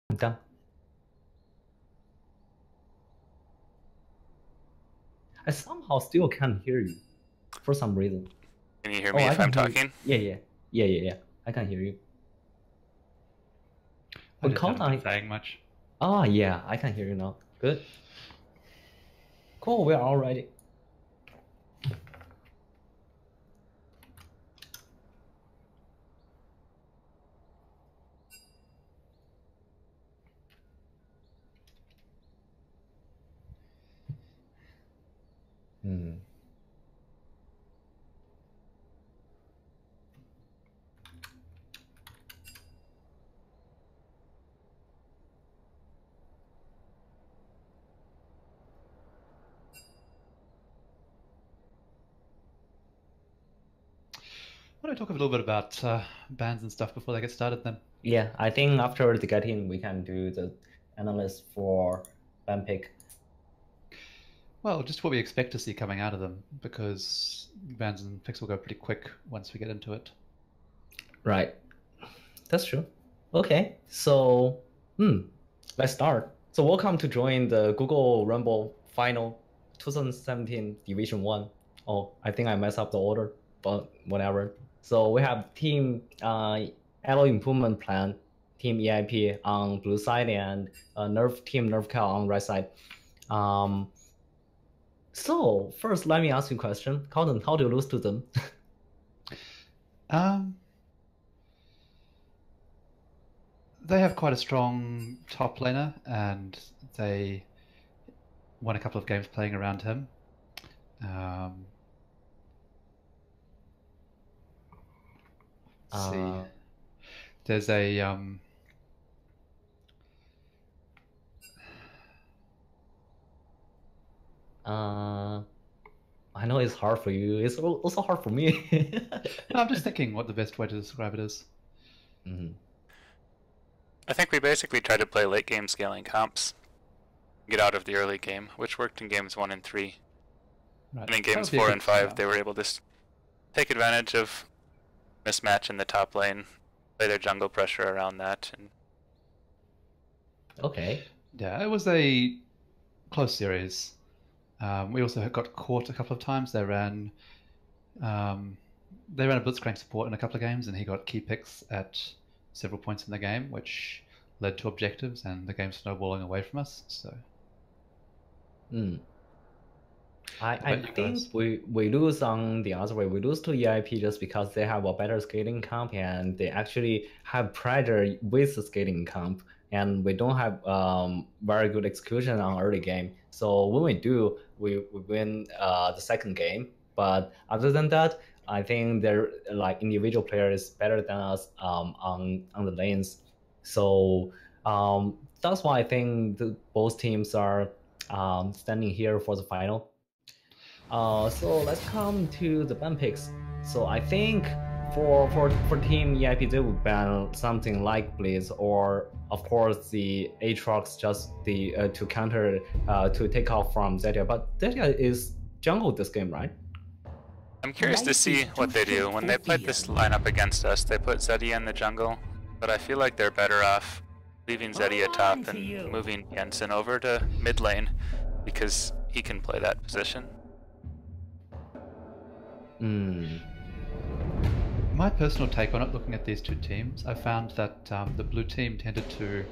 I'm done. I somehow still can't hear you for some reason. Can you hear me if I'm talking? Yeah. I can hear you. I just haven't been saying much. Oh, yeah, I can hear you now. Good. Cool, we're all ready. Why don't we talk a little bit about bans and stuff before they get started then? Yeah, I think after the get in, we can do the analysis for ban pick. Well, just what we expect to see coming out of them, because bans and picks will go pretty quick once we get into it. Right. That's true. Okay, so let's start. So welcome to join the Google Rumble Final 2017 Division 1. Oh, I think I messed up the order, but whatever. So we have team Alloy Improvement Plan, team EIP on blue side, and Nerf team Nerf Kale on right side. So first, let me ask you a question. Colton, how do you lose to them? They have quite a strong top laner, and they won a couple of games playing around him. Let's see. There's a I know it's hard for you. It's also hard for me. I'm just thinking what the best way to describe it is. I think we basically tried to play late game scaling comps, get out of the early game, which worked in games 1 and 3. Right. And in games 4 and 5, they were able to take advantage of mismatch in the top lane, play their jungle pressure around that. And okay. Yeah, it was a close series. We also got caught a couple of times. They ran a blitzcrank support in a couple of games, and he got key picks at several points in the game, which led to objectives and the game snowballing away from us. So, I think we lose on the other way. We lose to EIP just because they have a better scaling comp and they actually have pressure with the scaling comp, and we don't have very good execution on early game. So when we do, we win the second game. But other than that, I think they're like individual players better than us on the lanes. So that's why I think both teams are standing here for the final. So let's come to the ban picks. So I think for team EIP they would ban something like Blitz, or of course the Aatrox, just the to counter to take off from Zetia. But Zetia is jungle this game, right? I'm curious to see what they do. When they played this lineup against us, they put Zetia in the jungle, but I feel like they're better off leaving Zetia top and moving Jensen over to mid lane, because he can play that position. My personal take on it, looking at these two teams, I found that the blue team tended to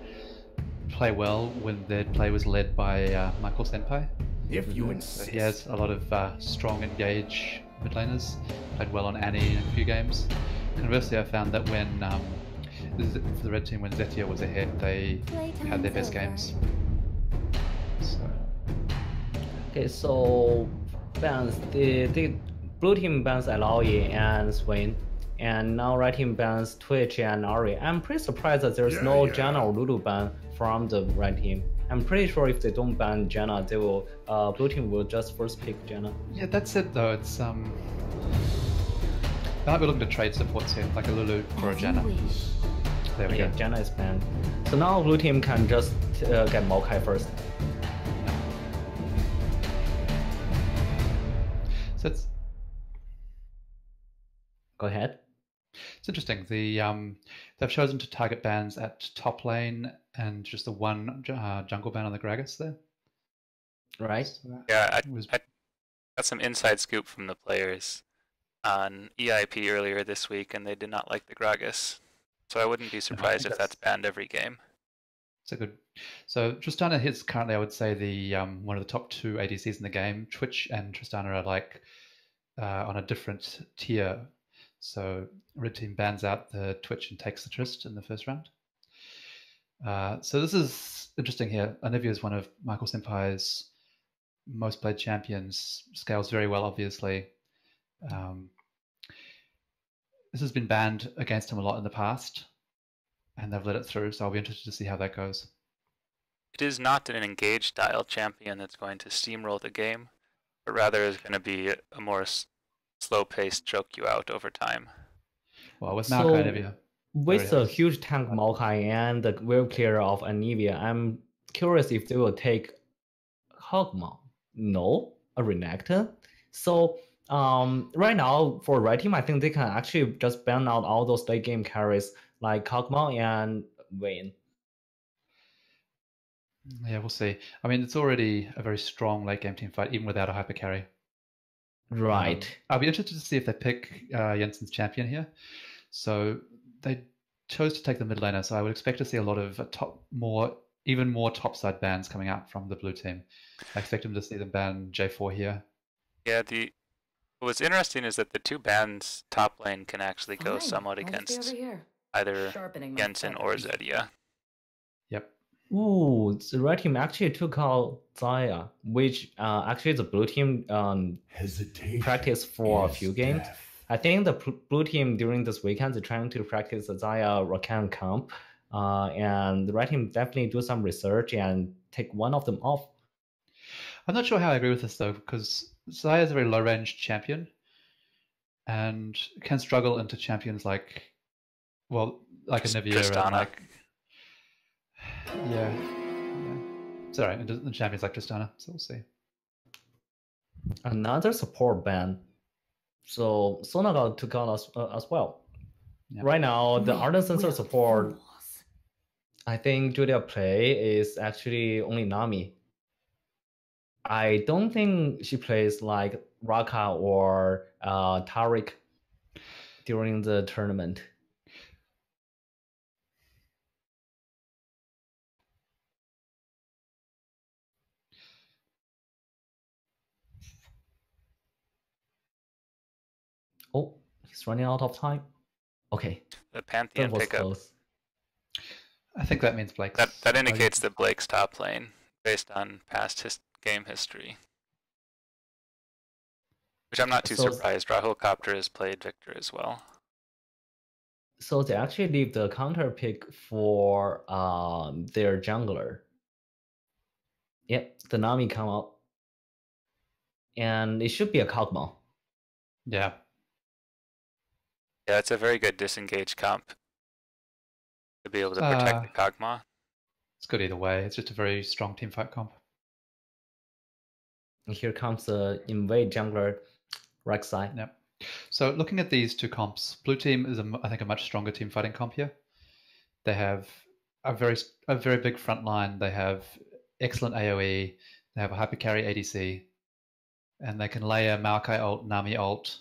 play well when their play was led by Michael Senpai. If you insist. So he has a lot of strong engage mid laners, played well on Annie in a few games. Conversely, I found that when for the red team, when Zetia was ahead, they had their best games. So. Okay, so bans the blue team bans Aloy and Swain, and now red team bans Twitch and Ari. I'm pretty surprised that there's no Janna or Lulu ban from the red team. I'm pretty sure if they don't ban Janna, they will blue team will just first pick Janna. Yeah, that's it though. It's they might be looking to trade supports here, like a Lulu for a Janna. There we go. Janna is banned. So now blue team can just get Maokai first. So it's. Go ahead. It's interesting. They've chosen to target bans at top lane and just the one jungle ban on the Gragas there. Right. So yeah, I got some inside scoop from the players on EIP earlier this week, and they did not like the Gragas. So I wouldn't be surprised if that's banned every game. It's a good. So Tristana is currently, I would say, the one of the top 2 ADCs in the game. Twitch and Tristana are like on a different tier. So red team bans out the Twitch and takes the Trist in the first round. So this is interesting here. Anivia is one of Michael Senpai's most played champions. Scales very well, obviously. This has been banned against him a lot in the past, and they've let it through, so I'll be interested to see how that goes. It is not an engaged style champion that's going to steamroll the game, but rather is going to be a more slow-paced choke you out over time. Well, with Maokai and Anivia. With the huge tank Maokai and the wave clear of Anivia, I'm curious if they will take Hogmon. No, a Renekton. So right now for Red Team, I think they can actually just ban out all those late game carries like Hogmon and Vayne. Yeah, we'll see. I mean, it's already a very strong late game team fight, even without a hyper carry. Right. I'll be interested to see if they pick Jensen's champion here. So they chose to take the mid laner, so I would expect to see a lot of even more topside bans coming out from the blue team. I expect them to see them ban J4 here. Yeah, what's interesting is that the 2 bans top lane can actually go somewhat against either Jensen or Zedia. Yep. Ooh, the red team actually took out Zaya, which actually the blue team practiced for a few games. I think the blue team during this weekend is trying to practice the Zaya Rakan comp, and the red team definitely do some research and take one of them off. I'm not sure how I agree with this though, because Zaya is a very low range champion and can struggle into champions like Anivia and like yeah. It's alright, and champions like Tristana, so we'll see. Another support ban. So Sonaga took out as well. Yep. Right now, the Ardent Sensor support, I think Julia play is actually only Nami. I don't think she plays like Raka or Taric during the tournament. Oh, he's running out of time. Okay. The Pantheon pickup. Close. I think that means Blake. That indicates that Blake's top lane, based on past game history. Which I'm not too surprised. Rahul Copter has played Victor as well. So they actually leave the counter pick for their jungler. Yep, the Nami come out. And it should be a Kog'Maw. Yeah. Yeah, it's a very good disengage comp to be able to protect the Kog'Maw. It's good either way. It's just a very strong teamfight comp. And here comes the invade jungler Rek'Sai. Yep. So looking at these 2 comps, blue team is I think a much stronger team fighting comp here. They have a very big front line. They have excellent AoE. They have a hyper carry ADC, and they can layer Maokai ult, Nami ult,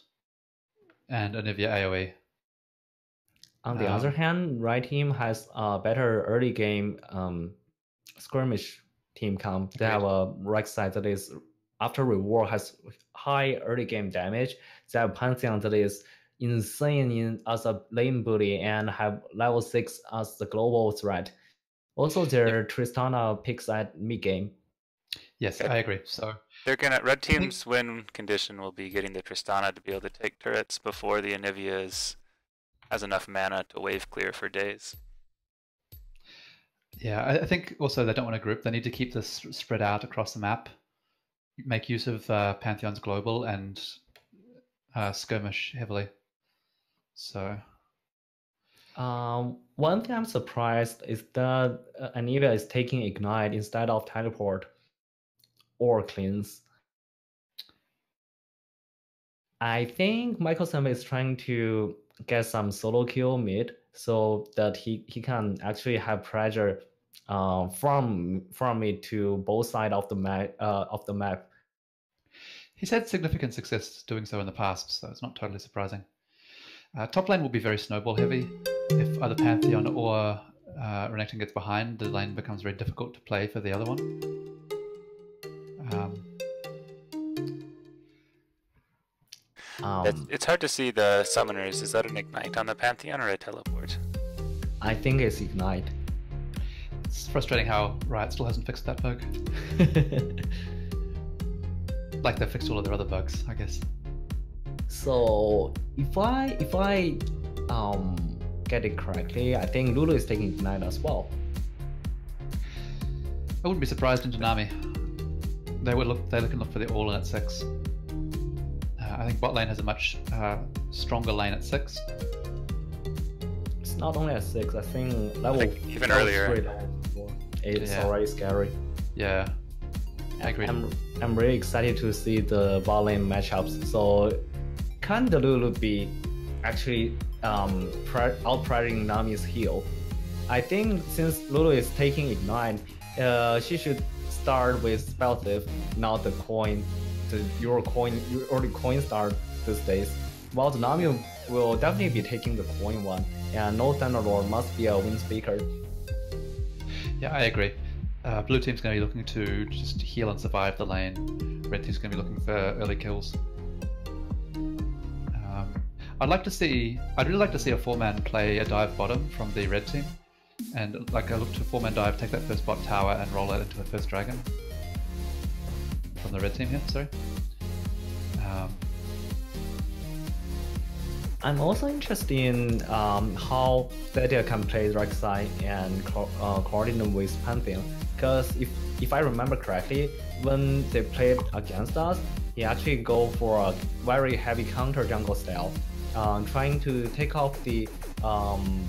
and Anivia AoE. On the other hand, right team has a better early game skirmish team comp. They have a Rek'Sai that is after reward has high early game damage. They have Pantheon that is insane as a lane bully and have level 6 as the global threat. Also, their Tristana picks at mid game. Yes, I agree. So they're gonna red team's win condition will be getting the Tristana to be able to take turrets before the Anivia has enough mana to wave clear for days. Yeah, I think also they don't want to group. They need to keep this spread out across the map. Make use of Pantheon's global and skirmish heavily. So one thing I'm surprised is that Anivia is taking Ignite instead of Teleport or Cleanse. I think Michael Senpai is trying to get some solo kill mid, so that he can actually have pressure from it to both sides of the map. He's had significant success doing so in the past, so it's not totally surprising. Top lane will be very snowball heavy. If either Pantheon or Renekton gets behind, the lane becomes very difficult to play for the other one. It's hard to see the summoners. Is that an ignite on the Pantheon or a teleport? I think it's ignite. It's frustrating how Riot still hasn't fixed that bug. Like they fixed all of their other bugs, I guess. So if I get it correctly, I think Lulu is taking ignite as well. I wouldn't be surprised in Janami. They can look for the all in at 6. I think bot lane has a much stronger lane at 6. It's not only at 6. I think level even earlier. 3, level 4. It's already scary. Yeah, I agree. I'm really excited to see the bot lane matchups. So can the Lulu be actually out-pressuring Nami's heal? I think since Lulu is taking ignite, she should start with spell thief, not the coin. Your early coin start these days. While the Nami will definitely be taking the coin one, and no Thunderlord must be a win speaker. Yeah, I agree. Blue team's going to be looking to just heal and survive the lane. Red team's going to be looking for early kills. I'd really like to see a 4-man play a dive bottom from the red team, and like I look to 4-man dive, take that first bot tower and roll it into the first dragon. From the red team here, sorry. I'm also interested in how Theta can play Rek'Sai and coordinate with Pantheon, because if I remember correctly, when they played against us, he actually go for a very heavy counter jungle style, trying to take off the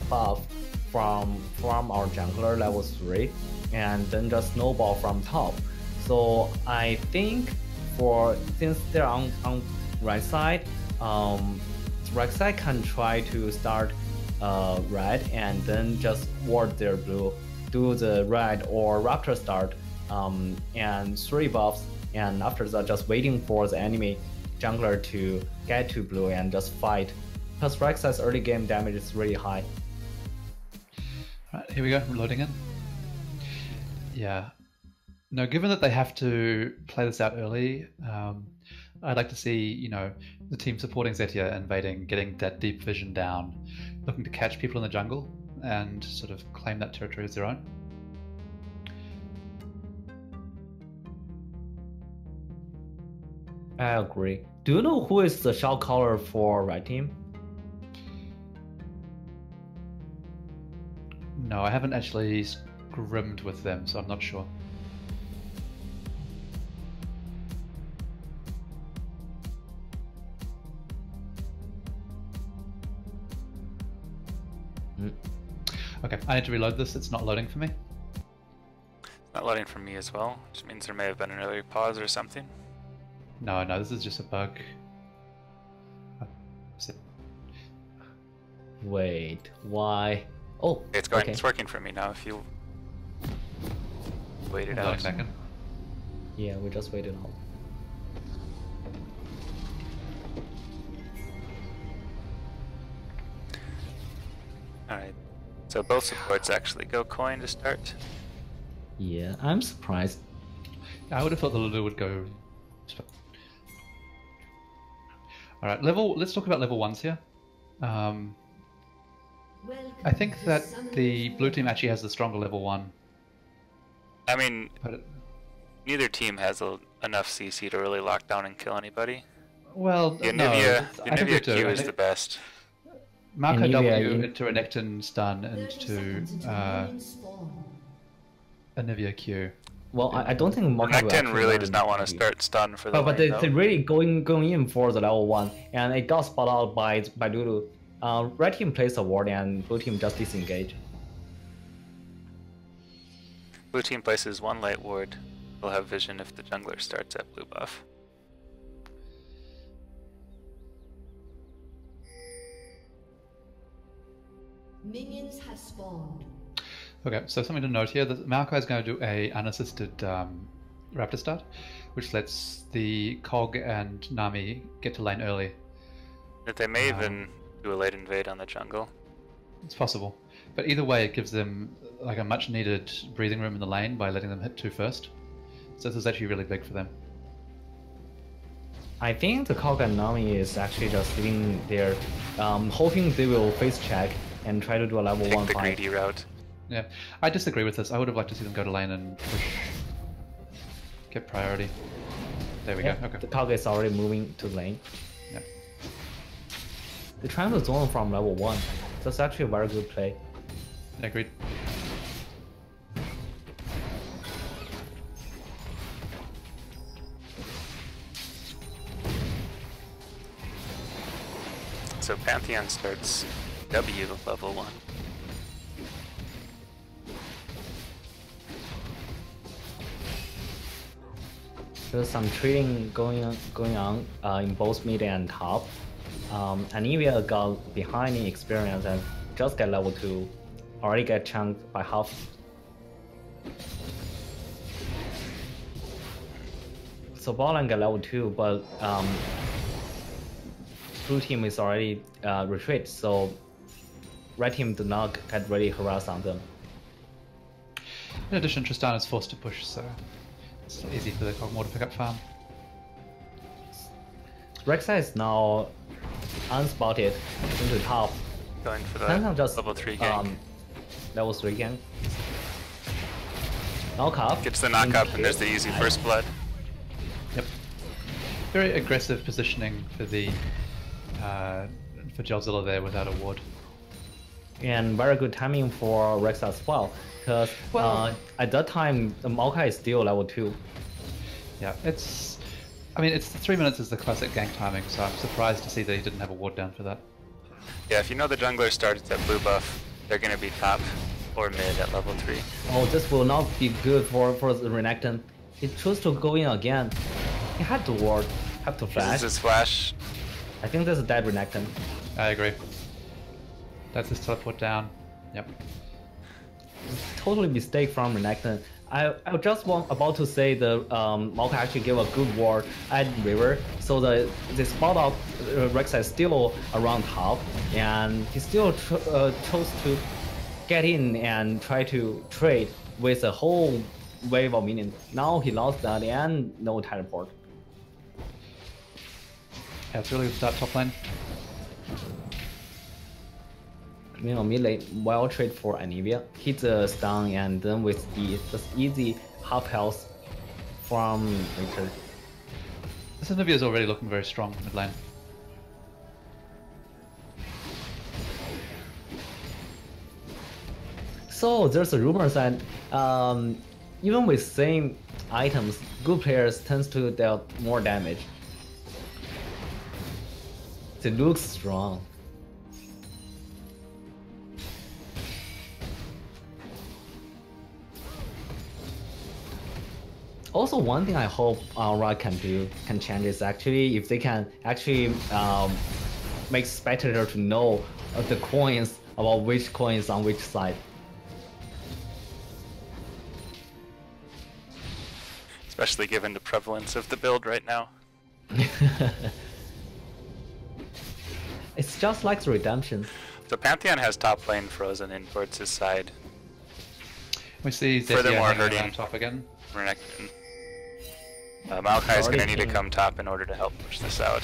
buff from our jungler level 3 and then just snowball from top. So I think since they're on right side, Rek'Sai can try to start red and then just ward their blue, do the red or Raptor start, and 3 buffs, and after that just waiting for the enemy jungler to get to blue and just fight. Because Rek'Sai's early game damage is really high. Alright, here we go, I'm loading in. Yeah. No, given that they have to play this out early, I'd like to see, the team supporting Zetia invading, getting that deep vision down, looking to catch people in the jungle and sort of claim that territory as their own. I agree. Do you know who is the shot caller for Red Team? No, I haven't actually scrimmed with them, so I'm not sure. Okay, I need to reload this. It's not loading for me. It's not loading for me as well, which means there may have been an early pause or something. No, this is just a bug. Wait, why? Oh, it's going. Okay. It's working for me now. If you wait it out. Back in. Yeah, we just waited out. Alright, so both supports actually go coin to start. Yeah, I'm surprised. I would have thought the Lulu would go. Alright, let's talk about level 1s here. I think that the blue team actually has the stronger level 1. I mean, neither team has enough CC to really lock down and kill anybody. Well, the Anivia Q is the best. Marco W into Renekton stun into Anivia Q. Well, I don't think Renekton really does not want to start stun for the but they're really going in for the level 1, and it got spot out by Lulu. Red team plays a ward and blue team just disengage. Blue team places 1 light ward. They'll have vision if the jungler starts at blue buff. has spawned. Okay, so something to note here, that Maokai is going to do a unassisted Raptor start, which lets the Cog and Nami get to lane early. That they may even do a late invade on the jungle. It's possible. But either way, it gives them like a much needed breathing room in the lane by letting them hit 2 first. So this is actually really big for them. I think the Kog and Nami is actually just sitting there, hoping they will face check and try to do a level 1 the fight. greedy route. Yeah, I disagree with this. I would have liked to see them go to lane and push, get priority. There we go. Okay. The Kog is already moving to lane. Yeah. They're trying to zone from level 1. That's actually a very good play. Agreed. So Pantheon starts W level 1. There's some trading going on in both mid and top. Anivia got behind in experience and just get level 2. Already get chunked by half. So Bottom get level 2, but blue team is already retreat, so red team do not get really harassed on them. In addition, Tristan is forced to push, so it's easy for the Kog'Maw to pick up farm. Rek'Sai is now unspotted into top. Going for the Just, level 3 gank. Level 3 gank. Knock up. Gets the knock up and there's the easy first blood. Yep. Very aggressive positioning for the for Gelzilla there without a ward. And very good timing for Rex as well, because at that time the Maokai is still level 2. Yeah, I mean, it's 3 minutes is the classic gank timing, so I'm surprised to see that he didn't have a ward down for that. Yeah, if you know the jungler starts at blue buff, they're gonna be top or mid at level 3. Oh, this will not be good for the Renekton. He chose to go in again. He had to ward, have to flash. This is his flash. I think this is dead Renekton. I agree. That's his teleport down. Yep. Totally mistake from Renekton. I just about to say the Maokai actually gave a good ward at river, so the spot of Rek'Sai is still around top, and he still chose to get in and try to trade with a whole wave of minions. Now he lost that and no teleport. Yeah, it's really good start top lane. You know, mid lane, well trade for Anivia. Hit the stun and then with the just easy half health from Richard. This Anivia is already looking very strong mid lane. So there's a rumor that even with same items, good players tends to deal more damage. They look strong. Also, one thing I hope Riot can change is actually if they can actually make spectator to know the coins about which coins on which side. Especially given the prevalence of the build right now. It's just like the redemption. So Pantheon has top lane frozen in towards his side. We see Furthermore, Zethia hurting hanging top again. Renekton. Maokai is going to need to come top in order to help push this out.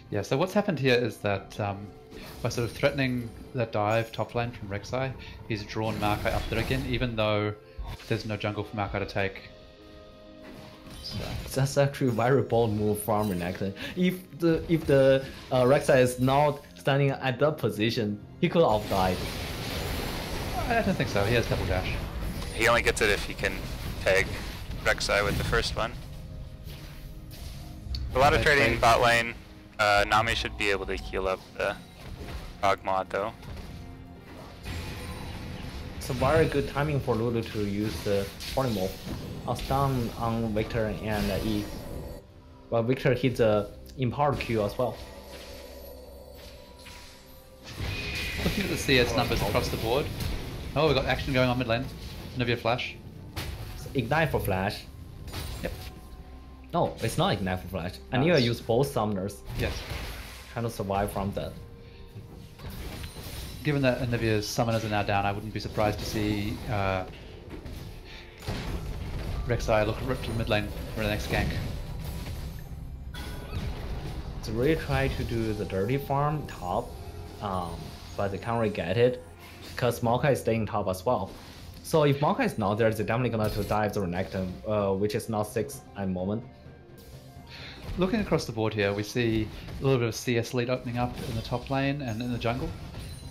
Yeah, so what's happened here is that by sort of threatening that dive top lane from Rek'Sai, he's drawn Maokai up there again, even though there's no jungle for Maokai to take. So. That's actually a very bold move from Renekton. If the Rek'Sai is not standing at that position, he could have died. I don't think so. He has double dash. He only gets it if he can tag Rek'Sai with the first one. A lot of trading bot lane. Nami should be able to heal up the Kog'Maw though. It's a very good timing for Lulu to use the Polymorph. A stun on Victor and E. But Victor hits the Empowered Q as well. Looking at the CS numbers across the board. Oh, we've got action going on mid lane. Nivea flash. Ignite for flash. Yep. No, it's not ignite for flash. I No, need to it's- use both summoners. Yes. Trying to survive from that. Given that Nivea's summoners are now down, I wouldn't be surprised to see Rek'Sai look ripped to the mid lane for the next gank. To really try to do the dirty farm top, but they can't really get it because Maokai is staying top as well. So if Maokai is not there, they're definitely gonna to dive the Renekton, which is not 6 at the moment. Looking across the board here, we see a little bit of CS lead opening up in the top lane and in the jungle.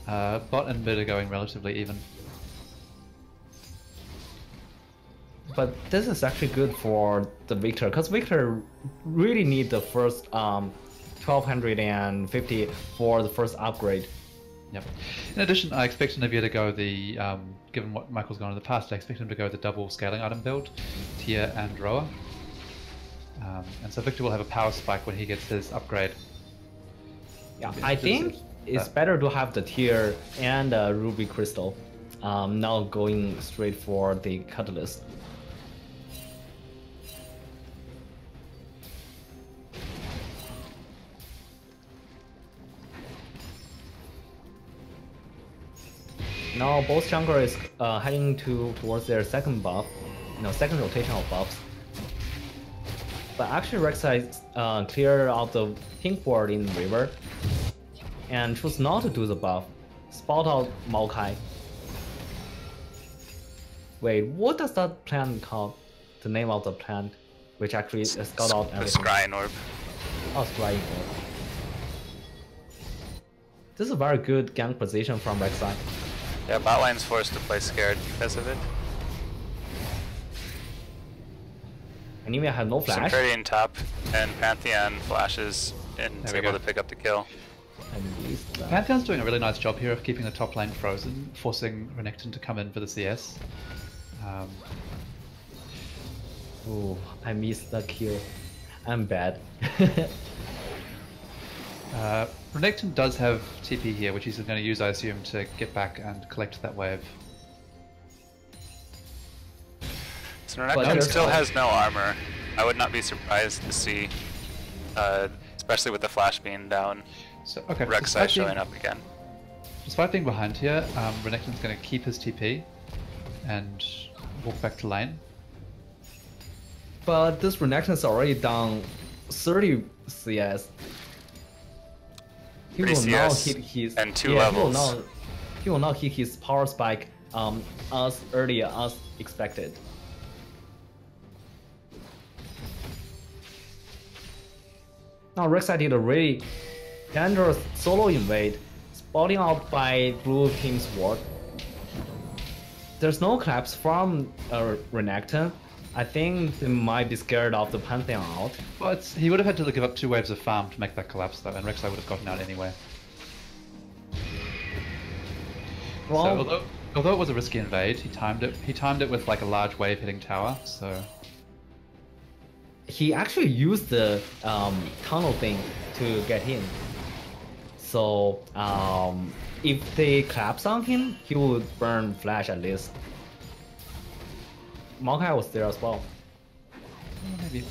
Bot and mid are going relatively even. But this is actually good for the Victor, because Victor really need the first 1250 for the first upgrade. Yep. In addition, I expect Nivea to go the, given what Michael's gone in the past, I expect him to go the double scaling item build, Tier and Roa. And so Victor will have a power spike when he gets his upgrade. Yeah, I think it's better to have the tier and Ruby Crystal, now going straight for the Catalyst. Now both jungler is heading towards their second buff, second rotation of buffs. But actually Rek'Sai clear out the pink ward in river and choose not to do the buff. Spot out Maokai. Wait, what does that plant called? The name of the plant, which actually scout out everything. The Scrying Orb. Oh, Scrying Orb. This is a very good gank position from Rek'Sai. Yeah, bot lane's forced to play scared because of it. Anyway, I have no flash. Some top, and Pantheon flashes and is able to pick up the kill. Pantheon's doing a really nice job here of keeping the top lane frozen, forcing Renekton to come in for the CS. Ooh, I missed the kill. I'm bad. Renekton does have TP here, which he's going to use, I assume, to get back and collect that wave. So Renekton still has no armor. I would not be surprised to see, especially with the flash being down, So, okay, Rek'Sai showing up again. Despite being behind here, Renekton's going to keep his TP and walk back to lane. But this Renekton is already down 30 CS. He will now hit his and 2 levels. He will not hit his power spike as early as expected. Now Rek'Sai did a really dangerous solo invade, spotting out by blue team's ward. There's no collapse from Renekton. I think they might be scared of the Pantheon out. Well, he would have had to give up 2 waves of farm to make that collapse though, and Rek'Sai would have gotten out anyway. Well, so, although it was a risky invade, he timed it with like a large wave hitting tower, so... He actually used the tunnel thing to get in. So if they collapse on him, he would burn flash at least. Maokai was there as well. Maybe.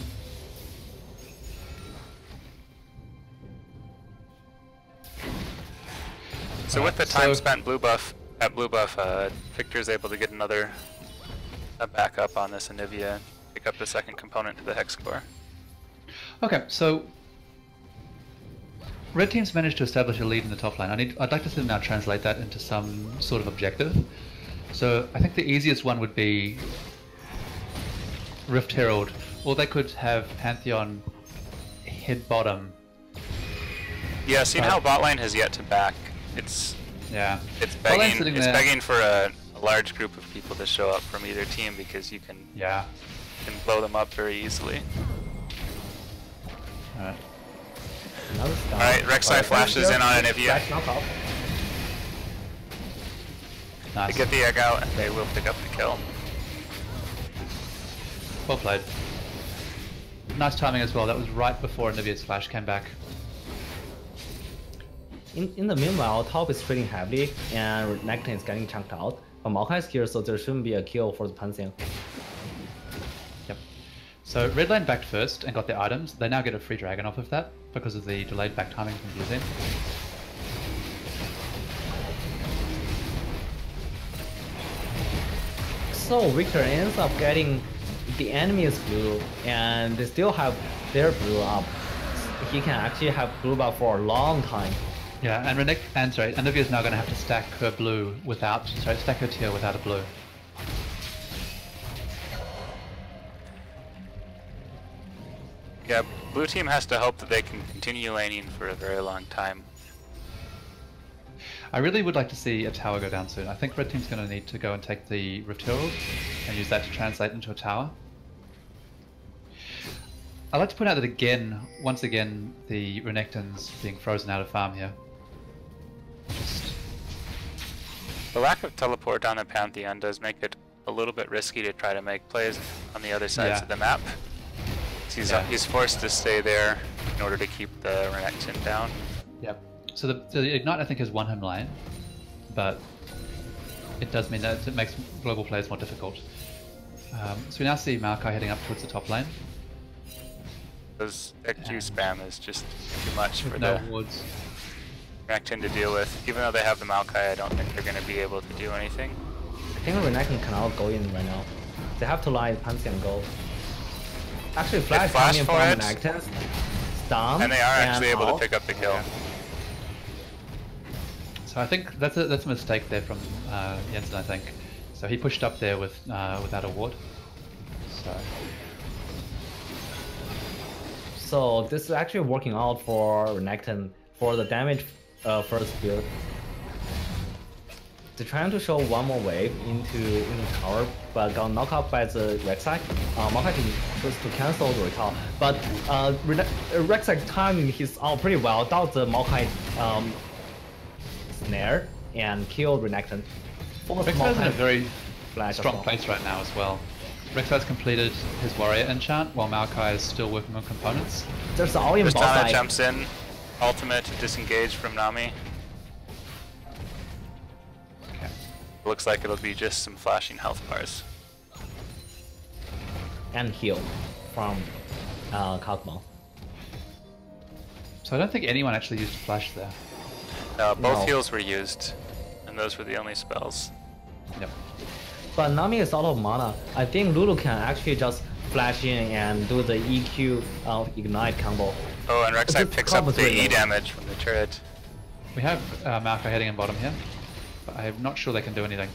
So with the time spent blue buff, Victor's able to get a backup on this Anivia, pick up the second component to the hex core. Okay, so Red Team's managed to establish a lead in the top lane. I'd like to see them now translate that into some sort of objective. So I think the easiest one would be Rift Herald, or they could have Pantheon hit bottom. Yeah, seeing how bot lane has yet to back, it's begging for a large group of people to show up from either team because you can blow them up very easily. Alright, Rek'Sai flashes in on Anivia. Nice. They get the egg out and they will pick up the kill. Well played. Nice timing as well, that was right before Anivia's flash came back. In the meanwhile, top is trading heavily, and Renekton is getting chunked out. But Maokai is here, so there shouldn't be a kill for the Pantheon. Yep. So red lane backed first and got their items. They now get a free dragon off of that because of the delayed back timing from blue team. So Victor ends up getting the enemy's blue, and they still have their blue up. He can actually have blue buff for a long time. Yeah, and Olivia is now going to have to stack her blue without, stack her tier without a blue. Yeah, blue team has to hope that they can continue laning for a very long time. I really would like to see a tower go down soon. I think red team's going to need to go and take the Rift Herald and use that to translate into a tower. I'd like to point out that once again, the Renekton's being frozen out of farm here. The lack of teleport on the Pantheon does make it a little bit risky to try to make plays on the other sides of the map. He's forced to stay there in order to keep the Renekton down. Yep. So the Ignite, I think, has won him lane, but it does mean that it makes global plays more difficult. So we now see Maokai heading up towards the top lane. Because EQ spam is just too much for the Renekton to deal with. Even though they have the Maokai, I don't think they're going to be able to do anything. I think Renekton cannot go in right now. They have to let Pantheon go. Actually, flash coming from Renekton. Stun. And they are actually able to pick up the kill. Yeah. So I think that's a mistake there from Jensen, I think. So he pushed up there without a ward. So this is actually working out for Renekton for the damage first build. They're trying to show one more wave into tower, but got knocked out by the Rek'Sai. Maokai chose to cancel the recall, but Rek'Sai timing his ult pretty well, dodged the Maokai snare and killed Renekton. Rek'Sai's in a very strong place right now as well. Rek'Sai's completed his warrior enchant while Maokai is still working on components. There's all in both sides. jumps in, ultimate to disengage from Nami. Okay. Looks like it'll be just some flashing health bars. And heal from Kog'Maw. So I don't think anyone actually used flash there. Both heals were used, and those were the only spells. Yep. But Nami is out of mana. I think Lulu can actually just flash in and do the EQ Ignite combo. Oh, and Rek'Sai picks up the E damage from the turret. We have Maokai heading in bottom here, but I'm not sure they can do anything.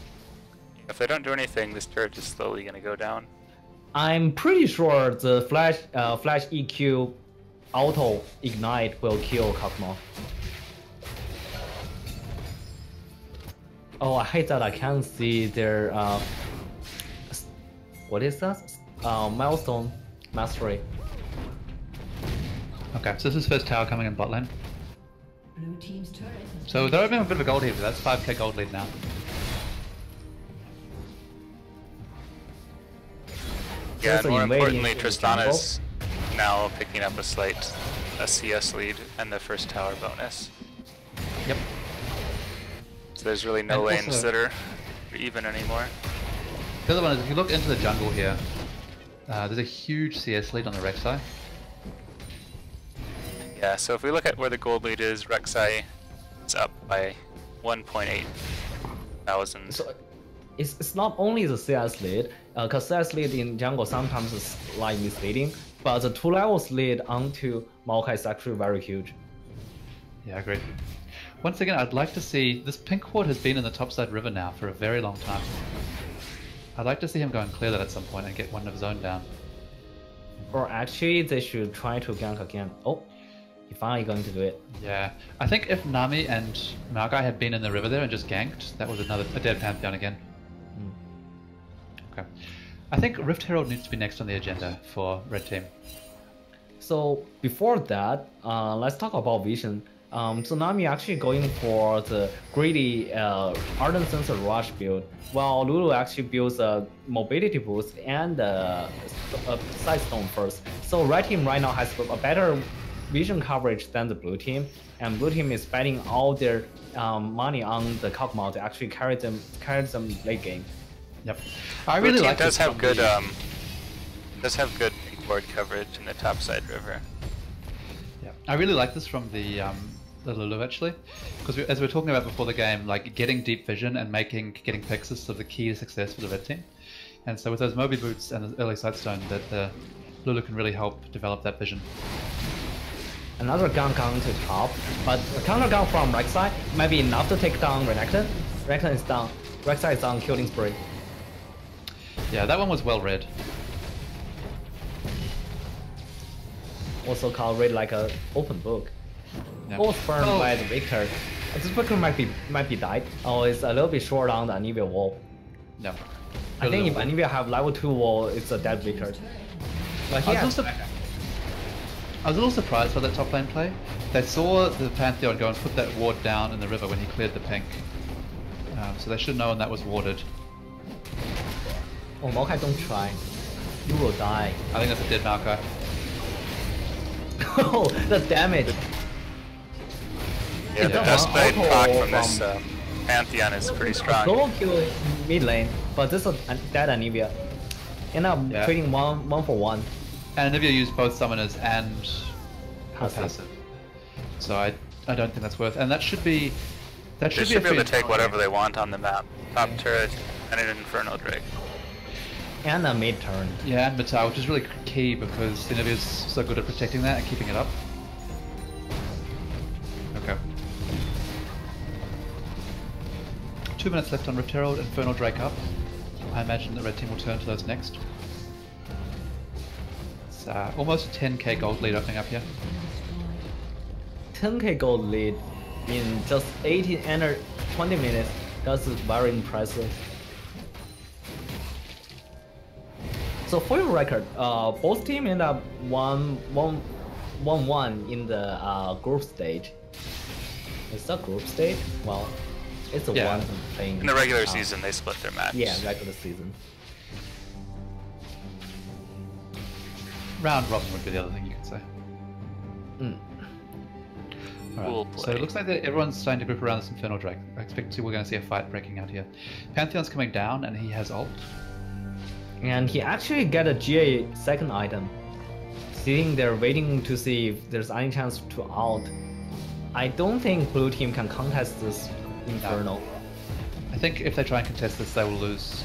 If they don't do anything, this turret is slowly going to go down. I'm pretty sure the flash EQ auto Ignite will kill Kog'Maw. Oh, I hate that I can't see their what is that? Milestone mastery. Okay, so this is first tower coming in bot lane. Blue team's turret has So they're having a bit of a gold lead, but that's 5k gold lead now. Yeah, and more importantly, Tristana's now picking up a CS lead and the first tower bonus. Yep. So there's really no lanes that are even anymore. The other one is, if you look into the jungle here, there's a huge CS lead on the Rek'Sai. Yeah, so if we look at where the gold lead is, Rek'Sai is up by 1.8 thousand. So it's not only the CS lead, because CS lead in jungle sometimes is like misleading, but the 2 levels lead onto Maokai is actually very huge. Yeah, I agree. Once again, I'd like to see, this pink ward has been in the topside river now for a very long time. I'd like to see him go and clear that at some point and get one of his own down. Or actually, they should try to gank again. Oh, he finally going to do it. Yeah, I think if Nami and Maokai had been in the river there and just ganked, that was a dead Pantheon again. Okay. I think Rift Herald needs to be next on the agenda for red team. So before that, let's talk about vision. So Nami actually going for the greedy Ardent Sensor Rush build, while Lulu actually builds a mobility boost and a side stone first. So red team right now has a better vision coverage than the blue team, and blue team is spending all their money on the Kog'Maw to actually carry them late game. Yep. I really like does have good board coverage in the top side river. Yeah, I really like this from the Lulu actually, because as we were talking about before the game, like getting deep vision and getting picks is sort of the key to success for the red team. And so with those Moby boots and the early sidestone, that the Lulu can really help develop that vision. Another gun coming to top, but a counter gun from right side might be enough to take down Renekton. Renekton is down. Right side is on killing spree. Yeah, that one was well read. Also called read like a open book. Yeah. Both burned by the Victor. This Victor might be died. Oh, it's a little bit short on the Anivia wall. No. I think if Anivia have level 2 wall, it's a dead Victor. But he I was a little surprised by that top lane play. They saw the Pantheon go and put that ward down in the river when he cleared the pink. So they should have known that was warded. Oh, Maokai, don't try. You will die. I think that's a dead Maokai. Oh, the damage! Yeah, the dust blade proc from this Pantheon is pretty strong. Go kill mid lane, but this is a dead Anivia. End up trading one for one. And Anivia used both summoners and passive. So I don't think that's worth. And that should be They should be able to take whatever they want on the map. Top turret and an Infernal Drake. And a mid turn. Yeah, and Mata, which is really key because Anivia is so good at protecting that and keeping it up. Okay. 2 minutes left on Rift Herald, Infernal Drake up. I imagine the red team will turn to those next. It's almost a 10k gold lead opening up here. 10k gold lead in just 18 and 20 minutes. That's very impressive. So for your record, both teams end up 1-1 in the group stage. Is that group stage? Well, it's a one thing. In the regular season, they split their match. Yeah, regular season. Round robin would be the other thing you could say. Alright, so it looks like that everyone's starting to group around this Infernal Drake. I expect we're going to see a fight breaking out here. Pantheon's coming down and he has ult. And he actually got a GA second item. Sitting there waiting to see if there's any chance to ult. I don't think blue team can contest this Infernal. I think if they try and contest this, they will lose.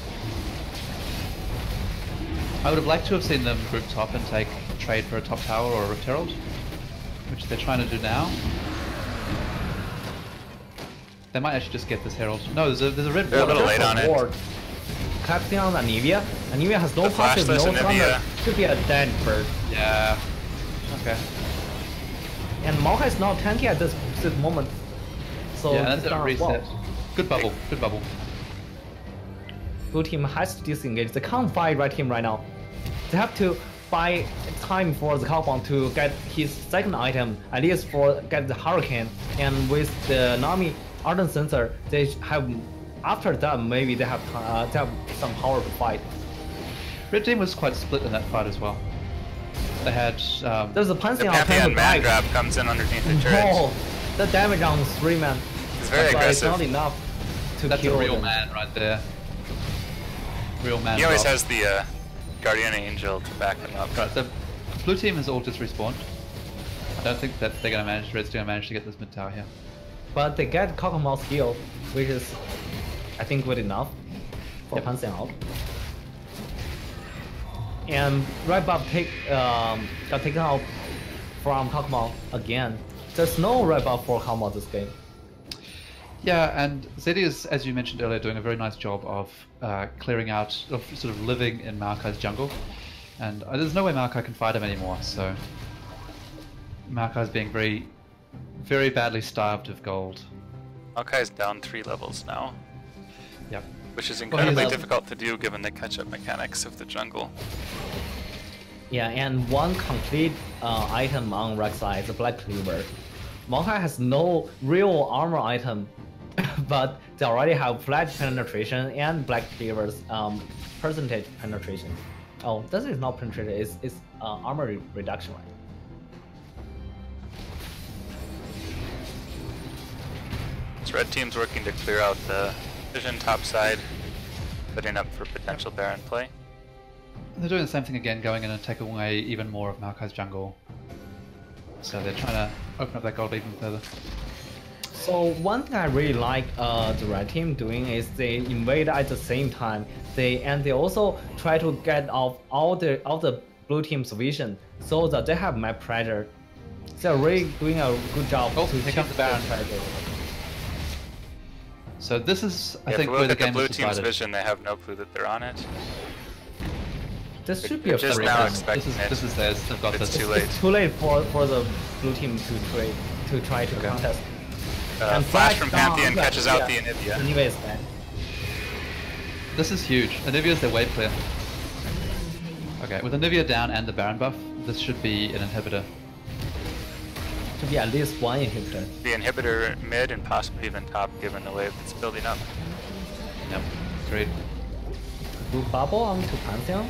I would have liked to have seen them group top and take trade for a top tower or a Rift Herald, which they're trying to do now. They might actually just get this Herald. No, there's a red ward. They're a little late on it. Clapping on Anivia. Anivia has no passive, no thunder. Should be a dead bird. Yeah. Okay. And Maokai is not tanky at this moment. So yeah, that's a reset. Good bubble. Good bubble. Blue team has to disengage. They can't fight red team right now. They have to buy time for the Kog'Maw to get his second item, at least for get the Hurricane. And with the Nami Ardent Sensor, they have. After that, maybe they have some power to fight. Red team was quite split in that fight as well. They had there's a Pantheon. The Pantheon man grab comes in underneath the turret. Oh, the damage on 3 man. It's very aggressive. It's not enough to That's kill a real them. man right there. Real man. He always has the Guardian Angel to back him up. Right, so blue team has all just respawned. I don't think that they're gonna manage. Red's gonna manage to get this mid tower here. But they get Kog'Maw's heal, which is, I think, good enough for Pantheon out. And right buff got taken out from Kog'Maw again. There's no right buff for Kog'Maw this game. Yeah, and Zeddy is, as you mentioned earlier, doing a very nice job of clearing out, of sort of living in Maokai's jungle. And there's no way Maokai can fight him anymore, so Maokai's being very, very badly starved of gold. Maokai's down 3 levels now. Yep. Which is incredibly difficult to do given the catch-up mechanics of the jungle. Yeah, and one complete item on Rek'Sai is a Black Cleaver. Maokai has no real armor item, but they already have flat penetration and Black Cleaver's percentage penetration. Oh, this is not penetration, it's armor reduction, right? So red team's working to clear out the vision top side, putting up for potential Baron play. They're doing the same thing again, going in and taking away even more of Maokai's jungle. So they're trying to open up that gold even further. So one thing I really like the red team doing is they invade at the same time. They also try to get off all the blue team's vision so that they have map pressure. They're really doing a good job to here comes the Baron. pressure. So this is, I Yeah, think, if we where look the at the game blue is team's decided. vision, they have no clue that they're on it. This should be a Just free now game. expecting it. This is theirs. They've got It's this. too late. It's too late for the blue team to try to contest. And Flash from down, Pantheon yeah, catches out the yeah. Anivia. Anivia is back. This is huge. Anivia's their wave clear. Okay, with Anivia down and the Baron buff, this should be an inhibitor. To be at least one inhibitor. The inhibitor mid and possibly even top, given the wave that's building up. Yep, agreed. Blue bubble onto Pantheon,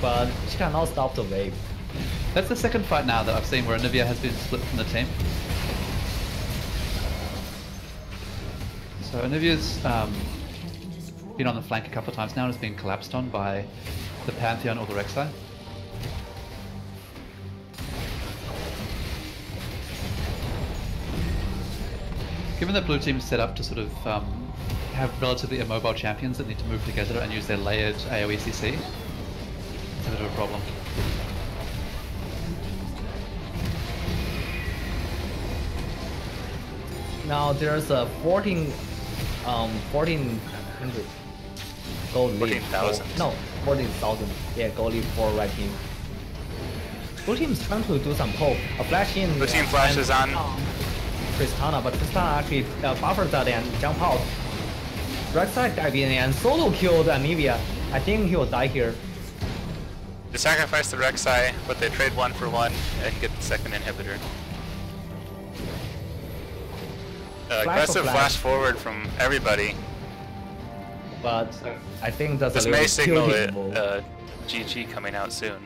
but she cannot stop the wave. That's the second fight now that I've seen where Anivia has been split from the team. So Anivia's been on the flank a couple of times now and has been collapsed on by the Pantheon or the Rek'Sai. Given that blue team's set up to sort of have relatively immobile champions that need to move together and use their layered AoE CC, it's a bit of a problem. Now there's a 1400 gold lead. 14,000. No, 14,000. Yeah, gold lead for red team. Blue team is trying to do some poke. A flash in. Blue team flashes on. Tristana, but Tristana actually buffers that and jump out. Rek'Sai dive in and solo killed Anivia. I think he will die here. They sacrifice the Rek'Sai, but they trade 1 for 1 and get the second inhibitor. Aggressive flash forward from everybody. But I think that's This a may little signal tilting it, GG coming out soon.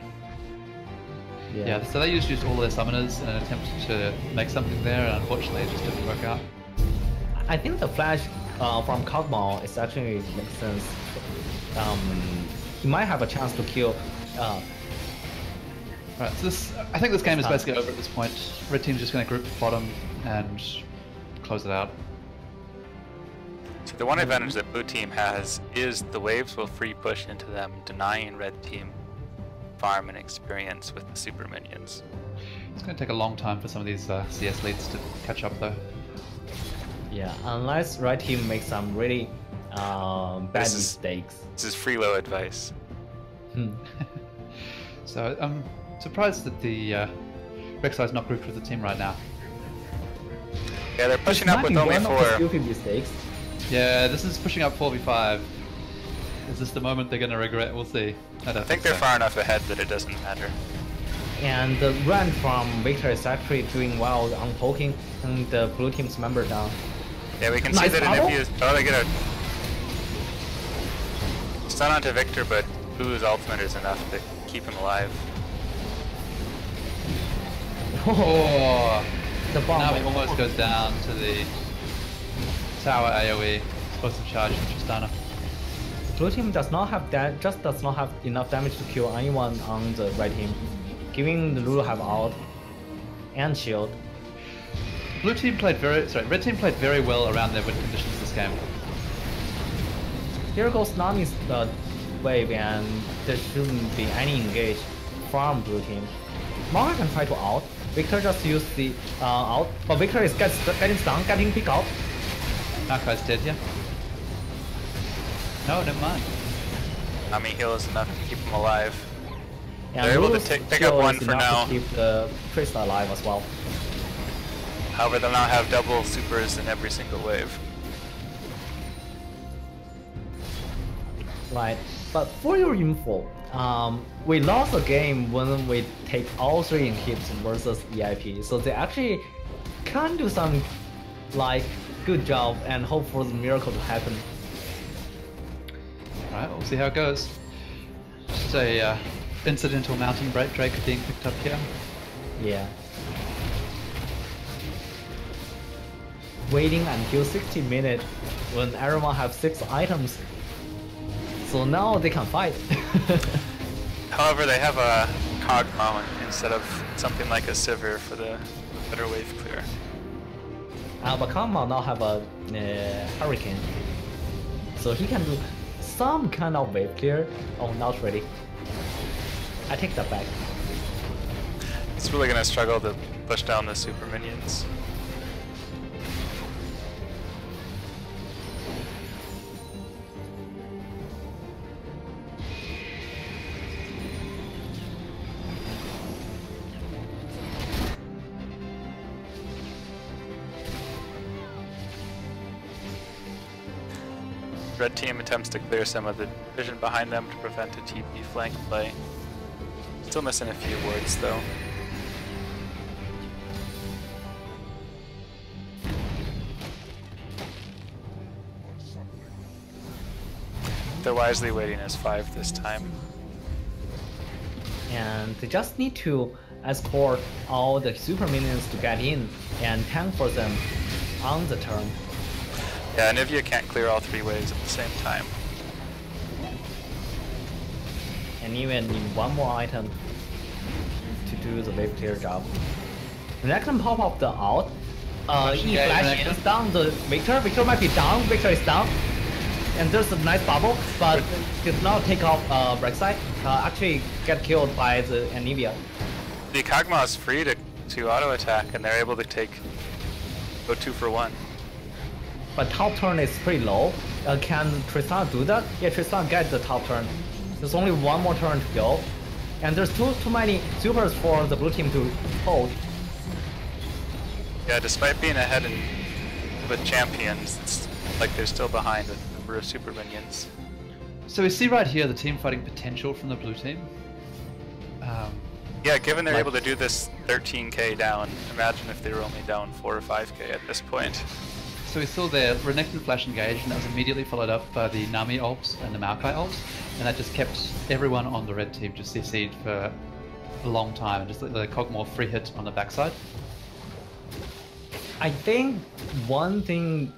Yeah, so they used all their summoners in an attempt to make something there, and unfortunately it just didn't work out. I think the flash from Kog'Maw is actually makes sense. He might have a chance to kill. Right, so I think this game is basically over at this point. Red team's just going to group bottom and close it out. So the one advantage that blue team has is the waves will free push into them, denying red team farm and experience with the super minions. It's going to take a long time for some of these CS leads to catch up though. Yeah, unless red team makes some really bad mistakes. This is freelo advice. So I'm surprised that the Rek'Sai is not grouped with the team right now. Yeah, they're pushing up with only 4. Stupid mistakes. Yeah, this is pushing up 4v5. Is this the moment they're going to regret? We'll see. I think they're far enough ahead that it doesn't matter. And the run from Victor is actually doing well on poking and the blue team's member down. Yeah, we can Nice see that bubble. Anivia is... Oh, they get a stun onto Victor, but Boo's ultimate is enough to keep him alive. Oh, The bomb. now he almost goes down to the tower AoE. Explosive charge from Tristana. Blue team does not have just does not have enough damage to kill anyone on the red team, giving the Lulu have ult and shield. Red team played very well around their win conditions this game. Here goes Nami's wave, and there shouldn't be any engage from blue team. Maokai can try to ult. Victor just used the ult, but Victor is getting stunned, getting pick out. Maokai's dead here. No, never mind. Nami heal is enough to keep him alive. And They're able to Lulu's pick up shield 1 is for enough now. to keep the Trista alive as well. However, they'll now have double supers in every single wave. Right, but for your info, we lost a game when we take all 3 hits versus EIP, so they actually can do some good job and hope for the miracle to happen. Alright, we'll see how it goes. Just a incidental mountain break Drake being picked up here. Yeah. waiting until 60 minutes when everyone have 6 items. So now they can fight. However, they have a Kog'Maw instead of something like a Sivir for the better wave clear. But Kama now have a Hurricane. So he can do some kind of wave clear. Oh, not ready. I take that back. He's really gonna struggle to push down the super minions. Red team attempts to clear some of the vision behind them to prevent a TP flank play. Still missing a few wards though. They're wisely waiting as 5 this time. And they just need to escort all the super minions to get in and tank for them on the turn. Yeah, Anivia can't clear all 3 waves at the same time. And even need one more item to do the wave clear job. And that can pop up the ult. E flash in, down the Victor. Victor might be down. Victor is down. And there's a nice bubble, but did not take off Rek'Sai. Actually get killed by the Anivia. The Kog'Maw is free to auto attack, and they're able to go 2 for 1. But top turn is pretty low. Can Tristana do that? Yeah, Tristana gets the top turn. There's only one more turn to go. And there's too many supers for the blue team to hold. Yeah, despite being ahead with champions, it's like they're still behind a number of super minions. So we see right here the team fighting potential from the blue team. Yeah, given they're able to do this 13k down, imagine if they were only down 4 or 5k at this point. So we saw their Renekton flash engage, and that was immediately followed up by the Nami ult and the Maokai ult, and that just kept everyone on the red team just CC'd for a long time, and just let the Kog'Maw free hit on the backside. I think one thing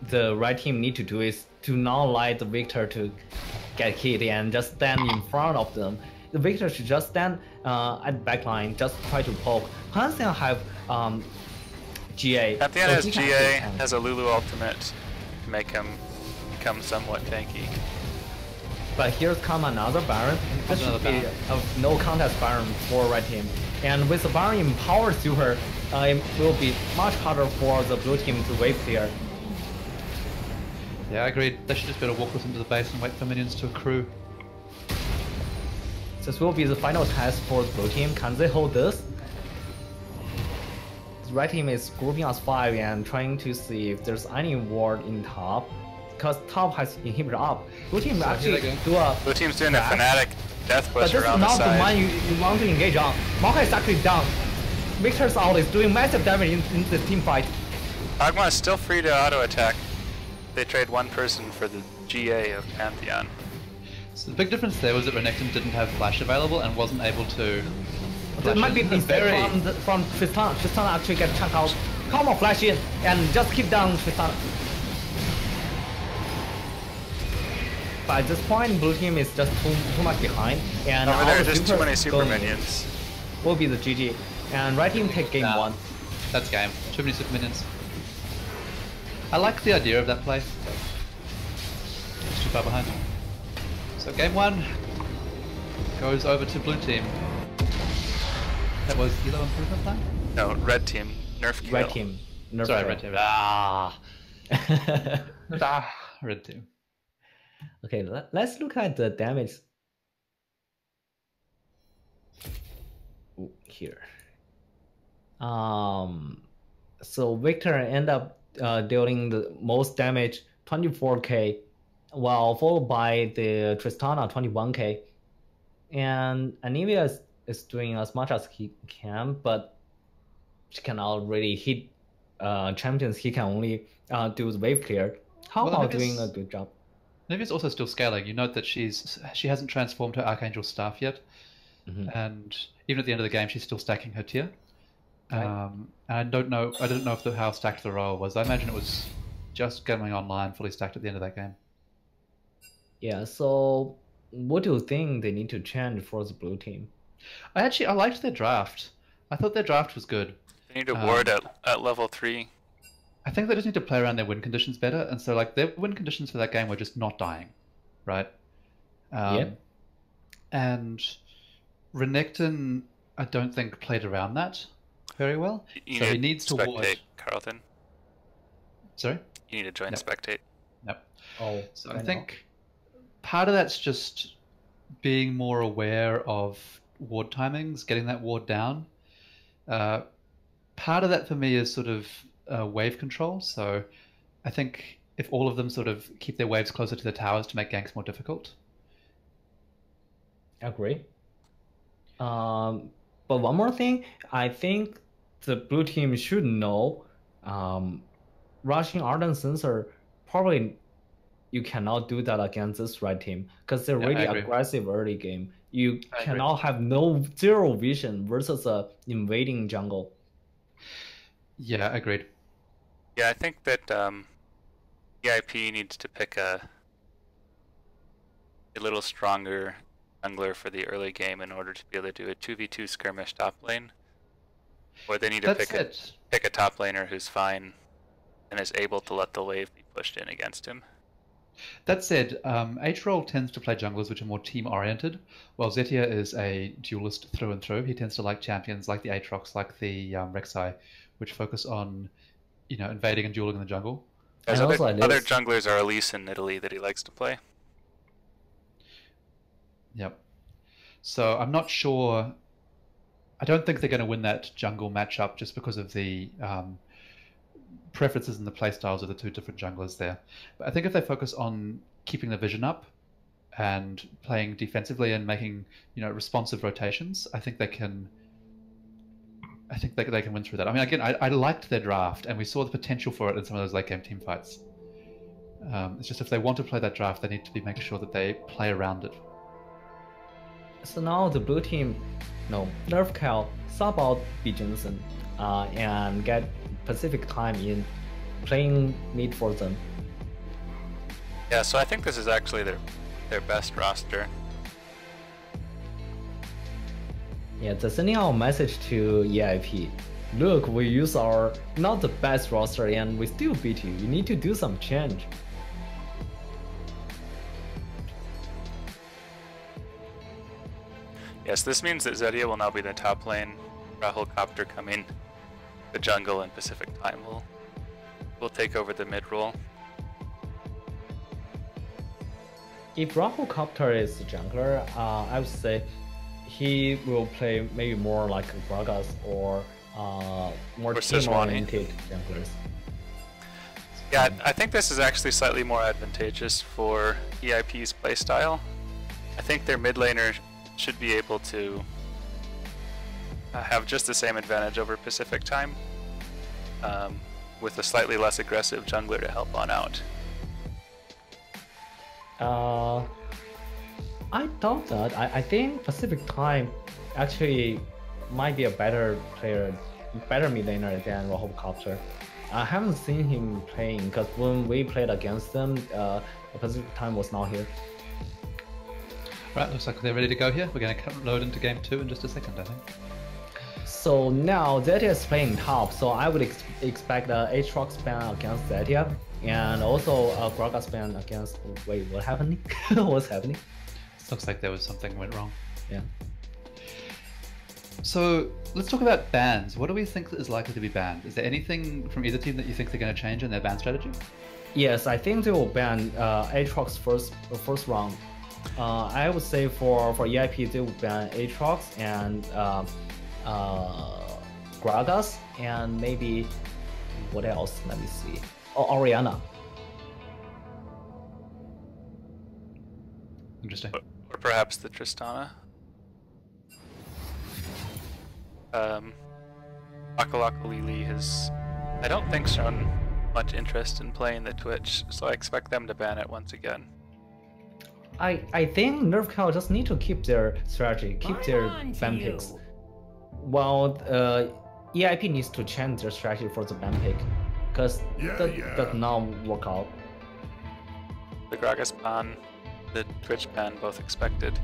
the red team need to do is to not let the Victor to get hit and just stand in front of them. The Victor should just stand at the backline, just try to poke. Pantheon have GA. Pantheon so has GA, has a Lulu ultimate to make him become somewhat tanky. But here's come another Baron. This should be a no contest Baron for red team. And with the Baron in power super, it will be much harder for the blue team to wave clear. Yeah, I agreed. They should just be able to walk us into the base and wait for minions to accrue. This will be the final test for the blue team. Can they hold this? The red team is grouping us 5 and trying to see if there's any ward in top. Because top has inhibitor up. Blue team So actually do a... Blue team's doing a Fnatic death push around the But this is not the one side. you want to engage on. Maokai is actually down. Victor's ult is doing massive damage in the team fight. Kog'Maw is still free to auto attack. They trade one person for the GA of Pantheon. So the big difference there was that Renekton didn't have flash available and wasn't able to... There might be mistake from Tristana. Tristana actually get chunked out. Kog'Maw flash in and just keep down Tristana. But at this point, blue team is just too much behind, and over all there, the there's too supers many super going minions. will be the GG. And red team take game 1. That's game. Too many super minions. I like the idea of that play. Just too far behind. So game 1 goes over to blue team. That was yellow improvement plan? No, red team. Nerf Kale. Red team. Nerf Sorry, Kale. red team. Red team. Okay, let's look at the damage. Ooh, here. So Victor end up dealing the most damage, 24k, while followed by the Tristana, 21k. And Anivia is doing as much as he can, but she cannot really hit champions. He can only do the wave clear. How about doing a good job? Navia's also still scaling. You note that she hasn't transformed her Archangel staff yet, and even at the end of the game, she's still stacking her tier. And I don't know if how stacked the role was. I imagine it was just coming online fully stacked at the end of that game. Yeah, so what do you think they need to change for the blue team? I liked their draft. I thought their draft was good. They need a ward at level 3. I think they just need to play around their win conditions better, and so like their win conditions for that game were just not dying, right? Yep. And Renekton, I don't think played around that very well. So he needs to ward. Carlton. Sorry? You need to join spectate. Yep. Oh, so I think part of that's just being more aware of ward timings, getting that ward down. Part of that for me is sort of wave control. So I think if all of them sort of keep their waves closer to the towers to make ganks more difficult. Agree. But one more thing, I think the blue team should know rushing Ardent Sensor, probably you cannot do that against this red team because they're really aggressive early game. You cannot have zero vision versus a invading jungle. Yeah, agreed. Yeah, I think that EIP needs to pick a little stronger jungler for the early game in order to be able to do a 2v2 skirmish top lane. Or they need to pick a top laner who's fine and is able to let the wave be pushed in against him. That said, H-Roll tends to play junglers which are more team-oriented, while Zetia is a duelist through and through. He tends to like champions like the Aatrox, like the Rek'Sai, which focus on, invading and dueling in the jungle. Other junglers are Elise in Italy that he likes to play. Yep. So I'm not sure. I don't think they're going to win that jungle matchup just because of the preferences and the playstyles of the two different junglers there. But I think if they focus on keeping the vision up and playing defensively and making responsive rotations, I think they can. I think they can win through that. I mean, again, I liked their draft, and we saw the potential for it in some of those late game team fights. It's just if they want to play that draft, they need to be making sure that they play around it. So now the blue team, nerf Kale, sub out B. Jensen, and get Pacific time in playing mid for them. Yeah, so I think this is actually their best roster. Yeah, they're sending out a message to EIP. Look, we use our not the best roster and we still beat you. You need to do some change. Yes, this means that Zetia will now be the top lane. Rahul Copter coming. The jungle and Pacific time will take over the mid role. If Rahul Copter is the jungler, I would say he will play maybe more like Gragas or more team-oriented junglers. Yeah, I think this is actually slightly more advantageous for EIP's playstyle. I think their mid laner should be able to have just the same advantage over Pacific time, with a slightly less aggressive jungler to help on out. I doubt that. I think Pacific time actually might be a better player, better mid laner than Rahul Copter. I haven't seen him playing because when we played against them, Pacific time was not here. Right, looks like they're ready to go here. We're going to load into game 2 in just a second, I think. So now Zetia is playing top, so I would expect Aatrox ban against Zetia, and also Gragas ban against... Wait, what happened? What's happening? Looks like there was something went wrong. Yeah. So let's talk about bans. What do we think is likely to be banned? Is there anything from either team that you think they're going to change in their ban strategy? Yes, I think they will ban Aatrox first round. I would say for EIP they will ban Aatrox and Gragas and maybe what else? Let me see. Oh, Orianna. Interesting. Or perhaps the Tristana. Akalaka Lili has, I don't think, shown much interest in playing the Twitch, so I expect them to ban it once again. I think Nerf Kale just need to keep their strategy, keep their ban picks. While EIP needs to change their strategy for the ban pick, because that does not work out. The Gragas ban, the Twitch ban, both expected.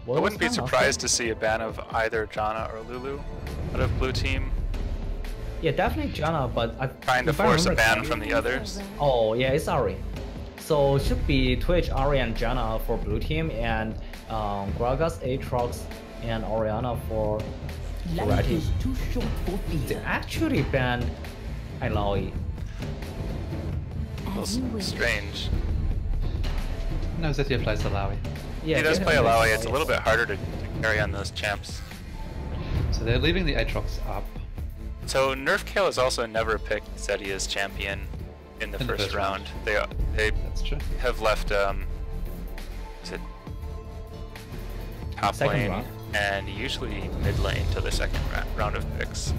I wouldn't be surprised to see a ban of either Janna or Lulu out of blue team. Yeah, definitely Janna, but trying to force a ban from the others. Oh yeah, it's Ari. So it should be Twitch, Ari, and Janna for blue team, and Gragas, Aatrox, and Orianna for red team. They actually banned Illaoi. Strange. No, Zettia plays Illaoi. Yeah, he does play Illaoi. It's a little bit harder to carry on those champs. So they're leaving the Aatrox up. So Nerf Kale has also never picked Zettia's champion in the first round. They That's true. have left is it top Second lane round. and usually mid lane to the second round of picks.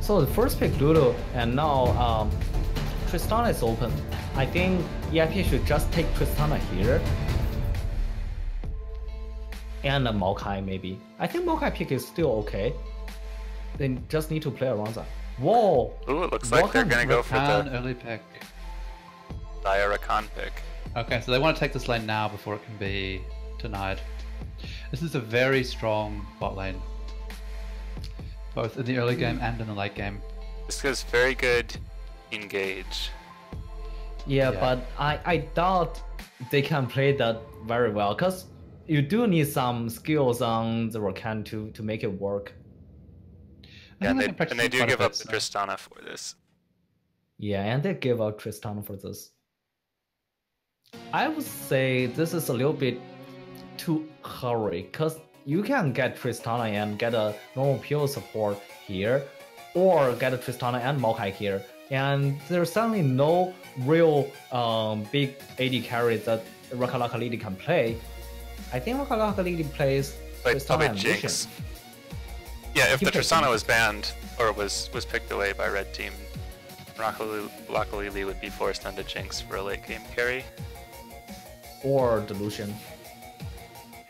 So the first pick Lulu, and now Tristana is open. I think EIP should just take Tristana here. And a Maokai maybe. I think Maokai pick is still okay. They just need to play around that. Whoa! Ooh, it looks like they're gonna go for the early pick. Dire Rakan pick. Okay, so they want to take this lane now before it can be denied. This is a very strong bot lane, both in the early game and in the late game. This is very good engage. Yeah, but I doubt they can play that very well, because you do need some skills on the Rakan to make it work. Yeah, and they do give up the Tristana for this. Yeah, and they give up Tristana for this. I would say this is a little bit too hurry, because you can get Tristana and get a normal PO support here, or get a Tristana and Maokai here, and there's certainly no real big AD carry that Rakalaka Lily can play. I think Rakalaka Lily plays Tristana and Jinx. Lucian. Yeah, if the Tristana was banned or was picked away by red team, Rakalaka Lily would be forced onto Jinx for a late game carry. Or the Lucian.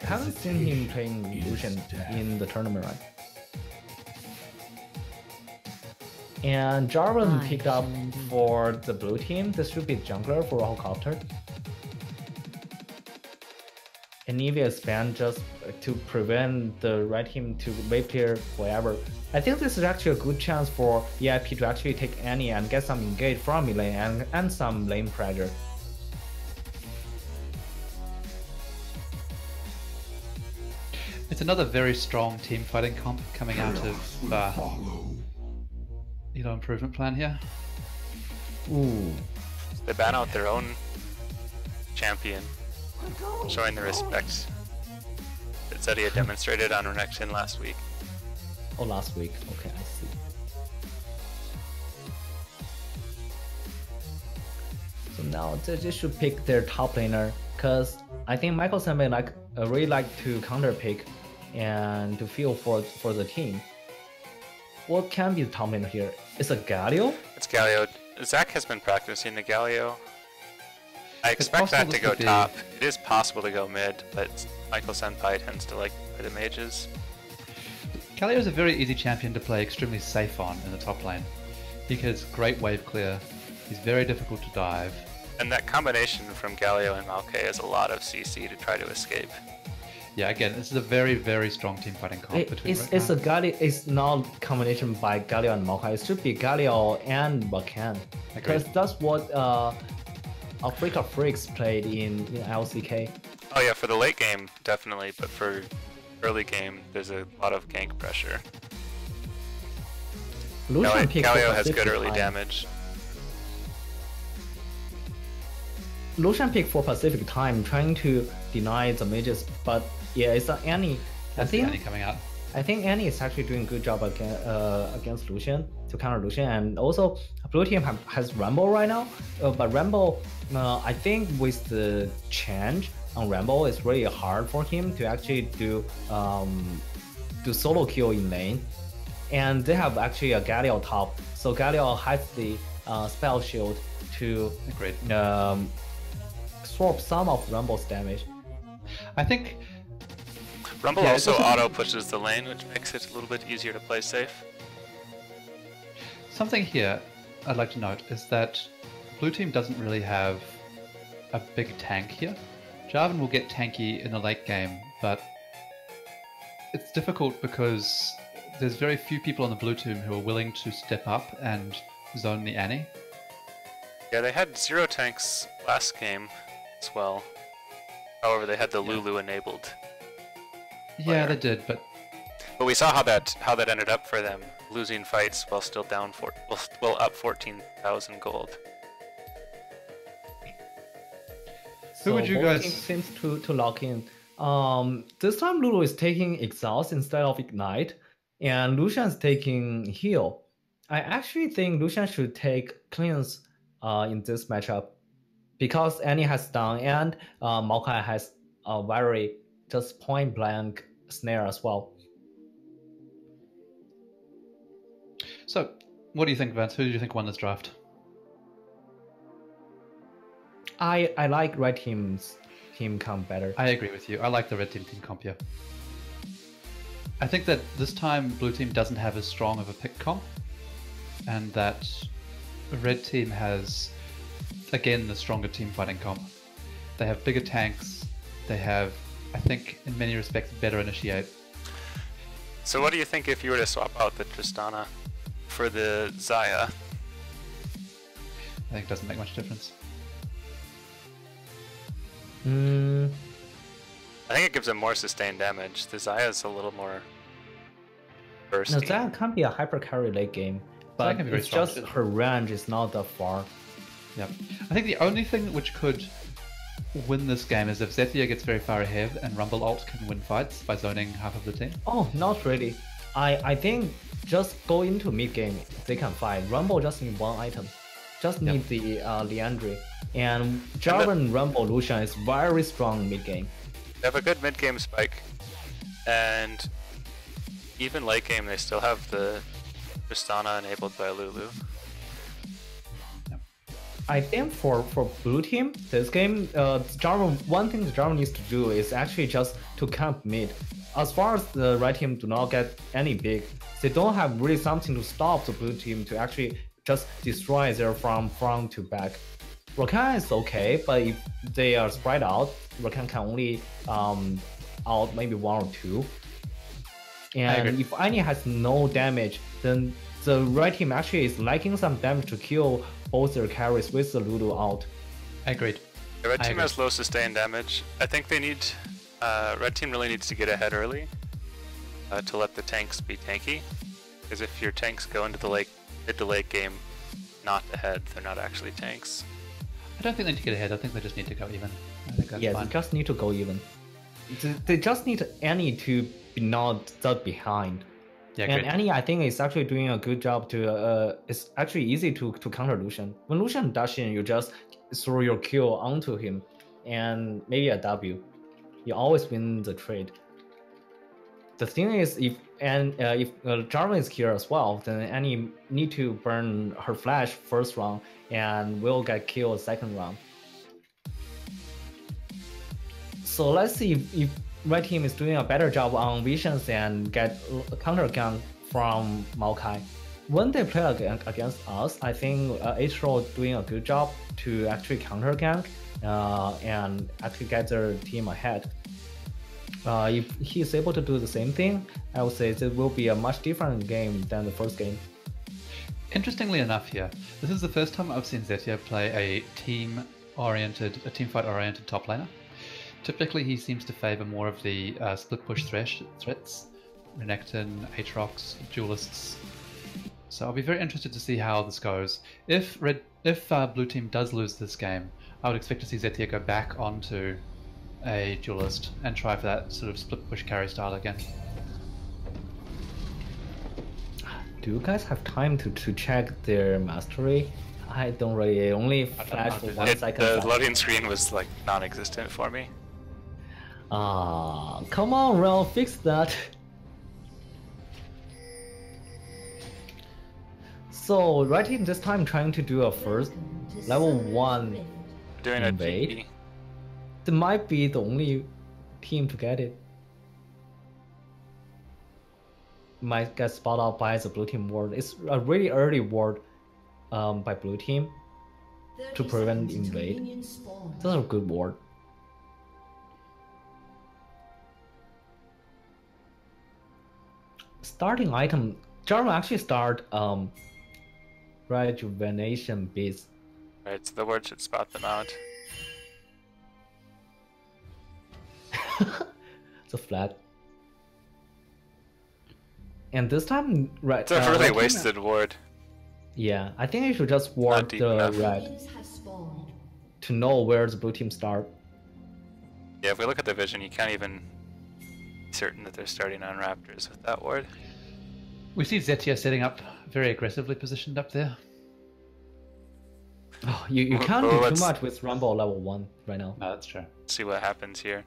I haven't seen him playing Lucian in the tournament, right? And Jarvan picked up for the blue team. This should be jungler for Helicopter. And Nivea is banned just to prevent the red team to wave clear forever. I think this is actually a good chance for EIP to actually take Annie and get some engage from mid lane and some lane pressure. It's another very strong team fighting comp coming out of improvement plan here. Ooh. They ban out their own champion, showing the respect that Zettia demonstrated on Renekton last week. Oh, last week. Okay, I see. So now they should pick their top laner, because I think Michael Senbei really like to counter pick and to feel for the team. What can be the top laner here? Is it Galio? It's Galio. Zach has been practicing the Galio. I expect that to go top. It is possible to go mid, but Michael Senpai tends to like the mages. Galio is a very easy champion to play extremely safe on in the top lane. He has great wave clear. He's very difficult to dive. And that combination from Galio and Maokai is a lot of CC to try to escape. Yeah, again, this is a very, very strong team fighting comp between it's a Galio. It's not combination by Galio and Maokai. It should be Galio and Rakan, because that's what Africa Freaks played in LCK. Oh yeah, for the late game definitely, but for early game there's a lot of gank pressure. Galio has good early damage. Lucian picked for Pacific time, trying to deny the mages, but yeah, it's Annie. Annie coming out. I think Annie is actually doing a good job against Lucian, to counter Lucian, and also blue team has Rumble right now, but Rumble, I think with the change on Rumble, it's really hard for him to actually do solo kill in lane, and they have actually a Galio top, so Galio has the spell shield to swap some of Rumble's damage. I think Grumble also auto pushes the lane, which makes it a little bit easier to play safe. Something here I'd like to note is that blue team doesn't really have a big tank here. Jarvan will get tanky in the late game, but it's difficult because there's very few people on the blue team who are willing to step up and zone the Annie. Yeah, they had 0 tanks last game as well. However, they had the Lulu enabled. Yeah, they did, but we saw how that ended up for them, losing fights while still down up 14,000 gold. Who would you guys seems to lock in? This time Lulu is taking Exhaust instead of Ignite, and Lucian is taking Heal. I actually think Lucian should take Cleanse in this matchup because Annie has stun and Maokai has a very just point blank snare as well. So, what do you think, Vance? Who do you think won this draft? I like red team's team comp better. I agree with you. I like the red team comp here. I think that this time blue team doesn't have as strong of a pick comp, and that red team has, again, the stronger team fighting comp. They have bigger tanks. They have, I think, in many respects, better initiate. So what do you think if you were to swap out the Tristana for the Xayah? I think it doesn't make much difference. I think it gives them more sustained damage. The Xayah is a little more bursty. No, Xayah can be a hyper carry late game, but it's just her range is not that far. Yeah, I think the only thing which could win this game is if Zethia gets very far ahead and Rumble ult can win fights by zoning half of the team. Oh, not really. I think just go into mid game, they can fight. Rumble just need one item. Just need the Liandry. And Jarvan Rumble Lucian is very strong mid game. They have a good mid game spike. And even late game they still have the Tristana enabled by Lulu. I think for blue team, this game, Jarvan, one thing Jarvan needs to do is actually just to camp mid. As far as the red team do not get any big, they don't have really something to stop the blue team to actually just destroy their from front to back. Rakan is okay, but if they are spread out, Rakan can only out maybe 1 or 2. And if Annie has no damage, then the red team actually is lacking some damage to kill both their carries with the Lulu out. Agreed. The red team has low sustained damage. I think they need, red team really needs to get ahead early to let the tanks be tanky. Because if your tanks go into the mid to late game not ahead, they're not actually tanks. I don't think they need to get ahead, I think they just need to go even. I think that's fine. They just need to go even. They just need Annie to be not that behind. Yeah, and great. Annie, I think, is actually doing a good job to, it's actually easy to counter Lucian. When Lucian dash in, you just throw your Q onto him and maybe a W. You always win the trade. The thing is, if Jarvan is here as well, then Annie need to burn her flash first round and will get killed second round. So let's see if red team is doing a better job on visions and get counter gank from Maokai. When they play against us, I think H-Roll doing a good job to actually counter gank and actually get their team ahead. If he is able to do the same thing, I would say it will be a much different game than the first game. Interestingly enough here, this is the first time I've seen Zethia play a team fight oriented top laner. Typically he seems to favor more of the split push threats, Renekton, Aatrox, duelists. So I'll be very interested to see how this goes. If blue team does lose this game, I would expect to see Zethia go back onto a duelist and try for that sort of split push carry style again. Do you guys have time to check their mastery? I don't really, only flash for 1 second. The loading screen was like non-existent for me. Come on, Rel, fix that. So red team this time trying to do a first level 1 doing invade. a GE. They might be the only team to get it. might get spotted out by the blue team ward. It's a really early ward by blue team to prevent invade. That's a good ward. Starting item, Jarvan actually start rejuvenation beads. Right, so the ward should spot them out. It's a flat. And this time, right? It's a really wasted ward. Yeah, I think I should just ward the red to know where the blue team start. Yeah, if we look at the vision, you can't even be certain that they're starting on Raptors with that ward. We see Zetia setting up very aggressively positioned up there. Oh, you can't do too much with Rumble level 1 right now. No, that's true. Let's see what happens here.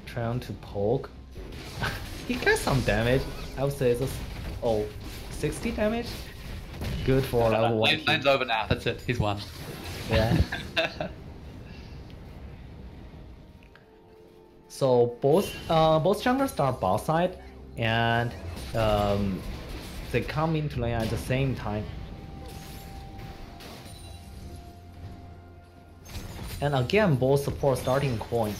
Trying to poke. He gets some damage. I would say this. Oh, 60 damage? Good for level 1. Lane's over now, that's it, he's won. Yeah. So both junglers start bot side, and they come into lane at the same time. And again, both support starting coin.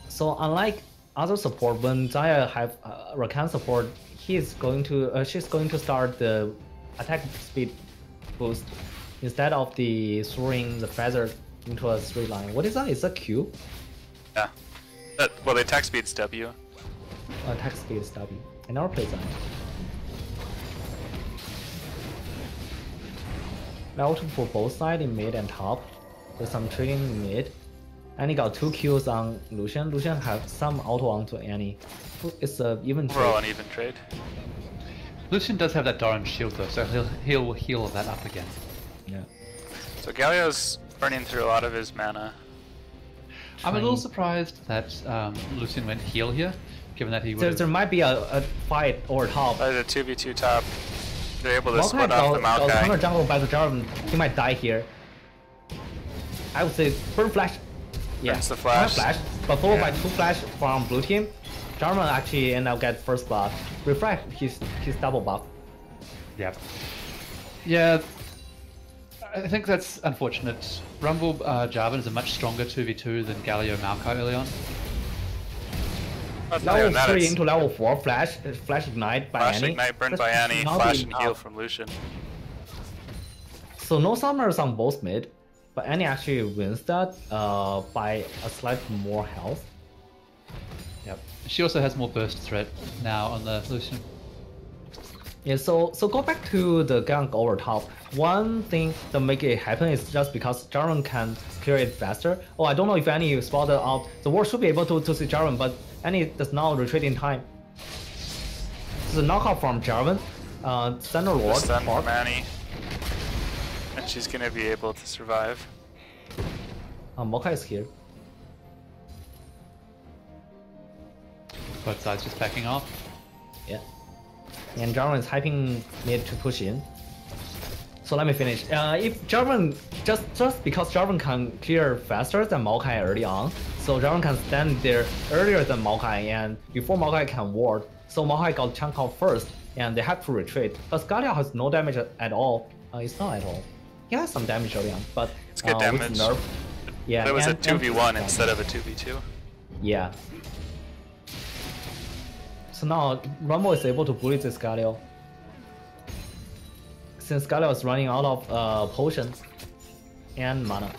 So unlike other support, when Zaya have Rakan support, she's going to start the attack speed boost instead of the throwing the feather into a straight line. What is that? Is that Q? Yeah. Well, the attack speed's W. Attack speed is W. I never played that. Out for both sides in mid and top, with some trading in mid. Annie got 2 kills on Lucian. Lucian have some auto onto Annie. It's a even trade. Overall an even trade. Lucian does have that Doran shield though, so he'll heal that up again. Yeah. So Galio's burning through a lot of his mana. I'm a little surprised that Lucian went heal here, given that he would. There might be a fight over top. By the 2v2 top, they're able to Maokai split off the counter Maokai. jungle by the Jarvan. He might die here. I would say burn flash. Yeah, Burns the flash. Flash, but followed by 2 flash from blue team. Jarvan actually end up get first blood. Refresh his double buff. Yeah. Yeah. I think that's unfortunate. Rumble Jarvan is a much stronger 2v2 than Galio Maokai early on. Level 3 into level 4 flash ignite by Flash Annie. ignite burned by Annie, flash and heal from Lucian. So no summers on both mid, but Annie actually wins that by a slight more health. Yep. She also has more burst threat now on the Lucian. Yeah, so go back to the gank over top. One thing that make it happen is just because Jarvan can clear it faster. Oh, I don't know if Annie spotted out. The ward should be able to see Jarvan, but Annie does not retreat in time. So the knockout from Jarvan, Thunder Lord. Stun from Annie. And she's gonna be able to survive. Maokai is here. Both sides just backing off. Yeah. And Jarvan is hyping mid to push in. So let me finish. If Jarvan, just because Jarvan can clear faster than Maokai early on, so Jarvan can stand there earlier than Maokai and before Maokai can ward, so Maokai got chunk out first and they have to retreat. But Galio has no damage at all. It's not at all. He has some damage early on, but It's good damage. with Nerf, yeah. It was a and 2v1 instead of a 2v2. Yeah. So now Rumble is able to bully this Galio. Since Galio is running out of potions and mana.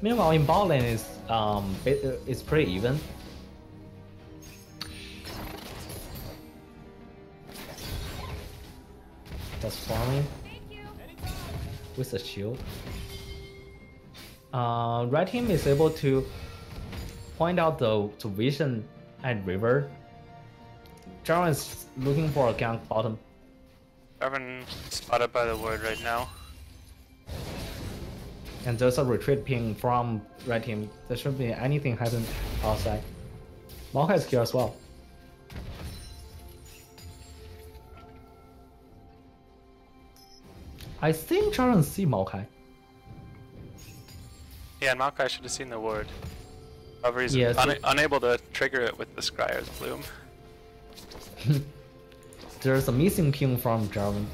Meanwhile, in bot lane is pretty even. Just farming with a shield. Red team is able to point out the vision at river. Jarvan is looking for a gank bottom. Jarvan spotted by the ward right now. And there's a retreat ping from red team. There shouldn't be anything happen outside. Maokai is here as well. I think Charon see Maokai. Yeah, and Maokai should have seen the ward. However, he's Yeah, so unable to trigger it with the Scryer's Bloom. there's a missing king from Jarvan.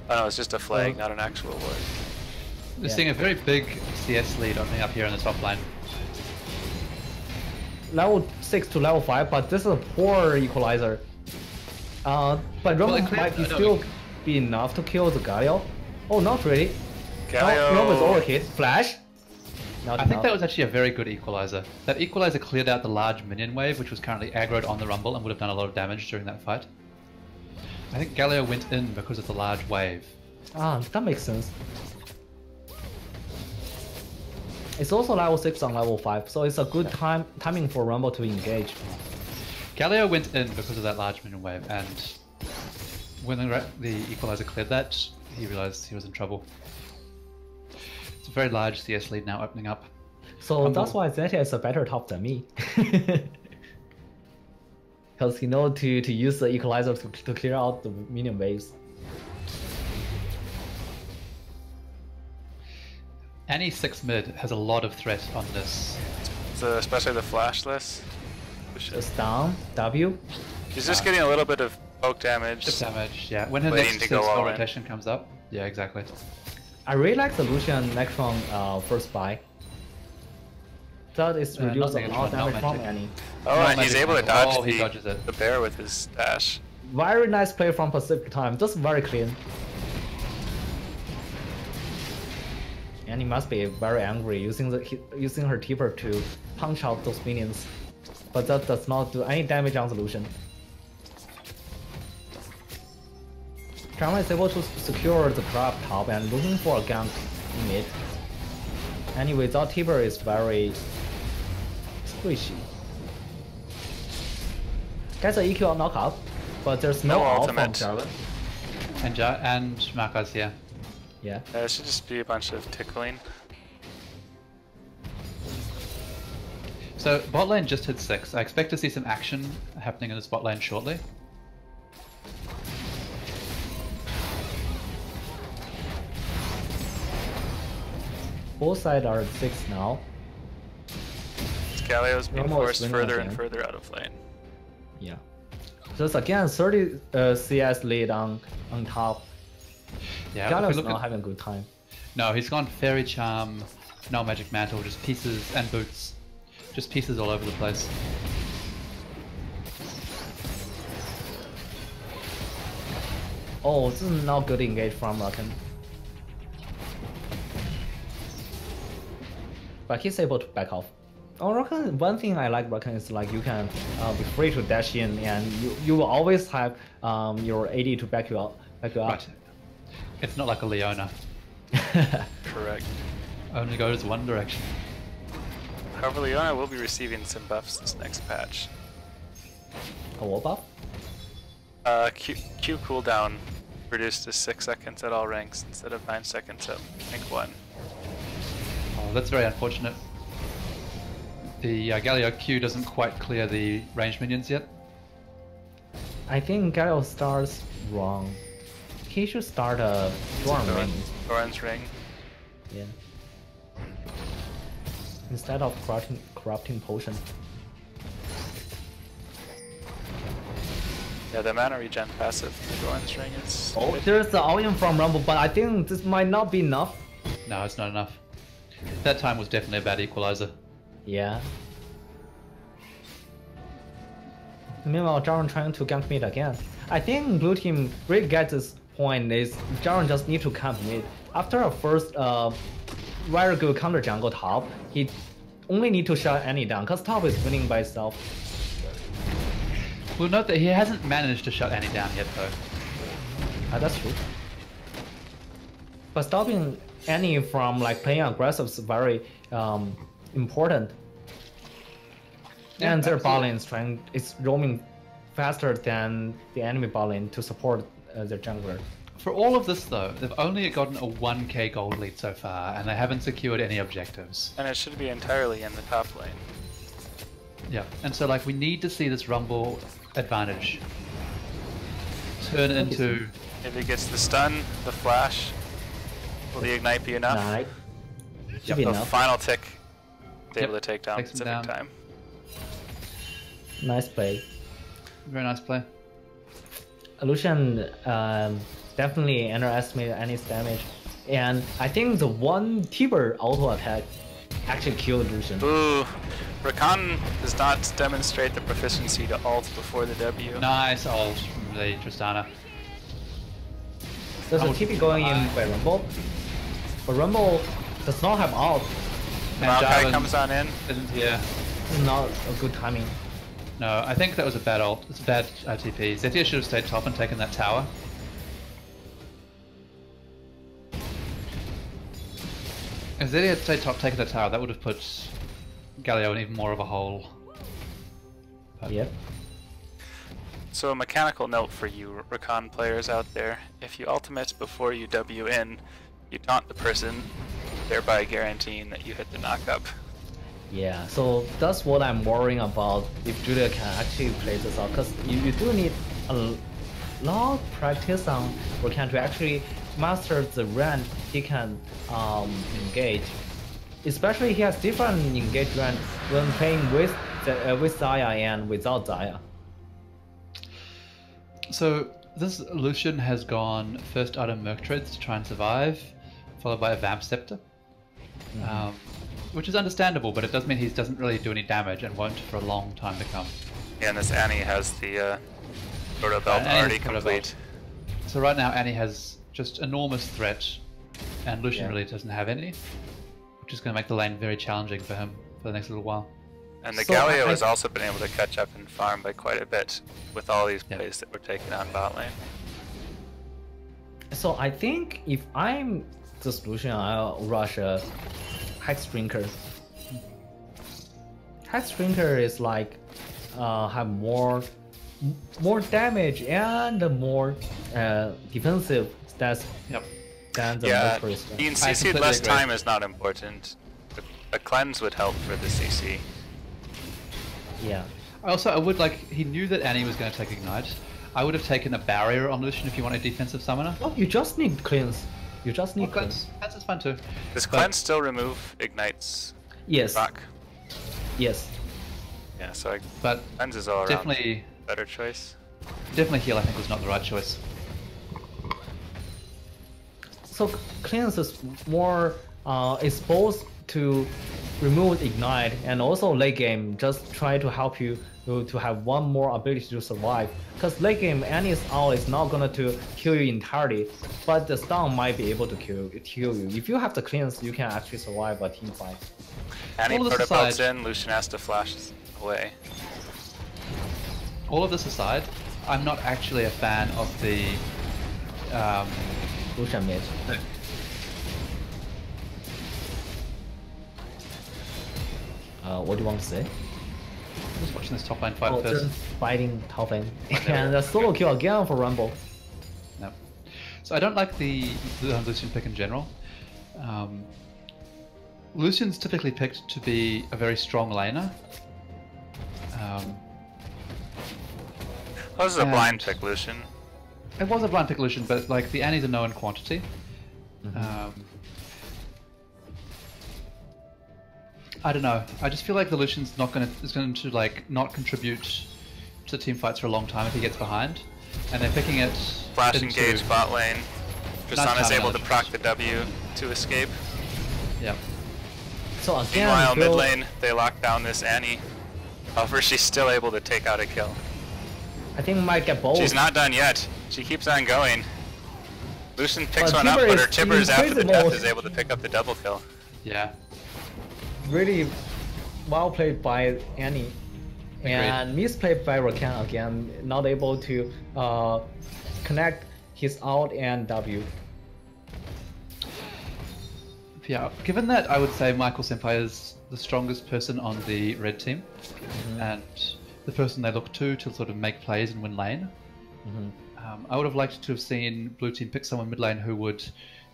Oh no, it's just a flag, not an actual ward. We're seeing a very big CS lead opening up here in the top line. Level 6 to level 5, but this is a poor equalizer. But Rumble might still be enough to kill the Galio. Oh, not really. Galio... Rumble is overhit. Flash. I think that was actually a very good equalizer. That equalizer cleared out the large minion wave, which was currently aggroed on the Rumble and would have done a lot of damage during that fight. I think Galio went in because of the large wave. Ah, that makes sense. It's also level 6 on level 5, so it's a good timing for Rumble to engage. Galio went in because of that large minion wave, and when the equalizer cleared that, he realized he was in trouble. It's a very large CS lead now opening up. So that's why Zeta is a better top than me. Because he knows to use the equalizer to clear out the minion waves. Any 6 mid has a lot of threat on this. So especially the flashless. Just down, W. He's just getting a little bit of poke damage. Chip damage, yeah. When her Waiting next to go all in. rotation comes up. Yeah, exactly. I really like the Lucian Nectron first buy. That is reduced a lot of damage from any. Oh, and he's able to dodge he dodges it. the bear with his dash. Very nice play from Pacific Time, just very clean. And he must be very angry using her Tipper to punch out those minions. But that does not do any damage on the Lucian. Jarvan is able to secure the trap top and looking for a gank in mid. Anyway, that Tipper is very squishy. Gets an EQ knockout, but there's no ult from Jarvan. And Marcos, yeah. Yeah. It should just be a bunch of tickling. So bot lane just hit 6. I expect to see some action happening in this bot lane shortly. Both sides are at 6 now. Galio's being forced further and further out of lane. Yeah. Just again, 30 CS lead on top. Yeah, Galio's not having a good time. No, he's gone Fairy Charm, no Magic Mantle, just pieces, and Boots. Just pieces all over the place. Oh, this is not good engage from Rakan. But he's able to back off. Oh, Rakan, one thing I like Rakan is like you can be free to dash in and you will always have your AD to back you up. Right. It's not like a Leona. Correct. Only goes one direction. However, Leona will be receiving some buffs this next patch. A what buff? Q cooldown reduced to 6 seconds at all ranks instead of 9 seconds at rank 1. Oh, that's very unfortunate. The Galio Q doesn't quite clear the ranged minions yet. I think Galio starts wrong. He should start a Doran ring. Doran's ring. Yeah. Instead of corrupting potion. Yeah, the mana regen passive for Doran's ring is... Oh, there's the all-in from Rumble, but I think this might not be enough. No, it's not enough. That time was definitely a bad equalizer. Yeah. Meanwhile, Jarvan trying to gank mid again. I think blue team really gets this point is Jarvan just need to camp mid. After a first very good counter jungle top, he only need to shut any down because top is winning by itself. Well, note that he hasn't managed to shut any down yet though. That's true. But stopping any from like playing aggressive is very important. Yeah, and their absolutely. bot lane is roaming faster than the enemy bot lane to support their jungler. For all of this though, they've only gotten a 1k gold lead so far, and they haven't secured any objectives. And it should be entirely in the top lane. Yeah, and so like we need to see this Rumble advantage turn into... If he gets the stun, the flash, Will the ignite be enough? Nice. Should Yep, be the enough. final tick. Is Yep. able to take down Takes him Pacific down. time. Nice play. Very nice play. Lucian definitely underestimated Annie's damage, and I think the one Tiber auto attack actually killed Lucian. Ooh, Rakan does not demonstrate the proficiency to ult before the W. Nice ult from the Tristana. There's a TP going in by Rumble, but Rumble does not have ult. And Maokai Jarvan comes on in. isn't here. This is not a good timing. No, I think that was a bad ult. It's a bad TP. Zethia should have stayed top and taken that tower. If Zethia had stayed top, taken that tower, that would have put Galio in even more of a hole. Yep. So a mechanical note for you Rakan players out there, if you ultimate before you W in, you taunt the person, thereby guaranteeing that you hit the knockup. Yeah, so that's what I'm worrying about if Julia can actually play this out, because you do need a lot of practice on Rakan to actually master the range he can engage. Especially he has different engage range when playing with Xayah and without Xayah. So this Lucian has gone first out of Merc Treads to try and survive, followed by a Vamp Scepter. Which is understandable, but it does mean he doesn't really do any damage and won't for a long time to come. Yeah, and this Annie has the proto belt Annie's already proto complete. belt. So right now Annie has just enormous threat, and Lucian really doesn't have any, which is going to make the lane very challenging for him for the next little while. And the So Galio I- has also been able to catch up and farm by quite a bit with all these plays that were taken on bot lane. So I think if I'm the solution, I'll rush a Hex Drinker. Hex Drinker is like have more damage and more defensive stats Yep. than the Yeah, Mercury stat. being I CC'd completely less agree. time is not important. A cleanse would help for the CC. Yeah. I would like, he knew that Annie was going to take Ignite. I would have taken a barrier on Lucian if you want a defensive summoner. Oh, you just need cleanse. You just need Cleanse. cleanse. Cleanse is fun too. Does But- cleanse still remove Ignite's Yes. rock? Yes. Yeah, so But cleanse is all around definitely, better choice. definitely heal I think was not the right choice. So cleanse is more exposed to remove ignite, and also late game just try to help you to have one more ability to survive. Because late game Annie's ult is not gonna to kill you entirely, but the stun might be able to kill you. If you have the cleanse, you can actually survive a team fight. Annie All of this proto belts aside- in, Lucian has to flash away. All of this aside, I'm not actually a fan of the Lucian mid. What do you want to say? just watching this top lane fight Oh, first. just fighting top lane. And a solo kill again for Rumble. No. So I don't like the Lucian pick in general. Lucian's typically picked to be a very strong laner. Oh, this is a And- blind pick, Lucian. It was a blind pick Lucian, but like the Annie's a known quantity. I don't know. I just feel like the Lucian's is going to like not contribute to team fights for a long time if he gets behind, and they're picking it. Flash into- engage bot lane. Tristana's time able to management. proc the W to escape. Yeah. So again, Meanwhile, mid Phil- lane, they lock down this Annie. However, she's still able to take out a kill. I think might get both. She's not done yet. She keeps on going. Lucian picks But one up, Tipper but her is Tippers after the invisible. death is able to pick up the double kill. Yeah. Really well played by Annie. And misplayed by Rakan again, not able to connect his ult and W. Yeah. Given that, I would say Michael Senpai is the strongest person on the red team, and the person they look to sort of make plays and win lane. I would have liked to have seen blue team pick someone mid lane who would,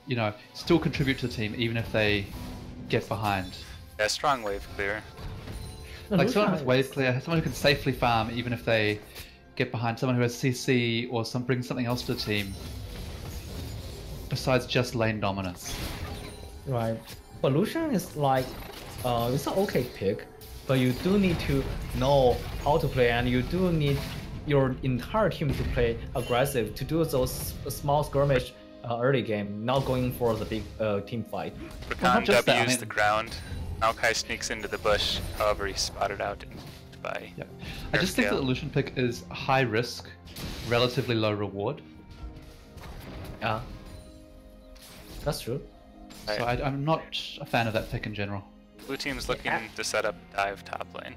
you know, still contribute to the team even if they get behind. Yeah, strong wave clear. Like someone with wave clear, someone who can safely farm even if they get behind, someone who has CC or brings something else to the team. besides just lane dominance. Right. But Lucian is like, it's an okay pick, but you do need to know how to play, and you do need your entire team to play aggressive to do those small skirmish early game, not going for the big team fight. Rakan W's the ground. Maokai sneaks into the bush, however he's spotted out by... Yep. I just think that the Lucian pick is high risk, relatively low reward. Yeah. That's true. So I'm not a fan of that pick in general. Blue team's looking to set up dive top lane.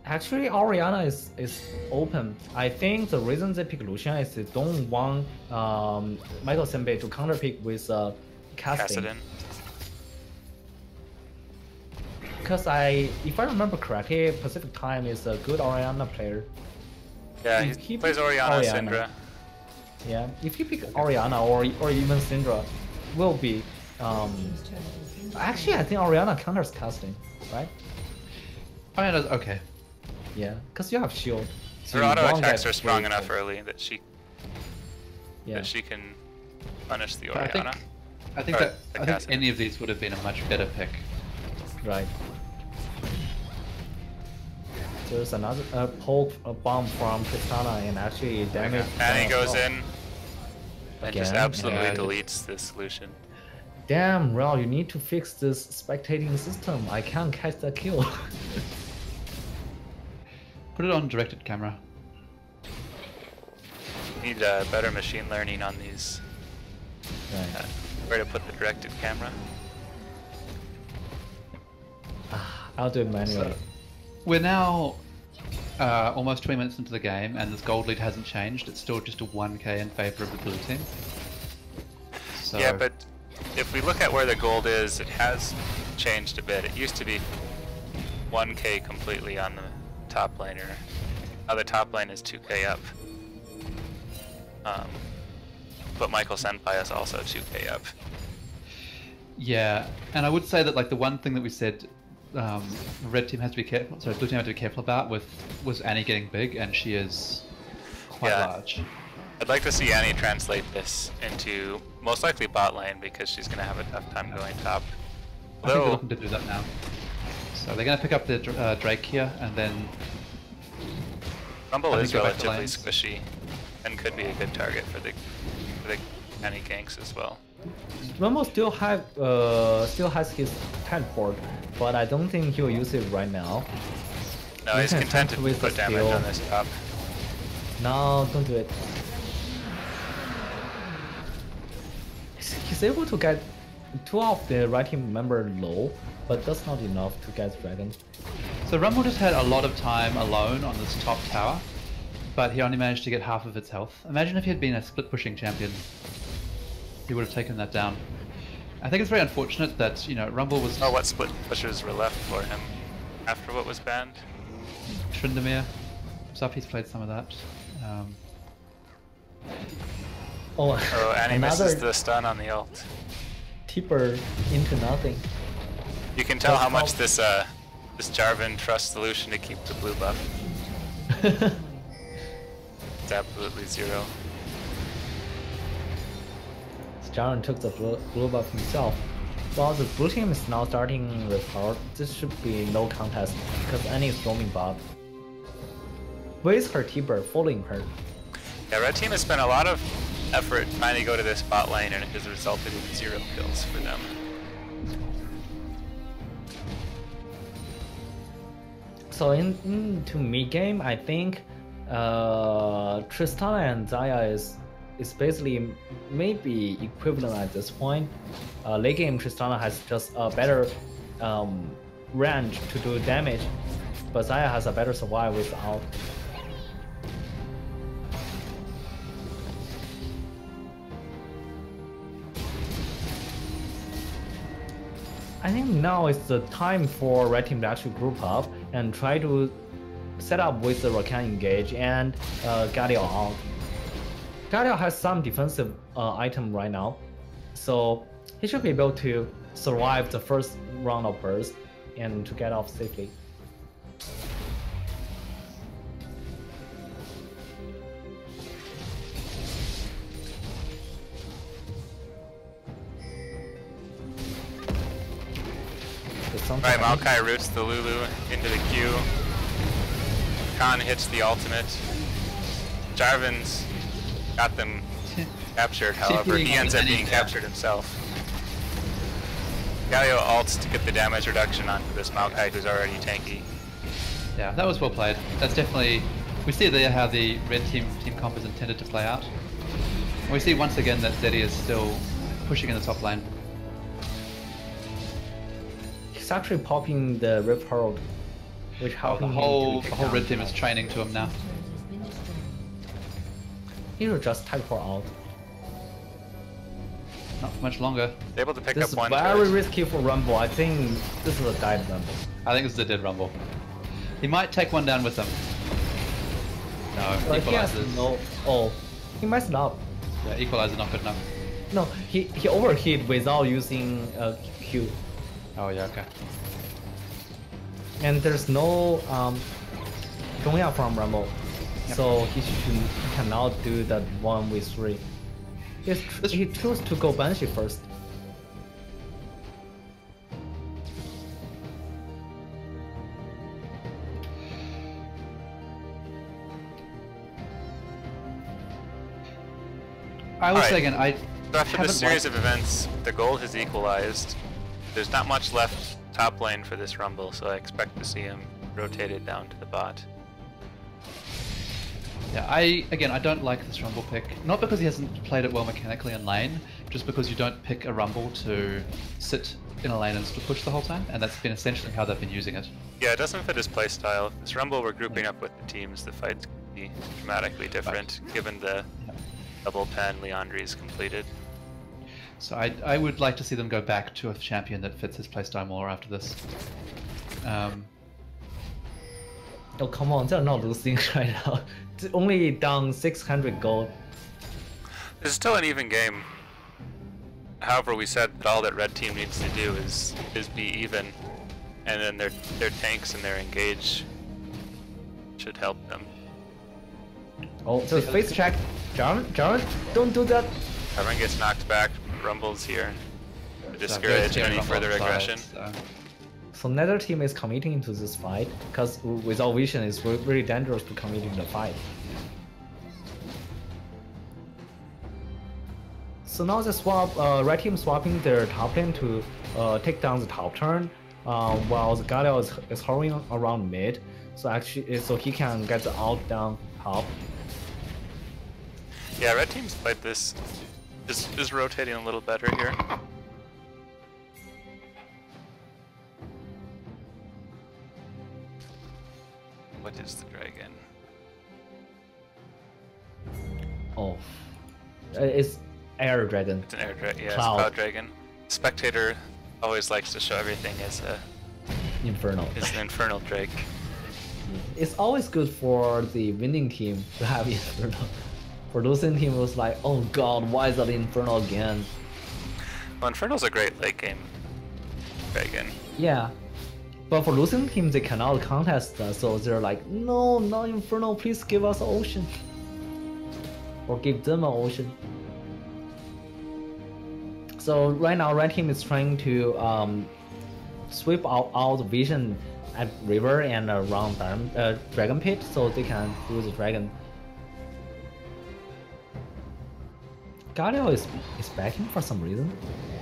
Actually, Orianna is open. I think the reason they pick Lucian is they don't want Michael Senbei to counter pick with Cassidon. Because if I remember correctly, Pacific Time is a good Orianna player. Yeah, he plays Orianna, Syndra. Yeah, if you pick Orianna or even Syndra, will be. Actually, I think Orianna counters casting, right? Orianna's okay. Yeah, because you have shield. So her auto attacks are strong enough early that she can punish the Orianna. I think any of these would have been a much better pick. Right. There's another poke bomb from Tristana and actually damage. Annie goes in and just absolutely deletes this solution. Damn, Raul, you need to fix this spectating system. I can't catch that kill. Put it on directed camera. Need better machine learning on these. Right. Where to put the directed camera. I'll do it manually. So, we're now almost 20 minutes into the game, and this gold lead hasn't changed. It's still just a 1k in favor of the blue team. So... Yeah, but if we look at where the gold is, it has changed a bit. It used to be 1k completely on the top laner. Now the top lane is 2k up. But Michael Senpai is also 2k up. Yeah, and I would say that like the one thing that we said red team has to be careful, sorry, blue team has to be careful about was Annie getting big, and she is quite large. I'd like to see Annie translate this into most likely bot lane because she's going to have a tough time going top. I think they're looking to do that now. So they're going to pick up the Drake here, and then... Rumble is relatively squishy and could be a good target for the Annie ganks as well. Rumble still has his teleport, but I don't think he'll use it right now. No, he's content to put damage on this top. No, don't do it. He's able to get 2 of the right team member low, but that's not enough to get Dragon. So Rumble just had a lot of time alone on this top tower, but he only managed to get half of its health. Imagine if he had been a split pushing champion. He would have taken that down. I think it's very unfortunate that, you know, Rumble was... Oh, what split pushers were left for him after what was banned? Tryndamere. Suffi's played some of that. Oh, Annie misses the stun on the ult. Tipper into nothing. You can tell how much this Jarvan trusts solution to keep the blue buff. It's absolutely 0. Jarvan took the blue buff himself. While the blue team is now starting with her, this should be no contest because Annie is roaming bot. With her Tipper following her. Yeah, red team has spent a lot of effort trying to go to this bot lane, and it has resulted in 0 kills for them. So into mid game, I think Tristana and Zaya is basically maybe equivalent at this point. Late game Tristana has just a better range to do damage, but Zaya has a better survive without. I think now is the time for red team to actually group up and try to set up with the Rakan engage and Galio out. Galio has some defensive item right now, so he should be able to survive the first round of burst and to get off safely. something. Right, Maokai roots the Lulu into the Q. Khan hits the ultimate. Jarvan's got them captured, however, he ends up being captured himself. Galio ults to get the damage reduction onto this Maokai who's already tanky. Yeah, that was well played. That's definitely... We see there how the red team comp is intended to play out. And we see once again that Zeddy is still pushing in the top lane. He's actually popping the Rip Herald, which The whole red team is training to him now. He should just type for out. Not for much longer. Able to pick This up is one. very risky for Rumble. I think this is a died Rumble. I think this is a dead Rumble. He might take one down with him. No, equalizers. He messed up. Yeah, equalizer not good enough. No, he overheat without using Q. Oh yeah, okay. And there's no going out from Rumble. Yep. So he cannot do that 1v3. He chose to go Banshee first. I will say again, So after this series of events, the gold has equalized. There's not much left top lane for this Rumble, so I expect to see him rotated down to the bot. Yeah, I don't like this Rumble pick. Not because he hasn't played it well mechanically in lane, just because you don't pick a Rumble to sit in a lane and to push the whole time, and that's been essentially how they've been using it. Yeah, it doesn't fit his playstyle. This Rumble, we're grouping up with the teams. The fights could be dramatically different, given the double pan Leandri's completed. So I would like to see them go back to a champion that fits his playstyle more after this. Oh come on, they're not losing right now. It's only down 600 gold. This is still an even game. However, we said that all that red team needs to do is be even, and then their tanks and their engage should help them. Oh, so face check. Jarvan, don't do that. Everyone gets knocked back. Rumble's here to discourage any further aggression. So neither team is committing into this fight, because without vision it's very dangerous to commit in the fight. So now the swap, red team swapping their top lane to take down the top turn, while the Galio is hovering around mid. So actually, so he can get the ult down top. Yeah, red team's played this. Is rotating a little better here. What is the dragon? Oh, it's air dragon. It's an air dragon. Yeah, Cloud. It's cloud dragon. Spectator always likes to show everything as a Infernal. It's an infernal drake. It's always good for the winning team to have Infernal. For losing team, it was like, oh god, why is that Infernal again? Well, Infernal's a great late game dragon. Yeah, but for losing team, they cannot contest that, so they're like, no, not Infernal, please give us an ocean. Or give them an ocean. So right now, red team is trying to sweep out the vision at river and around dragon pit, so they can do the dragon. Galio is backing for some reason.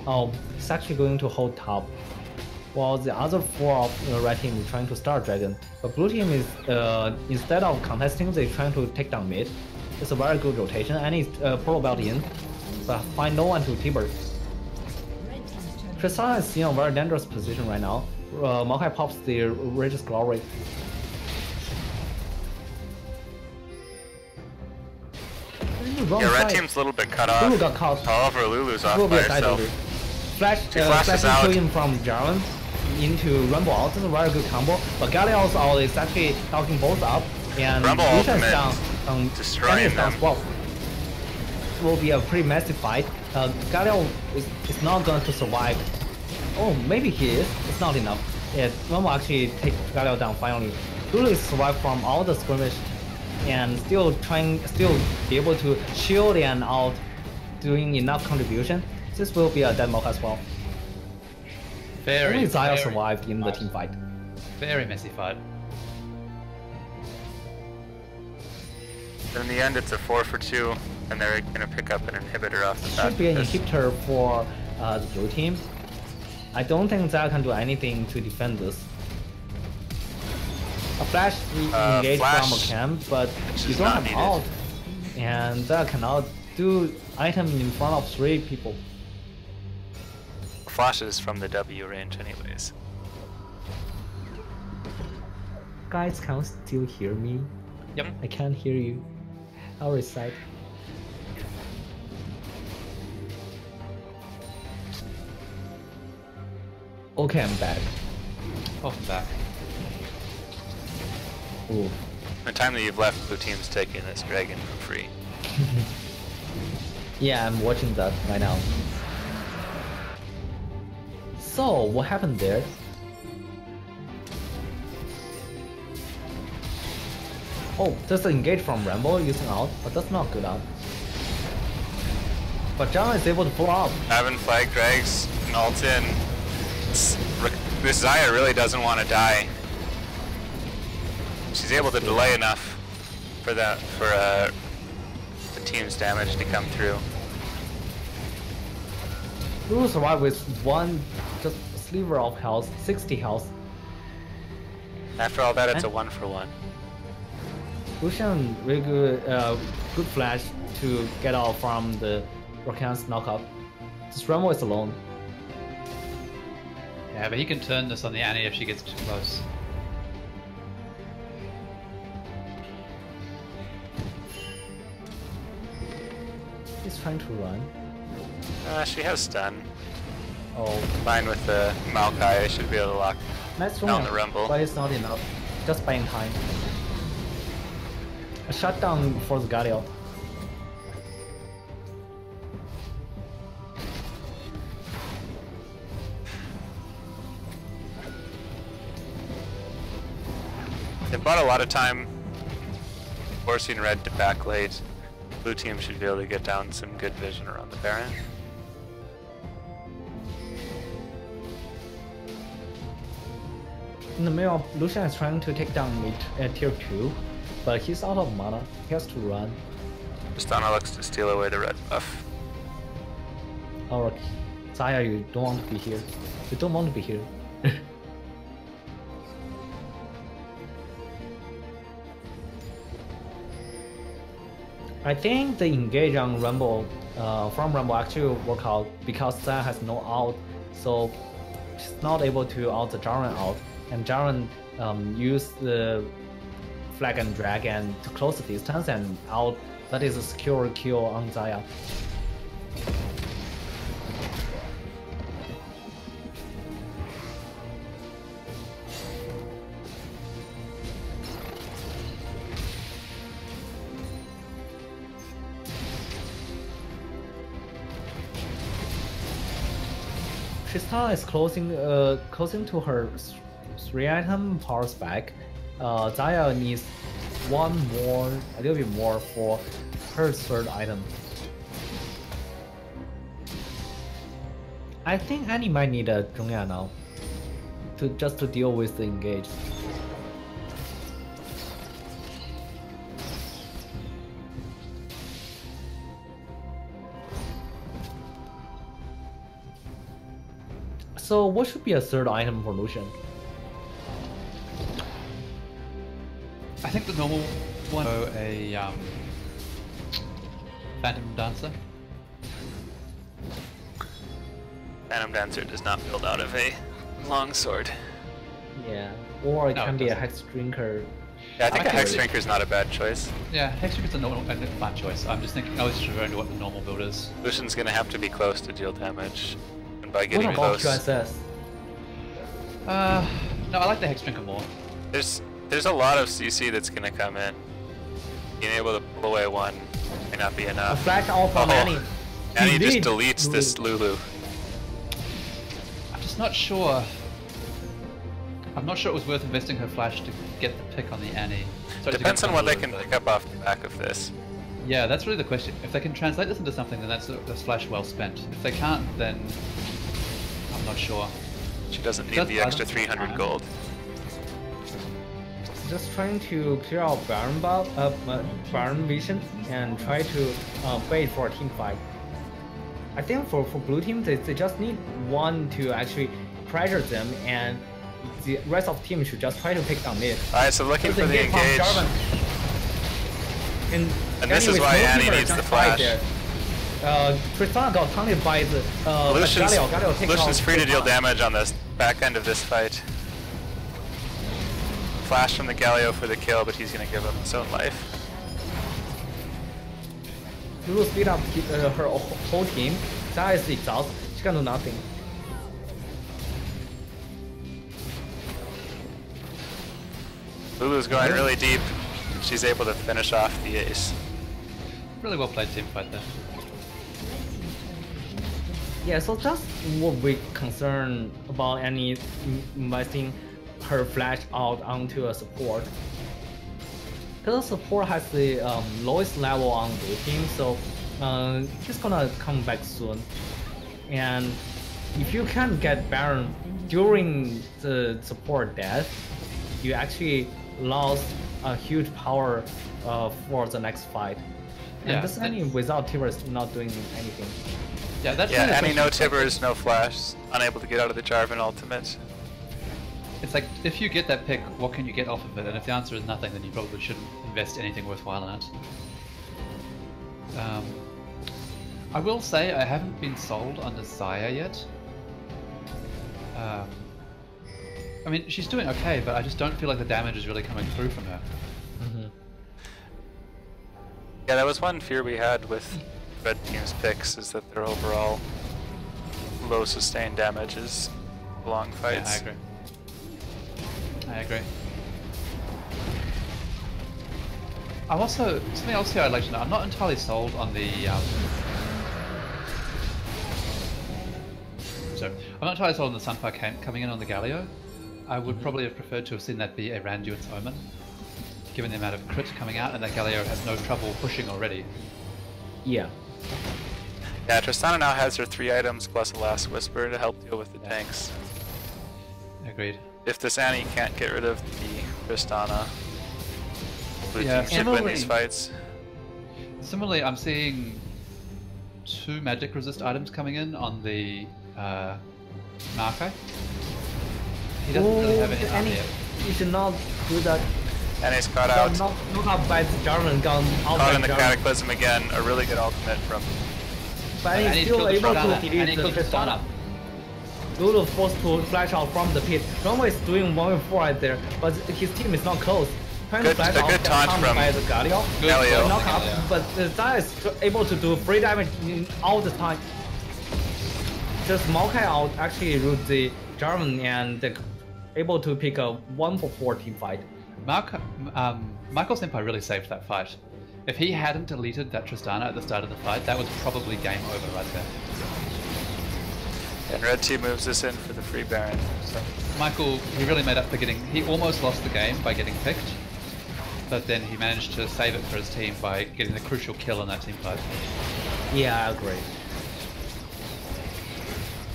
Oh, he's actually going to hold top. While the other four of the red team is trying to start dragon. But blue team is, instead of contesting, they're trying to take down mid. It's a very good rotation, and it's pro belt in, but find no one to Tiber. Tristana is in a very dangerous position right now. Maokai pops the Regis Glory. Yeah, red team's a little bit cut off. Lulu got caught. However, Lulu's off by herself. Flashes out him from Jarvan into Rumble out. This is a very good combo. But Galio's out is actually knocking both up. And Rumble Lucian's ultimate down. destroying them. Well, it will be a pretty massive fight. Galio is not going to survive. Oh, maybe he is. It's not enough. Yeah, Rumble actually take Galio down finally. Lulu is survived from all the skirmish and still be able to shield and out, doing enough contribution. This will be a dead mock as well. Only Zaya survived in the team fight. Very messy fight. In the end, it's a 4 for 2, and they're gonna pick up an inhibitor off the bat. Should be an inhibitor for the blue team. I don't think Zaya can do anything to defend this. A flash engage from a camp, but you don't have ult, and Zaya cannot do item in front of 3 people. Flashes from the W range anyways. Guys, can you still hear me? Yep. I can't hear you. I'll reset. Okay, I'm back. Oh, I'm back. Ooh. The time that you've left, blue team's taking this dragon for free. Yeah, I'm watching that right now. So, what happened there? Oh, there's an engage from Rumble using ult, but that's not good ult. But John is able to pull off. Having flag drags and ult in. This Zaya really doesn't want to die. She's able to delay enough for that the team's damage to come through. Lulu survived with one just sliver of health, 60 health. After all that, it's a 1 for 1. Lucian really good, good flash to get out from the Rakan's knockup. This Rumble is alone. Yeah, but he can turn this on the Annie if she gets too close. He's trying to run. She has stun. Oh, Combined with the Maokai, I should be able to lock nice down swing, the Rumble. but it's not enough. Just buying time. A shutdown for the Galio. They bought a lot of time forcing red to back late. Blue team should be able to get down some good vision around the Baron. In the middle, Lucian is trying to take down mid tier 2, but he's out of mana. He has to run. Tristana looks to steal away the red buff. Or Zaya, you don't want to be here. You don't want to be here. I think the engage on Rumble from Rumble actually work out because Zaya has no ult, so she's not able to ult the Jaren out, and Jaren used the flag and drag and to close the distance and out. That is a secure kill on Zaya. Tristana is closing to her 3-item power spec. Zaya needs a little bit more for her 3rd item. I think Annie might need a Zhongya now, just to deal with the engage. So what should be a 3rd item for Lucian? I think the normal one, a Phantom Dancer. Phantom Dancer does not build out of a longsword. Yeah, or it No, can it be a doesn't. Hex Drinker. Yeah, I think a Okay. Hex Drinker is not a bad choice. Yeah, Hextrinker's a fun choice. I'm just thinking, I was just referring to what the normal build is. Lucian's gonna have to be close to deal damage, and by What getting about close, QSS? No, I like the Hextrinker more. there's a lot of CC that's gonna come in. Being able to pull away one may not be A enough. flash out from Annie. And he just did. deletes this Lulu. I'm just not sure. I'm not sure it was worth investing her flash to get the pick on the Annie. Sorry, to Depends get on what they Lulu, can but- pick up off the back of this. Yeah, that's really the question. If they can translate this into something, then that's flash well spent. If they can't, then I'm not sure. She doesn't need the extra 300 gold. Just trying to clear out Baron buff, Baron vision, and try to wait for a team fight. I think for blue team, they just need one to actually pressure them, and the rest of the team should just try to pick down mid. Alright, so looking for the engage. And this is why Annie needs the flash. Tristana got taunted by the Lucian's free to deal damage on the back end of this fight. Flash from the Galio for the kill, but he's going to give up his own life. Lulu speed up her whole team. Zaya is exhausted. She can do nothing. Lulu's going really deep. She's able to finish off the ace. Really well played team fight there. Yeah, so that's what we concern about Annie investing her flash out onto a support. Because support has the lowest level on the team, so he's gonna come back soon. And if you can get Baron during the support death, you actually lost a huge power for the next fight. And this Annie without Tibber is not doing anything. Yeah, that's Annie no Tibbers, no flash, unable to get out of the Jarvan ultimate. It's like, if you get that pick, what can you get off of it? And if the answer is nothing, then you probably shouldn't invest anything worthwhile in it. I will say I haven't been sold on Desire yet. I mean, she's doing okay, but I just don't feel like the damage is really coming through from her. Yeah, that was one fear we had with Red Team's picks, is that their overall low sustained damage is long fights. Yeah, I agree. I'm also, something else here I'd like to know, I'm not entirely sold on the Sunfire coming in on the Galio. I would probably have preferred to have seen that be a Randuin's Omen, given the amount of crit coming out, and that Galio has no trouble pushing already. Yeah. Yeah, Tristana now has her 3 items plus a Last Whisper to help deal with the tanks. Agreed. If this Annie can't get rid of the Tristana, blue Yeah, team should win these fights. Similarly, I'm seeing 2 magic resist items coming in on the Makai. He doesn't really have any armor yet. You should not do that. Annie's caught out. Not out by the Jarvan, gone out Caught by in the Jarvan. Cataclysm again, a really good ultimate from... But he's still able to delete the Tristana. Lulu forced to flash out from the pit. Grumble is doing 1v4 right there, but his team is not close. Trying to flash out, good taunt from by the Galio. Galio. Knock up, but Zaya is able to do free damage all the time. Just Maokai out actually root the Jarvan and they're able to pick a 1-for-4 team fight. Michael Senpai really saved that fight. If he hadn't deleted that Tristana at the start of the fight, that was probably game over right there. And Red Team moves this in for the free Baron. So Michael, he really made up for he almost lost the game by getting picked, but then he managed to save it for his team by getting the crucial kill in that team fight. Yeah, I agree.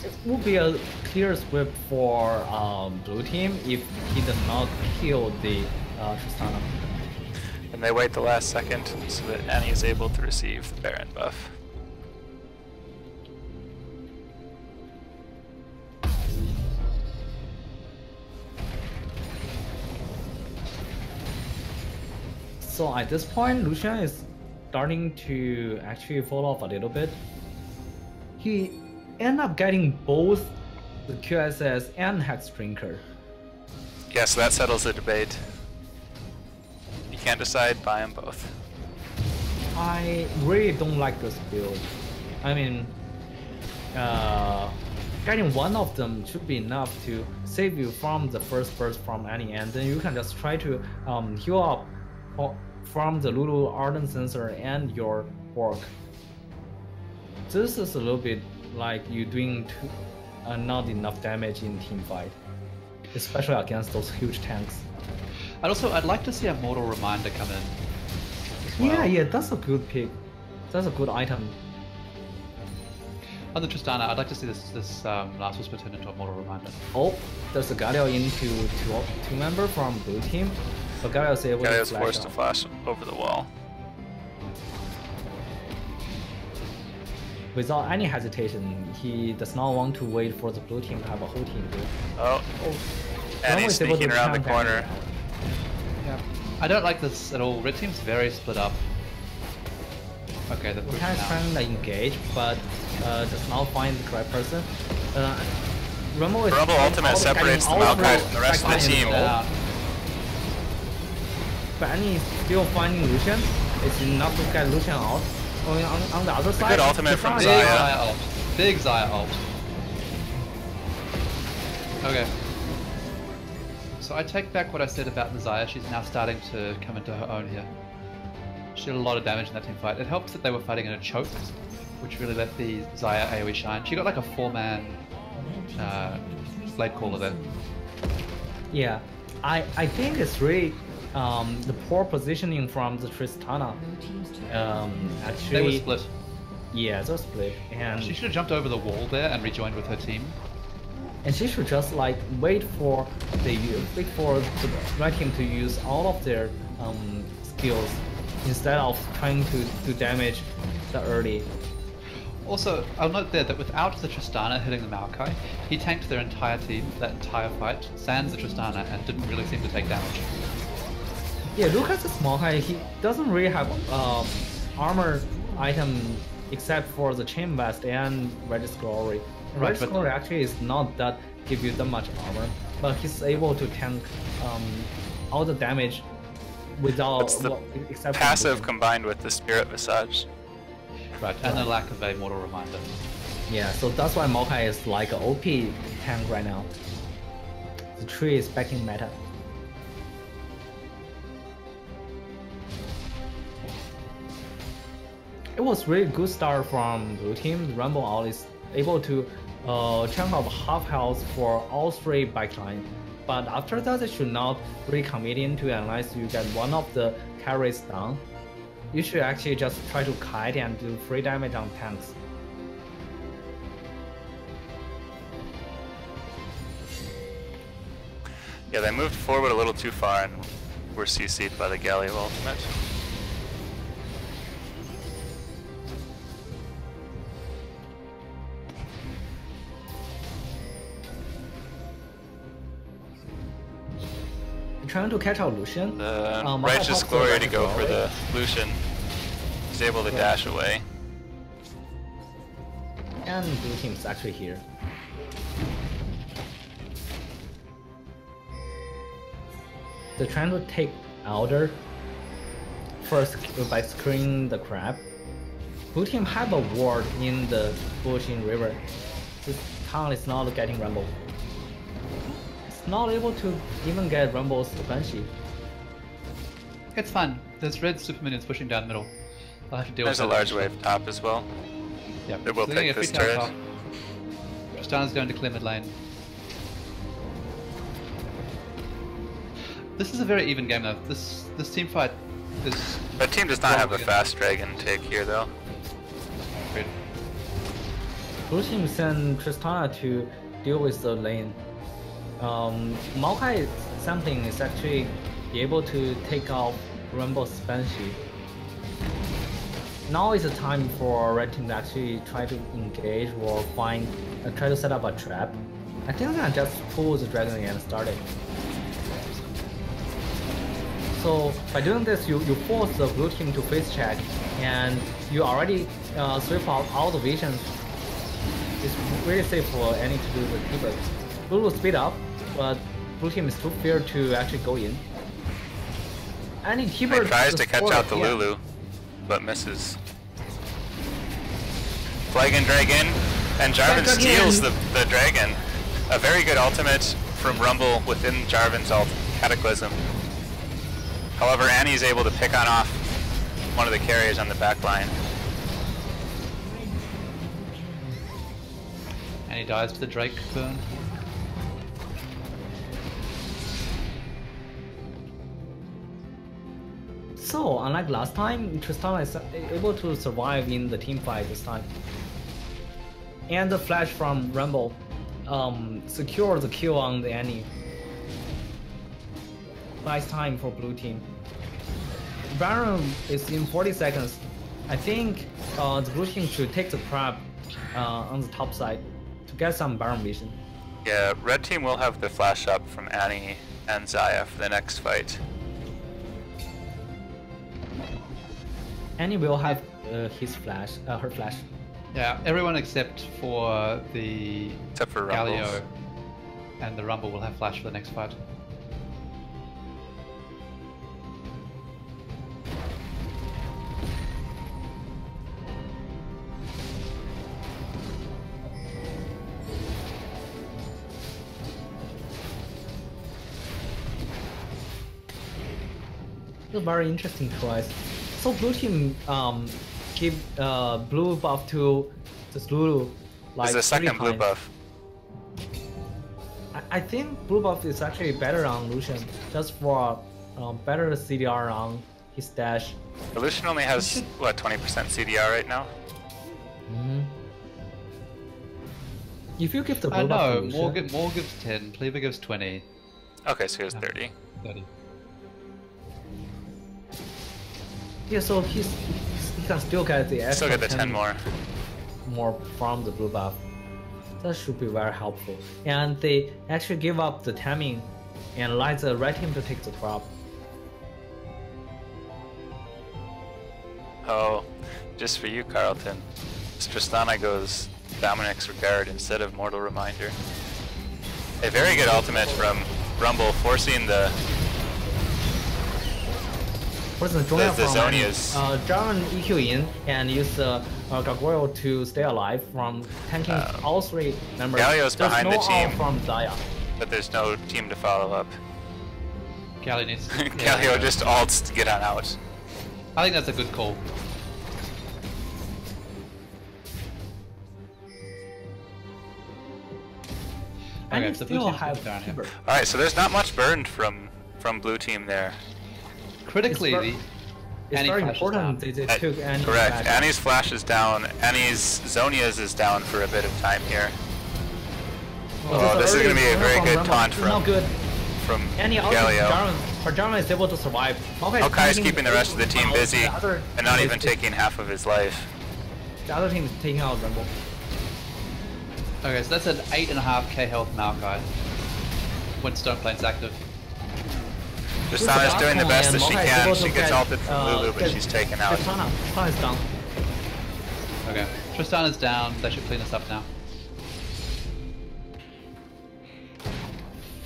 It would be a clear sweep for blue team if he does not kill the Tristana. And they wait the last second so that Annie is able to receive the Baron buff. So at this point, Lucian is starting to actually fall off a little bit. He ended up getting both the QSS and Hex Drinker. Yeah, so that settles the debate. You can't decide, buy them both. I really don't like this build. I mean, getting one of them should be enough to save you from the first burst from Annie, and then you can just try to heal up from the Lulu Ardent Sensor and your Bork. This is a little bit like you doing not enough damage in team fight, especially against those huge tanks. I'd like to see a Mortal Reminder come in. Well. Yeah, that's a good pick. That's a good item. On the Tristana, I'd like to see this last whisper turn into a mortal reminder. Oh, there's a Galio into two member from blue team. But Galio is able Galio's to forced to flash over the wall. Without any hesitation, he does not want to wait for the blue team to have a whole team here. Oh, and he's sneaking around the corner. Yeah, I don't like this at all. Red team's very split up. Okay, the He is trying to engage, but does not find the correct person. Rumble ultimate separates the Maokai from the rest of the team. But Annie is still finding Lucian. It's enough to get Lucian out. On the other side, good ultimate from Big Xayah ult. Big Xayah ult. Okay. So I take back what I said about the Xayah. She's now starting to come into her own here. She did a lot of damage in that team fight. It helps that they were fighting in a choke, which really let the Xayah AoE shine. She got like a 4-man blade caller there. Yeah, I think it's really the poor positioning from the Tristana. Actually, they were split. Yeah, they're split, and she should have jumped over the wall there and rejoined with her team. And she should just like wait for the red team to use all of their skills instead of trying to do damage the early. Also, I'll note there that without the Tristana hitting the Maokai, he tanked their entire team for that entire fight, sans the Tristana, and didn't really seem to take damage. Yeah, look at the Maokai. He doesn't really have armor item except for the chain vest and Regis Glory. Right, Regis Glory actually is not that give you that much armor, but he's able to tank all the damage without except passive combined with the Spirit Visage. Right, and the lack of a mortal reminder. Yeah, so that's why Maokai is like an OP tank right now. The tree is back in meta. It was really good start from blue team. Rumble all is able to chunk off half health for all three backline. But after that, they should not really commit into it unless you get one of the carries down. You should actually just try to kite and do free damage on tanks. Yeah, they moved forward a little too far and were CC'd by the Galio ultimate. Trying to catch out Lucian. Righteous Glory to go for the Lucian. He's able to dash away. And blue team's actually here. They're trying to take Elder first by screening the crab. Blue team have a ward in the bush in river. This town is not getting Rumble. Not able to even get Rumble's Banshee. It's fine. There's red super minions pushing down middle. I'll have to deal There's with a large wave top as well. Yeah, it will take this turret. Tristana's going to clear mid lane. This is a very even game though. This team fight is... That team does not have a fast dragon take here though. Great. Blue team send Tristana to deal with the lane. Maokai something is actually be able to take out Rumble's Banshee. Now is the time for red team to actually try to engage or try to set up a trap. I think I just pull the dragon and start it. So by doing this, you force the blue team to face check, and you already sweep out all the visions. It's really safe for any to do the keeper. Blue will speed up, but blue team is too feared to actually go in. And he tries to catch out the Lulu, but misses. Flagon Dragon, and Jarvan steals the dragon. A very good ultimate from Rumble within Jarvan's ult, Cataclysm. However, Annie's able to pick off one of the carriers on the back line. And he dies to the Drake burn. So, unlike last time, Tristana is able to survive in the team fight this time. And the flash from Rumble secure the kill on the Annie. Nice time for blue team. Baron is in 40 seconds. I think the blue team should take the trap on the top side to get some Baron vision. Yeah, red team will have the flash up from Annie and Xayah for the next fight. Annie will have his flash, her flash. Yeah, everyone except for Rumble. Galio and the Rumble will have flash for the next fight. It's a very interesting choice. So blue team give blue buff to Lulu like There's a second 3 blue times. buff. I think blue buff is actually better on Lucian, just for better CDR on his dash. Lucian only has, what, 20% CDR right now? If you give the I blue buff know, to Lucian, Moore gives 10, Cleaver gives 20. Okay, so he has 30. 30. yeah, so he can still get the extra Still get the 10 more from the blue buff. That should be very helpful. And they actually give up the timing and let the red team to take the drop. Oh, just for you, Carlton. Tristana goes Dominic's Regard instead of Mortal Reminder. A very good ultimate from Rumble, forcing the Zonias. Jarvan EQ in and use Gargoyle to stay alive from tanking all 3 members. Galio's behind There's the no team. ult from Xayah. But there's no team to follow up. Galio needs to... Galio just ults to get on out. I think that's a good call. And Okay, you so blue still team's have down here. Timber. Alright, so there's not much burned from blue team there. Critically, It's Annie very flashes important down. they took Annie Correct. back. Annie's flash is down. Annie's Zonia's is down for a bit of time here. Oh, this is going to be a very good taunt Not good. from Annie out Galio. Jarvan is able to survive. Maokai is keeping the rest of the team busy and not even taking half of his life. The other team is taking out Rumble. Okay, so that's an 8.5k health Maokai when Stoneplane's active. Tristana's doing the best that she Maokai is can. able She to gets get, ulted from Lulu, but get she's taken out. Tristana is down. Okay, Tristana's down. They should clean us up now.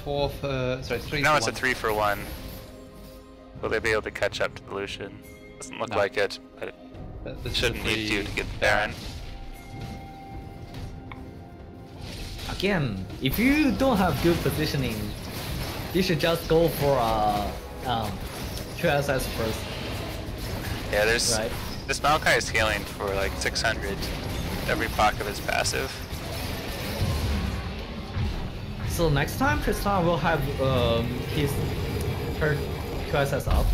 3 No, for it's a 1. 3 for 1. Will they be able to catch up to the Lucian? Doesn't look No. like it, but But this it is a shouldn't need free- to get the Baron. Again, if you don't have good positioning, you should just go for QSS first. Yeah, there's Right. this Maokai is healing for like 600 every proc of his passive. So next time Tristana will have her QSS up,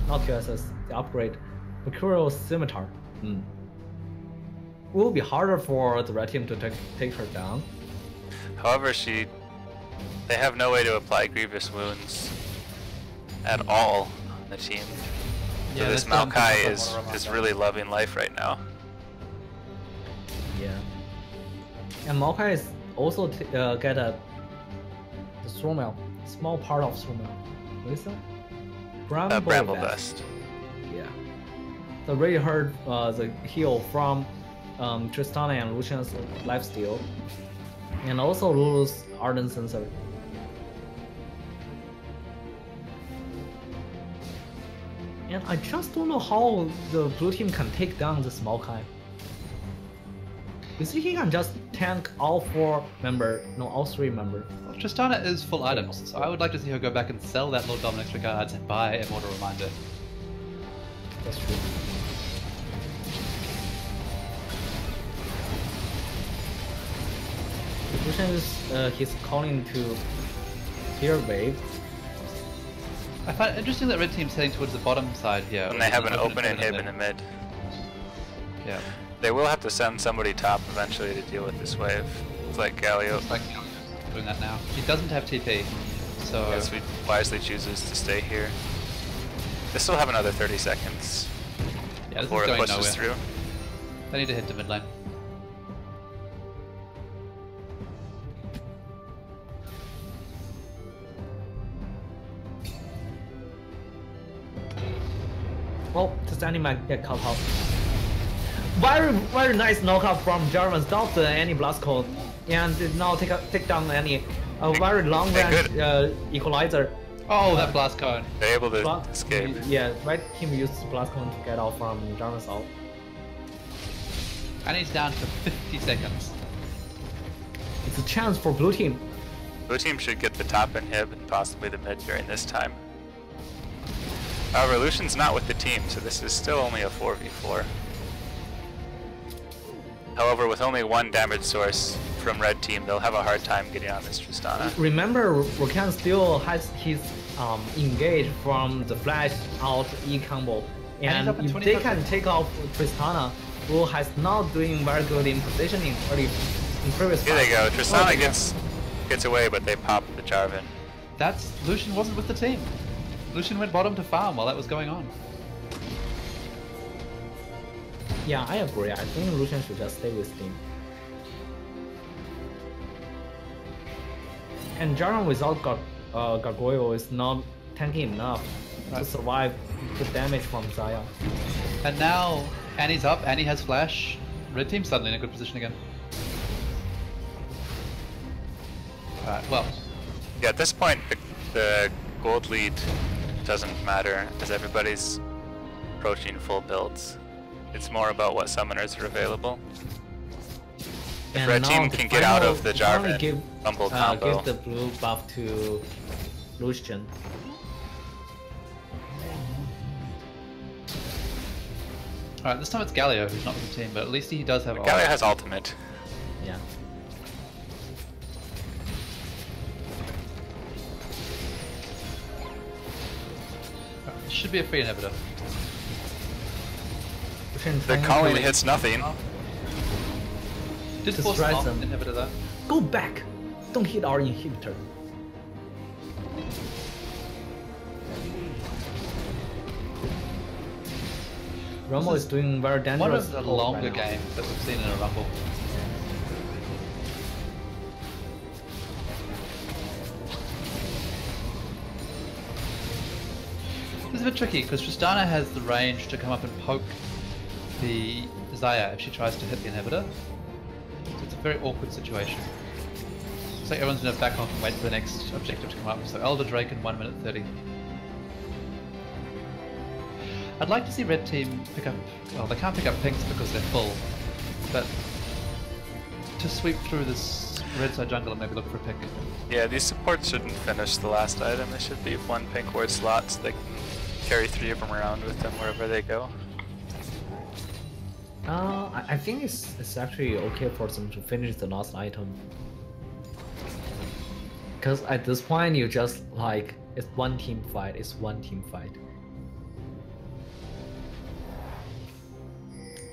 not QSS, the upgrade, Mercurial Scimitar. It will be harder for the red team to take her down. However, they have no way to apply grievous wounds at all on the team. So Yeah, this that's down to Maokai Mortal is Reminder. really loving life right now. Yeah. And Maokai is also get the Stormel, small part of Stormel. What is that? Bramble Dust. Yeah. So really hurt the heal from Tristana and Lucian's lifesteal. And also Lulu's Ardent Sensor. And I just don't know how the blue team can take down this Maokai. You see, he can just tank all 4 members, no, all 3 members. Well, Tristana is full items, so I would like to see her go back and sell that Lord Dominic's Regards and buy a Mortal Reminder. That's true. Lucian is he's calling to Fear Wave. I find it interesting that Red Team's heading towards the bottom side here. And they have an open inhib in the mid. Yeah. They will have to send somebody top eventually to deal with this wave. It's like Galio. It's like doing that now. He doesn't have TP, so... Yes, he wisely chooses to stay here. They still have another 30 seconds yeah, before it pushes nowhere. through. They need to hit the mid lane. Oh, this Annie might get caught out. Very nice knockout from Jarvan. Stop the Annie blast code and now take down Annie. A very long range equalizer. Oh, that blast cone. They're able to escape. Yeah, right team used blast cone to get out from Jarvan's ult. And he's down to 50 seconds. It's a chance for blue team. Blue team should get the top inhib and possibly the mid during this time. However, Lucian's not with the team, so this is still only a 4v4. However, with only one damage source from red team, they'll have a hard time getting on this Tristana. Remember, Rakan still has his engage from the flash out E combo, and if they can take off Tristana, who has not doing very good in positioning in previous. Here they go. Tristana gets away, but they pop the Jarvan. That's Lucian wasn't with the team. Lucian went bottom to farm while that was going on. Yeah, I agree. I think Lucian should just stay with team. And Jarvan without Gargoyle is not tanky enough to survive the damage from Xayah. And now Annie's up, Annie has flash. Red team's suddenly in a good position again. Alright, well. Yeah, at this point, the gold lead doesn't matter as everybody's approaching full builds. It's more about what summoners are available. If red team can get out of the Jarvan Grumble combo. Give the blue buff to Lucian. Alright, this time it's Galio who's not with the team, but at least he does have Galio has ultimate. Yeah. Should be a free inhibitor. The Colleen hits nothing. Did force an inhibitor though. Go back! Don't hit our inhibitor. Rumble is doing very dangerous. One of the longer games that we've seen in a Rumble. This is a bit tricky because Tristana has the range to come up and poke the Xayah if she tries to hit the inhibitor. So it's a very awkward situation. So everyone's going to back off and wait for the next objective to come up. So Elder Drake in 1 minute 30. I'd like to see red team pick up, well they can't pick up pinks because they're full, but to sweep through this red side jungle and maybe look for a pick. Yeah, these supports shouldn't finish the last item. They should be one pink ward slot so they can carry 3 of them around with them wherever they go. I think it's actually okay for them to finish the last item. Because at this point you just like, it's one team fight,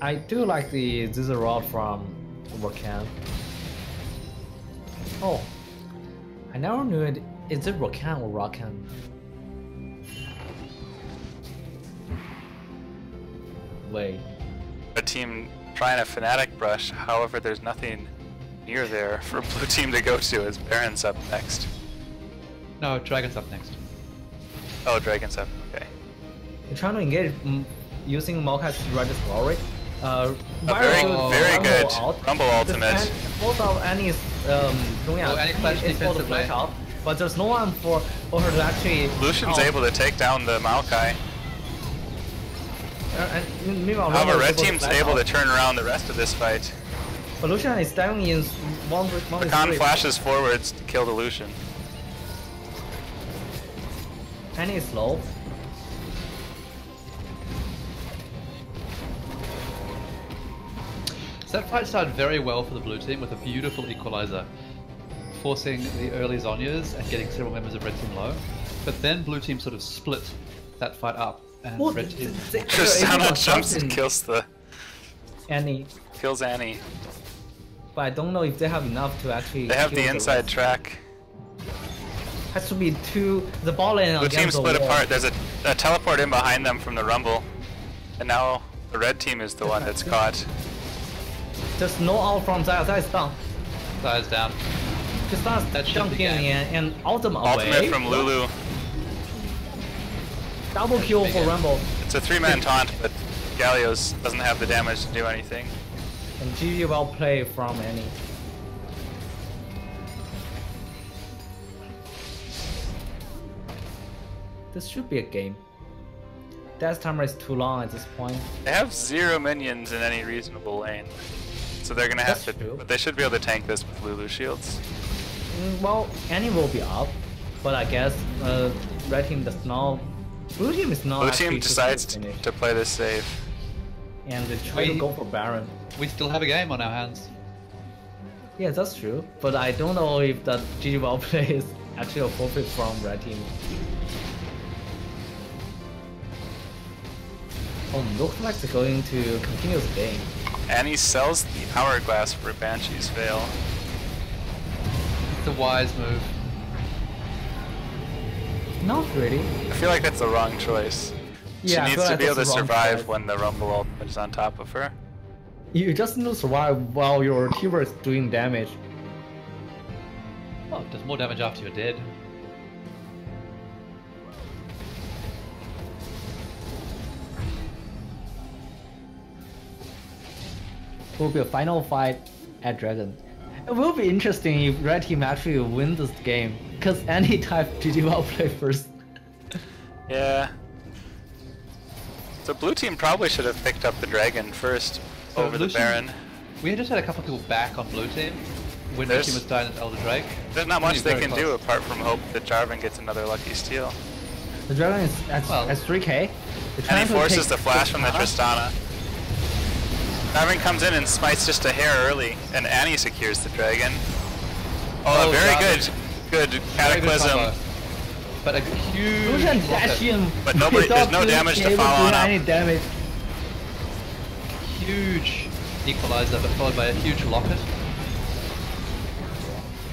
I do like the Zizzer Rod from Rakan. Oh, I never knew it. Is it Rakan or Rakan? Wait. A team trying a Fnatic brush, however there's nothing near there for blue team to go to as Baron's up next. No, Dragon's up next. Oh, Dragon's up, okay. You're trying to engage using Maokai's Riders Glory. Very good. Grumble ultimate. Both of Annie's doing Annie flashed the flash out, but there's no one for her to actually. Lucian's able to take down the Maokai. Meanwhile, however, red team's able to turn around the rest of this fight. But Lucian is down in one. Rakan flashes forwards to kill the Lucian. Annie is low. So that fight started very well for the blue team with a beautiful equalizer, forcing the early Zhonyas and getting several members of red team low. But then blue team sort of split that fight up, and red team... Tristana jumps and kills the Annie. Kills Annie. But I don't know if they have enough to actually. They have kill the inside rest. track. Has to be two. The ball lane. Blue team split apart. There's a teleport in behind them from the Rumble, and now the red team is the one that's caught. There's no out from Zaya. Zaya's down. Zaya's down. Just starts jumping in and ultimate away. Ultimate from Lulu. Double kill for Rumble. It's a 3-man taunt, but Galio's doesn't have the damage to do anything. And GG well played from Annie. This should be a game. Death timer is too long at this point. They have 0 minions in any reasonable lane, so they're gonna have That's to. true. But they should be able to tank this with Lulu shields. Well, Annie will be up, but I guess red team does not. Blue team is not. Blue actually team decides finish. to play this safe. And they try to go for Baron. We still have a game on our hands. Yeah, that's true. But I don't know if that GG well play is actually a forfeit from red team. Oh, looks like they're going to continue the game. Annie sells the hourglass for Banshee's veil. It's a wise move. Not really. I feel like that's the wrong choice. Yeah, I she feel needs to like be able to that's the wrong survive choice. when the Rumble ultimate is on top of her. You just need to survive while your teamer is doing damage. Oh, it does more damage after you're dead. It will be a final fight at Dragon. It will be interesting if red team actually win this game, because any type GG will play first. Yeah. So blue team probably should have picked up the dragon first So over the Lucian- Baron. We just had a couple people back on blue team when There's- red team was dying at Elder Drake. There's not much they Very can close. do apart from hope that Jarvan gets another lucky steal. The Dragon is at 3k. And he forces the flash from the Tristana. Jarvan comes in and smites just a hair early, and Annie secures the dragon. Oh, very Jarvan. good Very good cataclysm. combo. But a huge Lucian rocket. dash in. But nobody- there's without no damage to being able follow do on any up. damage. Huge equalizer, but followed by a huge locket.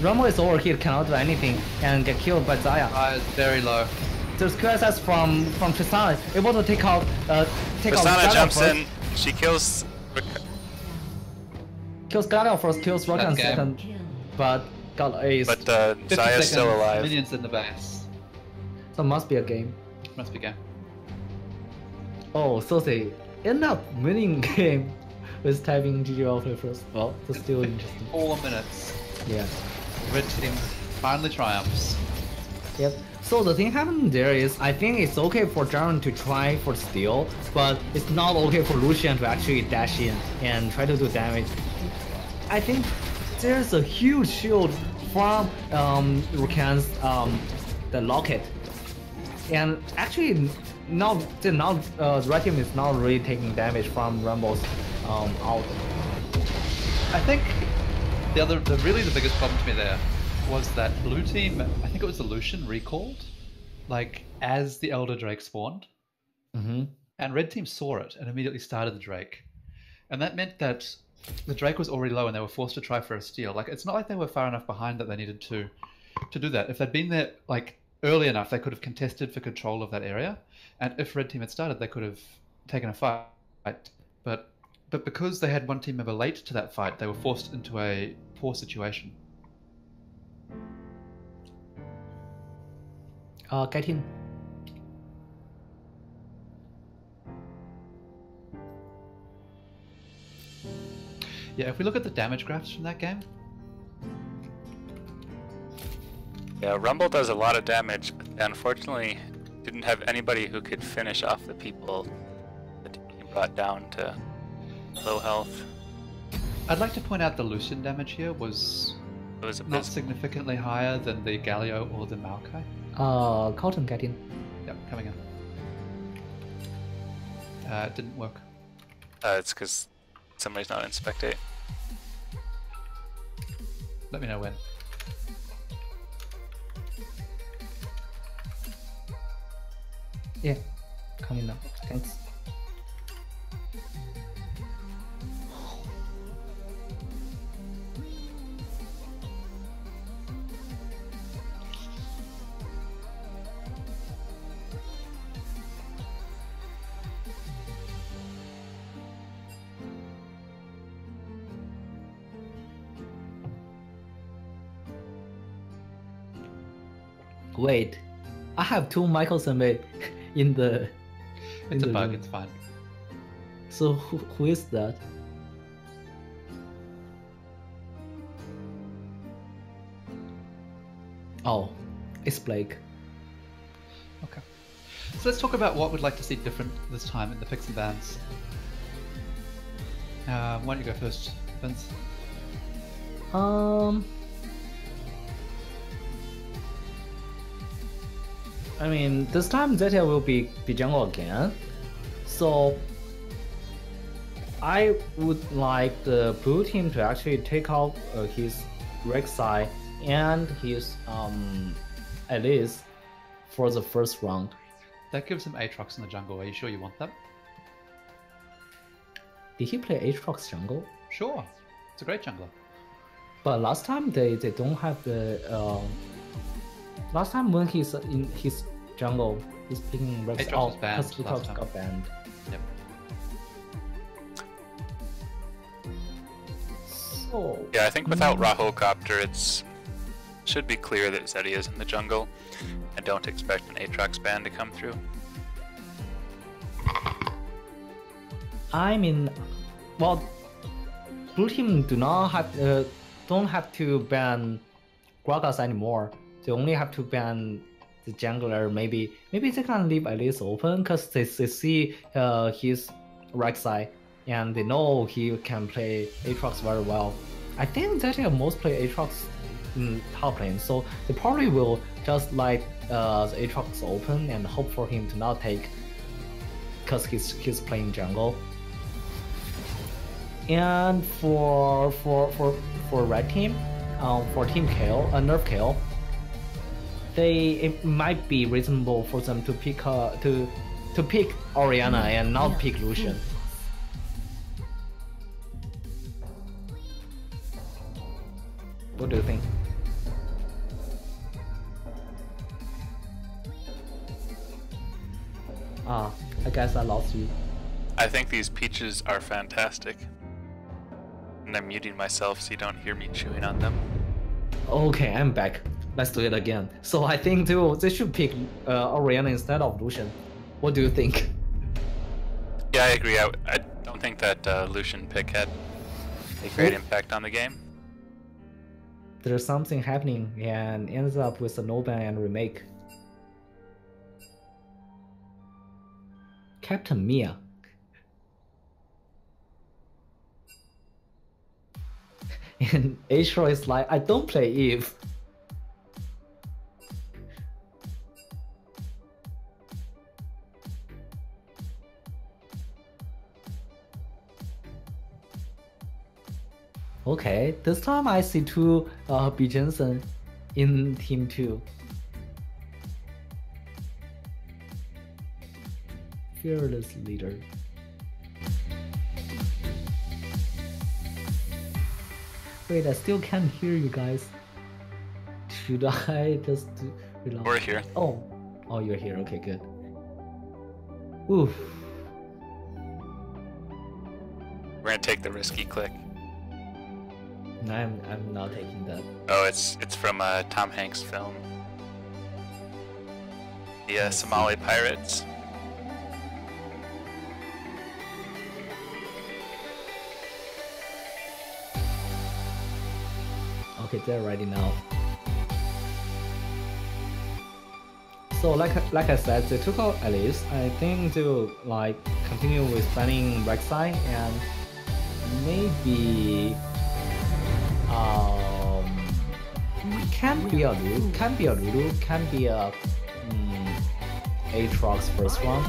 Rumble is overheat, cannot do anything, and get killed by Zaya. Is very low. There's QSS from Tristana, able to take out Tristana Galio jumps first. in, she kills... Kills Galio first, kills Rakan That's game. second, but got ace. But 50 Zaya's still seconds, alive. Minions in the base. So must be a game. Must be game. Oh, so they end up winning game with typing GG play first. Well, that's still interesting. 4 minutes. Yeah. Red team finally triumphs. Yep. So the thing happening there is, I think it's okay for Jarvan to try for steal, but it's not okay for Lucian to actually dash in and try to do damage. I think there's a huge shield from Rakan's the locket, and actually now the red team is not really taking damage from Rumble's out. I think really the biggest problem to me there was that blue team, I think it was the Lucian, recalled, like as the Elder Drake spawned, and red team saw it and immediately started the Drake, and that meant that the Drake was already low and they were forced to try for a steal. Like, it's not like they were far enough behind that they needed to do that. If they'd been there like early enough, they could have contested for control of that area, and if red team had started, they could have taken a fight. But because they had one team member late to that fight, they were forced into a poor situation. Get in. Yeah, if we look at the damage graphs from that game, Yeah, Rumble does a lot of damage, but unfortunately didn't have anybody who could finish off the people that he brought down to low health. I'd like to point out the Lucian damage here was It was not significantly higher than the Galio or the Maokai. Cotton, get in. Yep, coming in. It didn't work. it's because somebody's not in spectate. Let me know when. Yeah, coming now. Thanks. Wait, I have 2 Michael Senbei in the... It's a bug, room. it's fine. So who is that? Oh, it's Blake. Okay. So let's talk about what we'd like to see different this time in the picks and bans. Why don't you go first, Vince? I mean, this time Zeta will be jungle again, so I would like the blue team to actually take out his Rek'Sai and his Alice for the first round. That gives him Aatrox in the jungle. Are you sure you want that? Did he play Aatrox jungle? Sure. It's a great jungler. But last time they don't have the last time when he's in his jungle, he's picking Rex Aatrox was banned because last time. got banned. Yep. So Yeah, I think without Rahulcopter, it should be clear that Zeddy is in the jungle. I don't expect an Aatrox ban to come through. I mean, well, blue team don't have to ban Gragas anymore. They only have to ban the jungler. Maybe they can leave Alice open because they see his Rek'Sai and they know he can play Aatrox very well. I think that most play Aatrox in top lane, so they probably will just let the Aatrox open and hope for him to not take, because he's playing jungle. And for red team, for team Kale, Nerf Kale, it might be reasonable for them to pick to pick Orianna and not pick Lucian. What do you think? I guess I lost you. I think these peaches are fantastic. And I'm muting myself so you don't hear me chewing on them. Okay, I'm back. Let's do it again. So I think they should pick Orianna instead of Lucian. What do you think? Yeah, I agree. I don't think that Lucian pick had a great impact on the game. There's something happening and ends up with a no ban and remake. Captain Mia. And Ashra is like, I don't play Eve. Okay, this time I see 2 B. Jensen in team 2. Fearless leader. Wait, I still can't hear you guys. Should I just reload? We're here. Oh, you're here. Okay, good. Oof. We're gonna take the risky click. I'm not taking that. Oh, it's from a Tom Hanks film. The Somali pirates. Okay, they're ready now. So like I said, they took out Alice. I think they will like continue with banning Rek'Sai and maybe can be a Lulu, can be a Aatrox first one.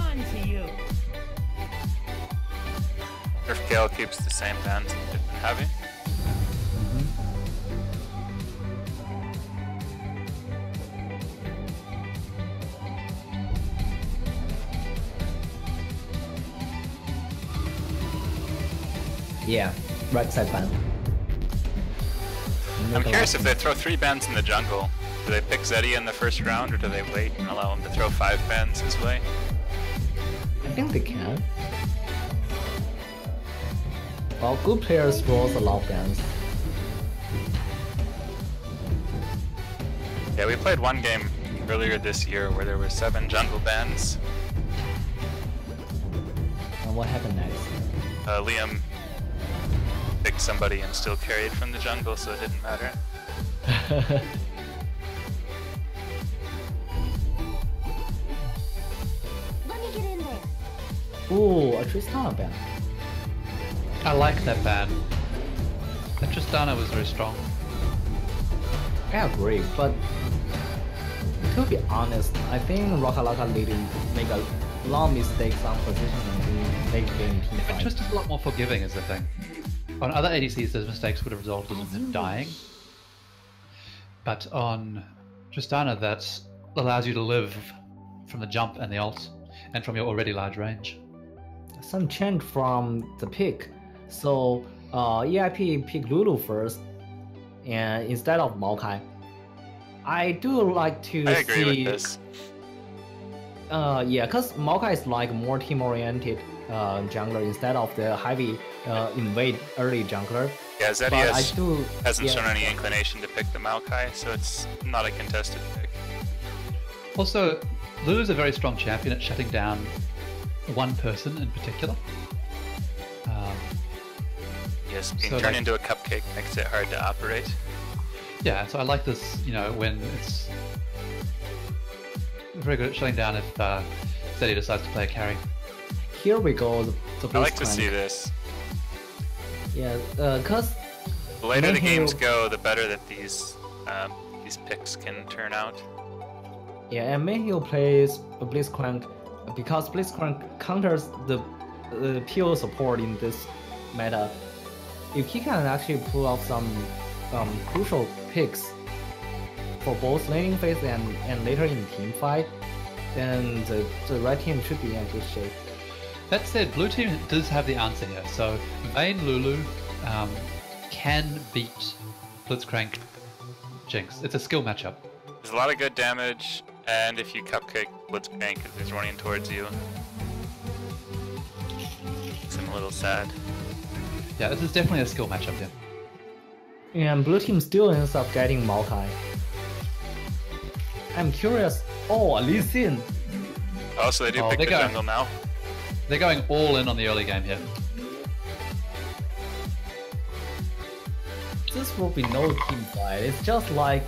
Nerf Kale keeps the same bans they've been having. Yeah, right side ban. I'm curious if they throw 3 bans in the jungle. Do they pick Zeddy in the first round, or do they wait and allow him to throw 5 bans his way? I think they can. Well, good players rolls a lot of bans. Yeah, we played one game earlier this year where there were 7 jungle bans. And what happened next? Liam picked somebody and still carried from the jungle, so it didn't matter. Let me get in there. Ooh, a Tristana ban. I like that ban. That Tristana was very strong. I agree, but to be honest, I think Rokalaka didn't make a lot of mistakes on positioning in late game team fight. Trist is a lot more forgiving is the thing. On other ADCs, those mistakes would have resulted in them dying. But on Tristana, that allows you to live from the jump and the ult, and from your already large range. Some change from the pick. So EIP picked Lulu first, and instead of Maokai. I do like to see. I agree with this. Yeah, because Maokai is like more team-oriented jungler instead of the heavy invade early jungler. Yeah, Zeddy hasn't yeah. shown any inclination to pick the Maokai, so it's not a contested pick. Also, Lulu's a very strong champion at shutting down one person in particular. Yes, being so turned into a cupcake makes it hard to operate. Yeah, so I like this, you know, when it's very good at shutting down if Zeddy decides to play a carry. Here we go. The I like to see this. Yeah, because the later the games go, the better that these picks can turn out. Yeah, and Mayhew plays Blitzcrank because Blitzcrank counters the PO support in this meta. If he can actually pull off some crucial picks for both laning phase and later in team fight, then the red team should be in good shape. That said, blue team does have the answer here. So Vayne Lulu can beat Blitzcrank Jinx. It's a skill matchup. There's a lot of good damage, and if you cupcake Blitzcrank as he's running towards you, makes him a little sad. Yeah, this is definitely a skill matchup here. And blue team still ends up getting Maokai. I'm curious. Oh, Lee Sin. Oh, so they do pick the jungle now. They're going all in on the early game here. This will be no team fight. It's just like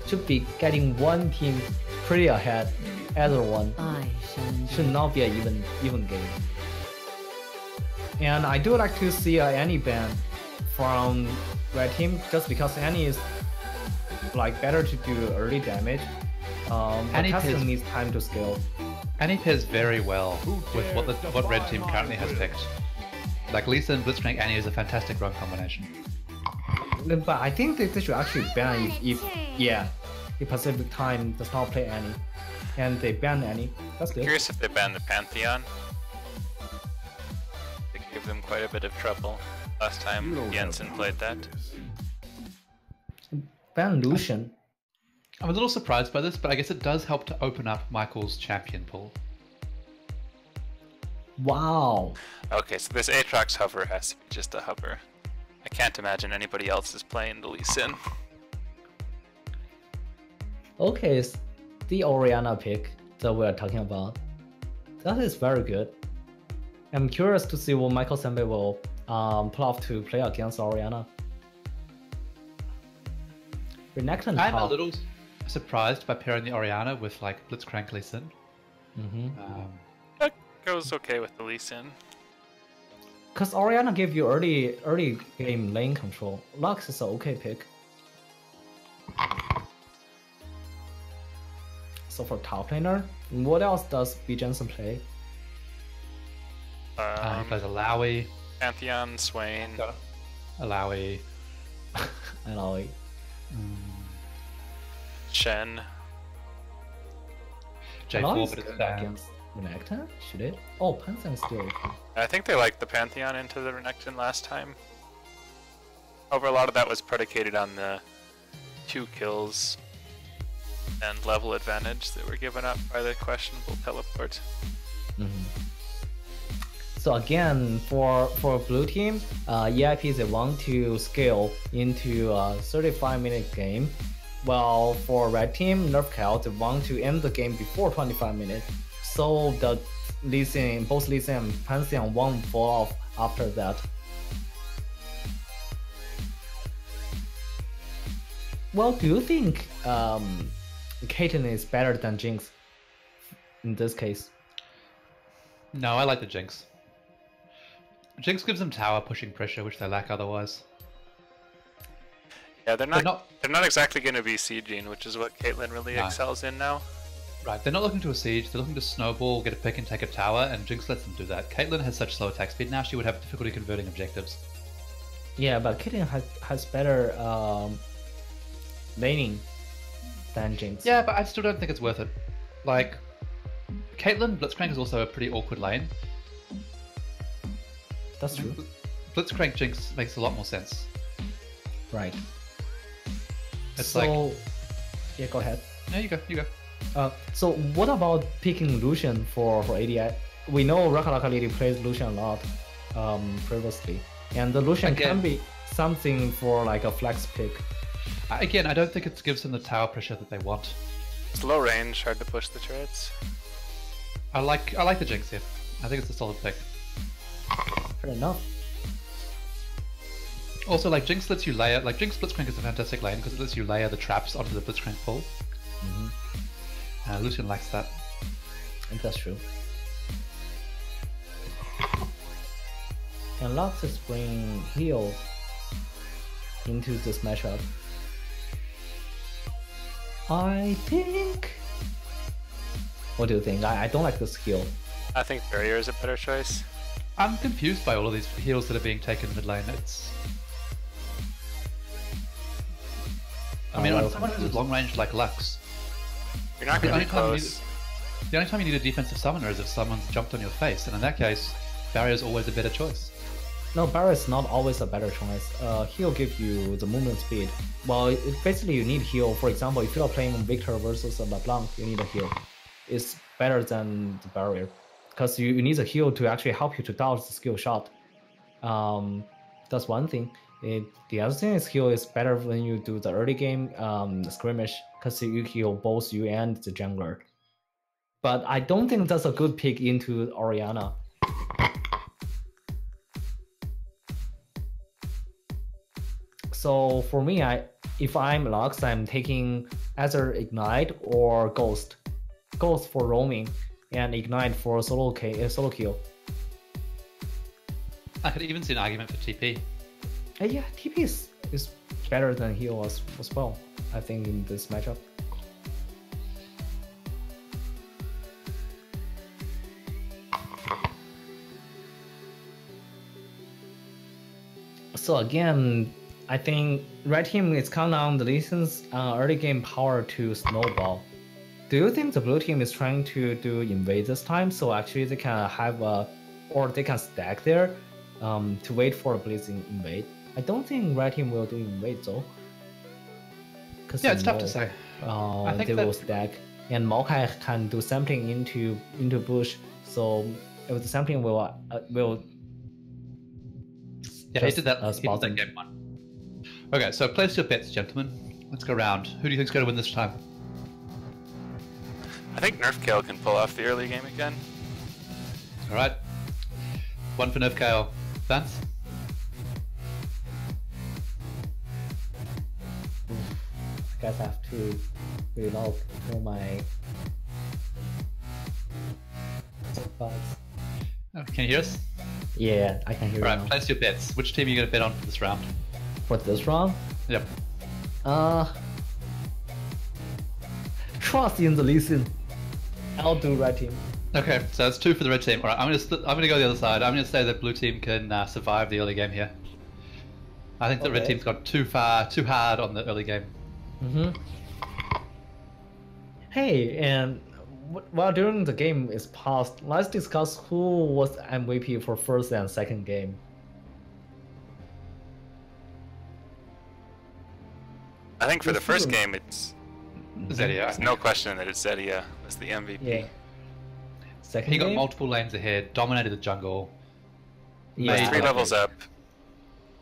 should be getting one team pretty ahead. Other one should not be an even game. And I do like to see Annie ban from red team just because Annie is like better to do early damage. Annie needs time to scale. Annie pairs very well with what red team currently has picked. Like Lee Sin, Blitzcrank, Annie is a fantastic rogue combination. But I think they should actually ban if Pacific Time does not play Annie, and they ban Annie. That's good. I'm curious if they ban the Pantheon. They give them quite a bit of trouble. Last time Jensen played that. Ban Lucian. I'm a little surprised by this, but I guess it does help to open up Michael's champion pool. Wow. Okay, so this Aatrox hover has to be just a hover. I can't imagine anybody else is playing the Lee Sin. Okay, the Orianna pick that we're talking about. That is very good. I'm curious to see what Michael Senbei will pull off to play against Orianna. Renekton I'm a little surprised by pairing the Orianna with like Blitzcrank Lee Sin. That goes okay with the Lee Sin. Because Orianna gave you early game lane control. Lux is an okay pick. So for top laner, what else does B Jensen play? He plays Alawi. Pantheon, Swain. Alawi. Alawi. Shen. J4, but it's down. Against Renekton? Should it? Oh, Pantheon is still okay. I think they liked the Pantheon into the Renekton last time. However, a lot of that was predicated on the 2 kills and level advantage that were given up by the questionable teleport. So again, for blue team, EIP they want to scale into a 35-minute game, Well, for red team, Nerf Kale, they want to end the game before 25 minutes, so the both Lee Sin and Pantheon won't fall off after that. Well, do you think Caitlyn is better than Jinx in this case? No, I like the Jinx. Jinx gives them tower pushing pressure, which they lack otherwise. Yeah, they're not exactly going to be sieging, which is what Caitlyn really excels in now. Right, they're not looking to a siege, they're looking to snowball, get a pick and take a tower, and Jinx lets them do that. Caitlyn has such slow attack speed now, she would have difficulty converting objectives. Yeah, but Caitlyn has better laning than Jinx. Yeah, but I still don't think it's worth it. Like, Caitlyn, Blitzcrank is also a pretty awkward lane. That's true. Blitzcrank Jinx makes a lot more sense. Right. It's so, like... yeah, go ahead. No, you go. So what about picking Lucian for ADI? We know Rakalaka Lady plays Lucian a lot previously, and the Lucian can be something for like a flex pick. Again, I don't think it gives them the tower pressure that they want. It's low range, hard to push the turrets. I like the Jinx here. I think it's a solid pick. Fair enough. Also, like Jinx lets you layer, like Jinx Blitzcrank is a fantastic lane because it lets you layer the traps onto the Blitzcrank pool. Lucian lacks that. I think that's true. And Lux is bringing heal into this matchup. I think. What do you think? I don't like this heal. I think Barrier is a better choice. I'm confused by all of these heals that are being taken mid lane. It's. I mean, on someone who's long range like Lux, you're not going to be close. The only time you need a defensive summoner is if someone's jumped on your face, and in that case, Barrier is always a better choice. No, Barrier is not always a better choice. Heal gives you the movement speed. Well, basically you need heal. For example, if you are playing Victor versus a LeBlanc, you need a heal. It's better than the Barrier, because you need a heal to actually help you to dodge the skill shot. That's one thing. The other thing is heal is better when you do the early game skirmish, because you heal both you and the jungler. But I don't think that's a good pick into Orianna. So for me, if I'm Lux, I'm taking either Ignite or Ghost. Ghost for roaming, and Ignite for solo kill. I could even see an argument for TP. Yeah, TP is better than heal as well, I think, in this matchup. So again, I think red team is counting on the Lee Sin's early game power to snowball. Do you think the blue team is trying to do invade this time, so actually they can have or they can stack there to wait for a Blazing invade? I don't think red team will do invade though. Yeah, it's tough to say. I think they will stack, and Maokai can do sampling into bush, so if the sampling will yeah, he did that game one. Okay, so place your bets, gentlemen. Let's go round. Who do you think's going to win this time? I think Nerf Kale can pull off the early game again. All right. One for Nerf Kale. Vance? I guess I have to reload for my bugs. Oh, can you hear us? Yeah, I can hear you. Alright, place your bets. Which team are you going to bet on for this round? For this round? Yep. Trust in the Lee Sin. I'll do red team. Okay, so that's 2 for the red team. Alright, I'm gonna go the other side. I'm gonna say that blue team can survive the early game here. I think the red team's got too hard on the early game. Hey, and while during the game is passed, let's discuss who was MVP for first and second game. I think for the first game, it's Zedia. There's no question that it's Zedia as the MVP. Yeah. Second He got game? multiple lanes ahead, dominated the jungle. Yeah. 3 levels up.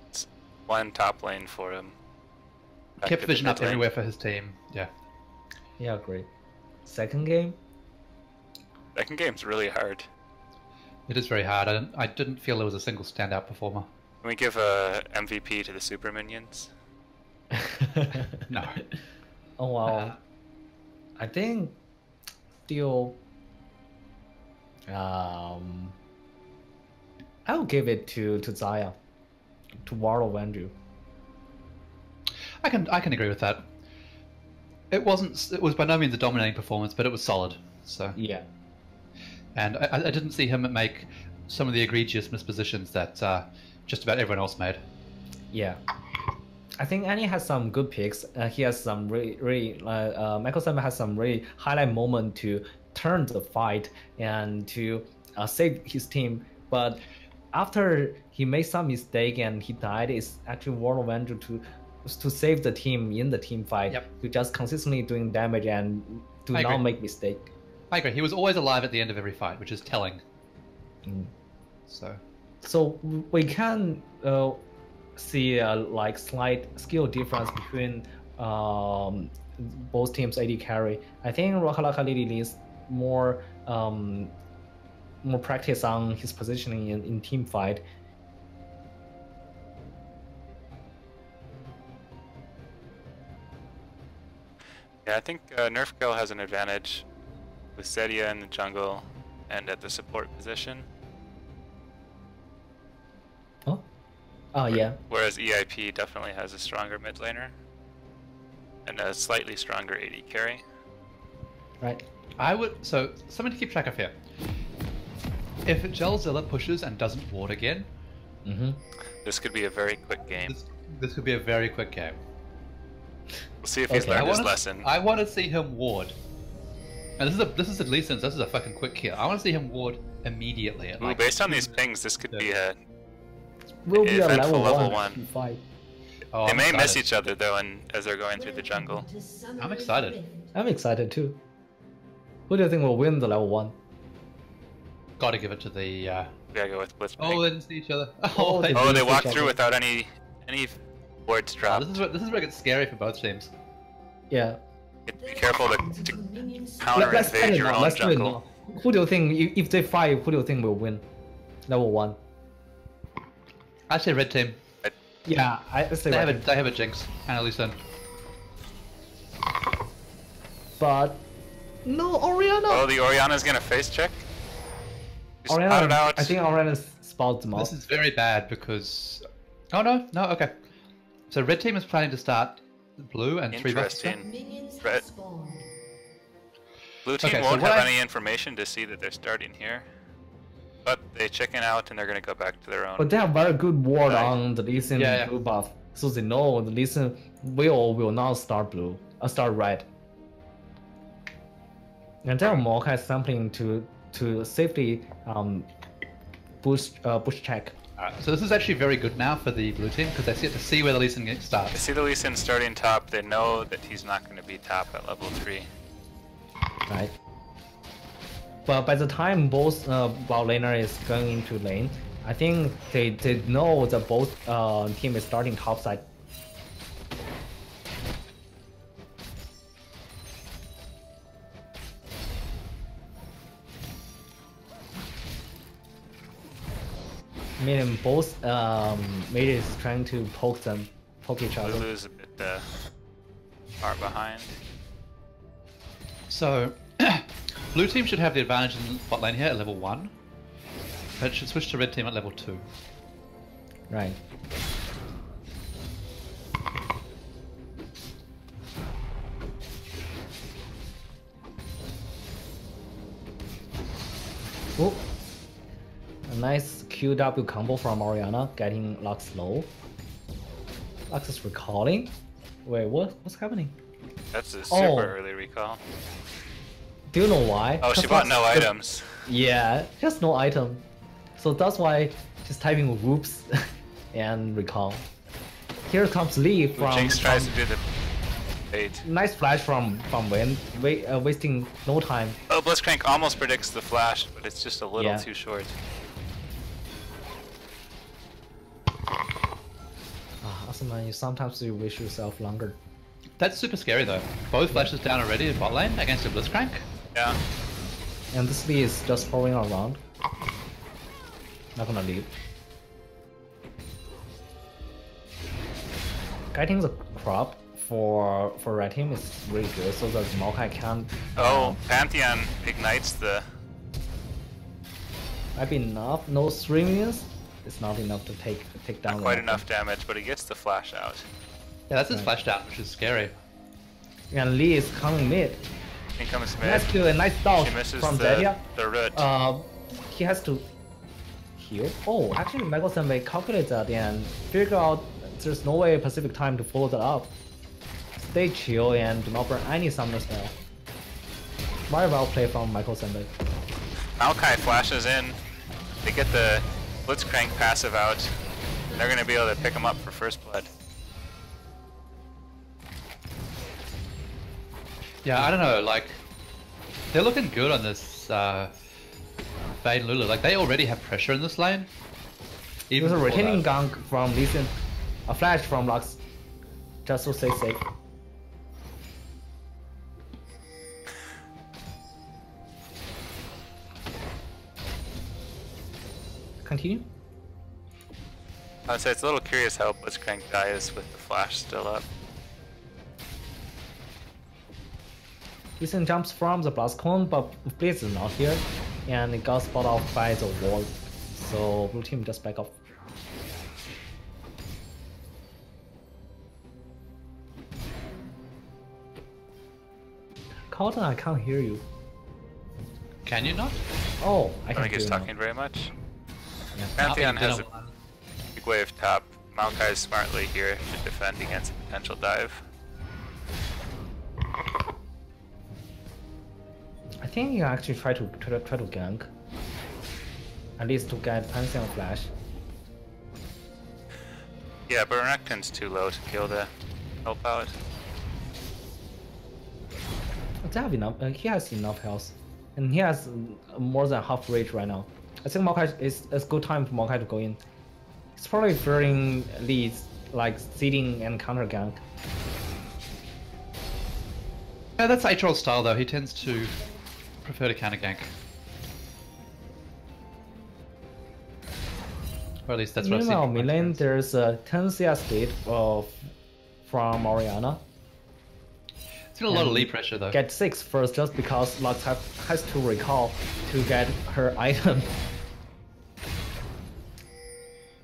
It's 1 top lane for him. Kept vision up everywhere for his team. Yeah. Yeah, great. Second game? Second game's really hard. It is very hard. I didn't feel there was a single standout performer. Can we give a MVP to the super minions? No. Oh wow. I think still I'll give it to Zaya. To World of Andrew. I can agree with that. It was by no means a dominating performance, but it was solid. So yeah. And I didn't see him make some of the egregious mispositions that just about everyone else made. Yeah. I think Annie has some good picks. He has some really Michael Simon has some really highlight moment to turn the fight and to save his team. But after he made some mistake and he died, it's actually World of Andrew to save the team in the team fight. Yep. To just consistently doing damage and do not make mistake. I agree. He was always alive at the end of every fight, which is telling. So we can see a like slight skill difference between both teams AD carry. I think Rakalaka Lily needs more practice on his positioning in team fight. Yeah, I think Nerf Kale has an advantage with Sedia in the jungle and at the support position. Yeah. Whereas EIP definitely has a stronger mid laner and a slightly stronger AD carry. Right. So something to keep track of here. If Gelzilla pushes and doesn't ward again, this could be a very quick game. This could be a very quick game. We'll see if he's learned his lesson. I want to see him ward. And this is at least since this is a fucking quick kill. I want to see him ward immediately. Ooh, based on these pings, this could be a will be a eventful level 1 fight. Oh, they may miss each other though, as they're going through the jungle. I'm excited. I'm excited too. Who do you think will win the level 1? Gotta give it to the. We gotta go with Blitzcrank. Oh, they didn't see each other. They walked through without any wards dropped. This is where it gets scary for both teams. Yeah. Be careful to counter invade your own jungle. Who do you think, if they fight, who do you think will win? Level 1. I say red team. Yeah, I say red team. They have a Jinx and a Lee Sin. But no, Orianna. Oh, the Orianna's gonna face check. Orianna, I think Orianna spouts them off. This is very bad because. Oh no, okay. So red team is planning to start blue and 3 buffs. Red. Blue team won't have any information to see that they're starting here. But they chicken out and they're gonna go back to their own. But they have very good ward on the Lee Sin blue buff, so they know the Lee Sin will not start blue, start red. And there are Maokai sampling to safely push check. So this is actually very good now for the blue team because they get to see where the Lee Sin starts. They see the Lee Sin starting top. They know that he's not going to be top at level 3. Right. But by the time both bot laner is going into lane, I think they know that both team is starting top side. Meaning both mate is trying to poke each other. Lulu's a bit far behind. So, blue team should have the advantage in bot lane here at level 1. But it should switch to red team at level 2. Right. Oh, a nice QW combo from Orianna, getting Lux low. Lux is recalling. Wait, what's happening? That's a super early recall. Do you know why? Oh, she bought no items. Yeah, just no item. So that's why she's typing whoops and recall. Here comes Lee from. Jinx tries to do the bait. Nice flash from Wen, wasting no time. Oh, Blitzcrank almost predicts the flash, but it's just a little too short. Asuma, sometimes you wish yourself longer. That's super scary though. Both flashes down already in bot lane against a Blitzcrank. Yeah. And this Lee is just following around. Not gonna leave. Getting the crop for red team is really good, so that Maokai can't. Oh, Pantheon ignites the. Might be enough. No 3 minions. It's not enough to take down. Not quite enough damage, but he gets the flash out. Yeah, that's his flash down, which is scary. And Lee is coming mid. He comes mid. Nice kill, a nice dodge She misses from the Zedia. root. He has to heal. Oh, actually, Michael Senbei calculated that and figured out there's no way Pacific time to follow that up. Stay chill and do not burn any summoner spell. Very well played from Michael Senbei. Maokai flashes in. They get the Blitzcrank passive out. They're going to be able to pick him up for first blood. Yeah, I don't know, like, they're looking good on this Fade and Lulu. Like, they already have pressure in this lane. There's a retaining gunk from Lee Sin, a flash from Lux, just to stay safe. Continue. I'd say it's a little curious how Blitzcrank dies with the flash still up. Lee Sin jumps from the blast cone, but Blitz is not here, and it got spotted off by the wall. So blue team just back off. Colton, I can't hear you. Can you not? Oh, I don't think he's talking very much. Pantheon has a big wave top. Maokai is smartly here to defend against a potential dive. I think you actually try to gank. At least to get Pantheon flash. Yeah, but Renekton's too low to kill the help out. They have enough. He has enough health, and he has more than half rage right now. I think Maokai is a good time for Maokai to go in. He's probably fearing leads like seeding and counter gank. Yeah, that's H-roll style though. He tends to prefer to counter gank. Or at least that's what I've seen. Meanwhile, mid lane, there's a 10 CS lead from Oriana. It's got a lot of lead pressure though. Get 6 first just because Lux has to recall to get her item.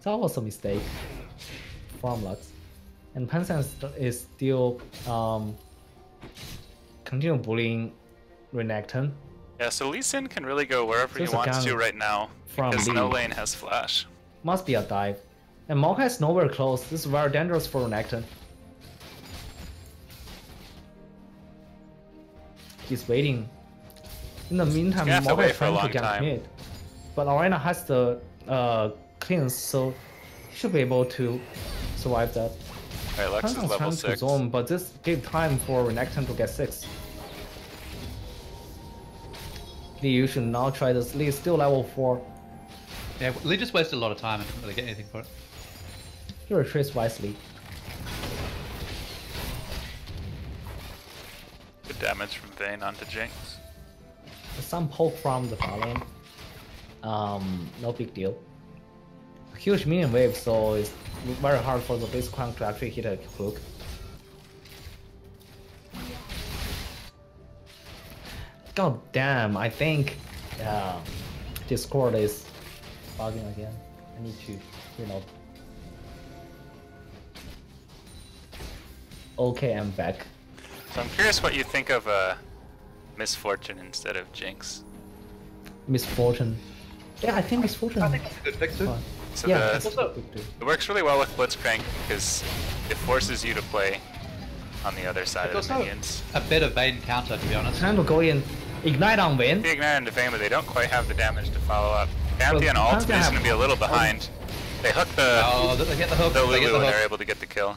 That was a mistake from Lux. And Pantheon is still continue bullying Renekton. Yeah, so Lee Sin can really go wherever he wants to right now because no lane has flash. Must be a dive. And Maokai is nowhere close. This is very dangerous for Renekton. He's waiting. In the meantime, Maokai is trying to get mid. But Oriana has the cleanse, so he should be able to survive that. Alright, Lux is level 6. Zone, but this gave time for Renekton to get 6. Lee, you should now try this. Lee is still level 4. Yeah, Lee just wasted a lot of time and didn't really get anything for it. He retreats wisely. Good damage from Vayne onto Jinx. Some poke from the far lane. No big deal. Huge minion wave, so it's very hard for the base crank to actually hit a hook. God damn, I think Discord is bugging again. I need to, Okay, I'm back. So I'm curious what you think of Misfortune instead of Jinx. Misfortune. Yeah, I think Misfortune. I think that's a good pick too. So yeah, it works really well with Blitzcrank because it forces you to play on the other side of the minions. A better Vayne counter, to be honest. Time to go in. Ignite on Vayne. They ignite into Vayne, but they don't quite have the damage to follow up. Pantheon ult is going to be a little behind. They hook they get the hook. the Lulu and they're able to get the kill.